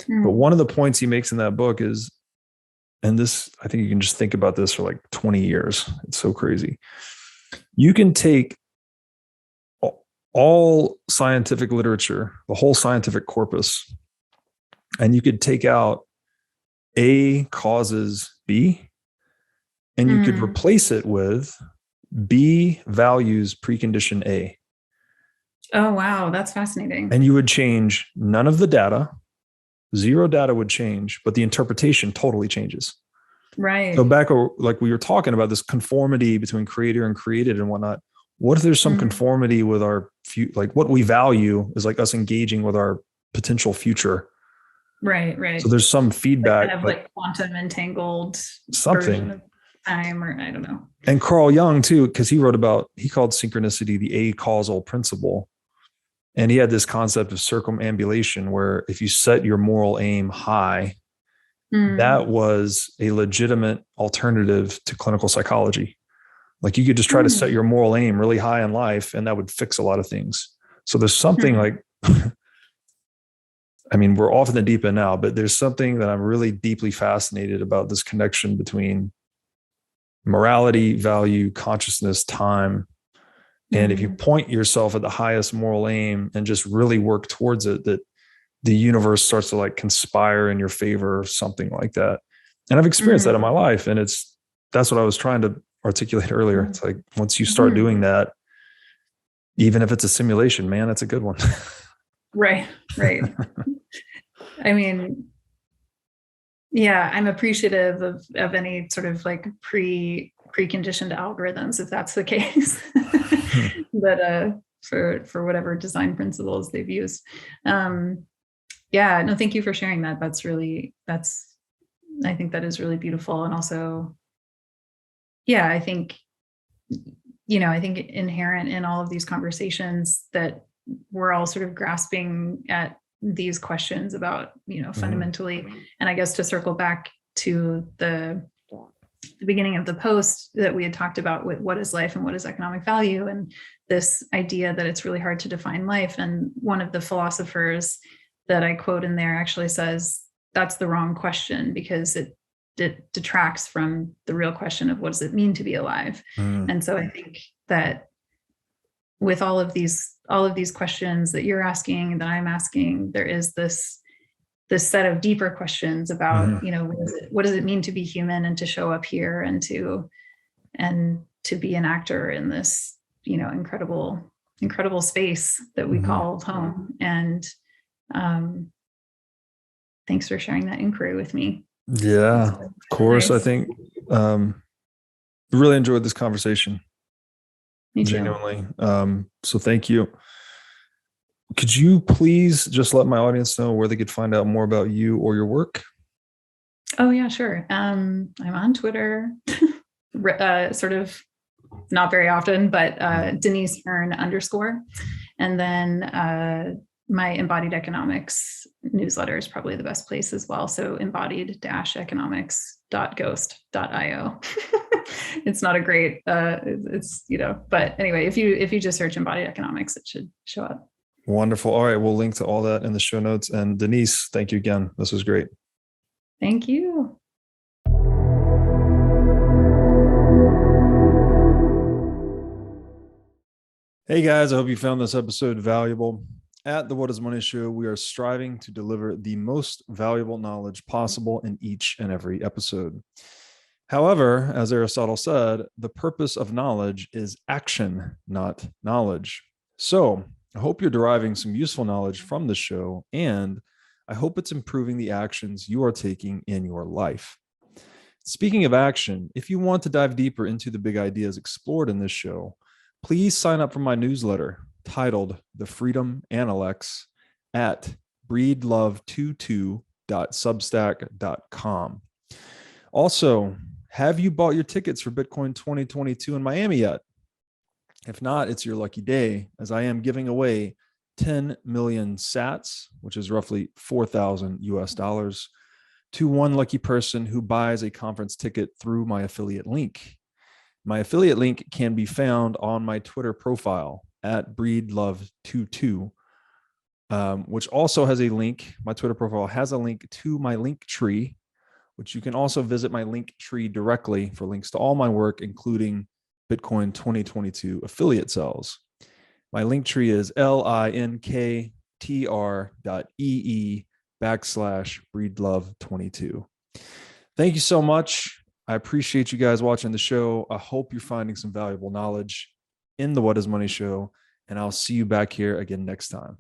But one of the points he makes in that book is, and this, I think you can just think about this for 20 years. It's so crazy. You can take all scientific literature, the whole scientific corpus, and you could take out A causes B, and you could replace it with B values precondition A. Oh, wow. That's fascinating. And you would change none of the data. Zero data would change, but the interpretation totally changes. Right. So back we were talking about this conformity between creator and created and whatnot. What if there's some conformity with our what we value is us engaging with our potential future? Right. So there's some feedback, kind of quantum entangled something. Time, or I don't know. And Carl Jung too, because he called synchronicity the acausal principle. And he had this concept of circumambulation, where if you set your moral aim high, that was a legitimate alternative to clinical psychology. You could just try to set your moral aim really high in life, and that would fix a lot of things. So there's something we're off in the deep end now, but there's something that I'm really deeply fascinated about, this connection between morality, value, consciousness, time. And if you point yourself at the highest moral aim and just really work towards it, that the universe starts to conspire in your favor or something like that. And I've experienced that in my life. And that's what I was trying to articulate earlier. It's once you start doing that, even if it's a simulation, man, that's a good one. Right. I'm appreciative of any sort of preconditioned algorithms if that's the case. But for whatever design principles they've used. Yeah, no, thank you for sharing that. I think that is really beautiful. And also, yeah, I think inherent in all of these conversations that we're all sort of grasping at these questions about, fundamentally, and I guess to circle back to the beginning of the post that we had talked about with what is life and what is economic value, and this idea that it's really hard to define life. And one of the philosophers that I quote in there actually says that's the wrong question, because it detracts from the real question of what does it mean to be alive. And so I think that with all of these questions that you're asking, that I'm asking, there is this set of deeper questions about, what does it mean to be human and to show up here and to be an actor in this, incredible space that we call home. And thanks for sharing that inquiry with me. Yeah, of course. Nice. I think really enjoyed this conversation. Me too. Genuinely. So thank you. Could you please just let my audience know where they could find out more about you or your work? Oh yeah, sure. I'm on Twitter, sort of not very often, but Denise Hearn _. And then my Embodied Economics newsletter is probably the best place as well. So embodied-economics.ghost.io. It's not a great, but anyway, if you just search Embodied Economics, it should show up. Wonderful. All right. We'll link to all that in the show notes. And Denise, thank you again. This was great. Thank you. Hey guys, I hope you found this episode valuable. At the What is Money Show, we are striving to deliver the most valuable knowledge possible in each and every episode. However, as Aristotle said, the purpose of knowledge is action, not knowledge. So I hope you're deriving some useful knowledge from the show, and I hope it's improving the actions you are taking in your life. Speaking of action, if you want to dive deeper into the big ideas explored in this show, please sign up for my newsletter titled The Freedom Analects at breedlove22.substack.com. Also, have you bought your tickets for Bitcoin 2022 in Miami yet? If not, it's your lucky day, as I am giving away 10 million sats, which is roughly $4,000 to one lucky person who buys a conference ticket through my affiliate link. My affiliate link can be found on my Twitter profile at breedlove22, which also has a link. My Twitter profile has a link to my link tree, which you can also visit my link tree directly for links to all my work, including Bitcoin 2022 affiliate cells. My link tree is linktr.ee/breedlove22. Thank you so much. I appreciate you guys watching the show. I hope you're finding some valuable knowledge in the What is Money Show, and I'll see you back here again next time.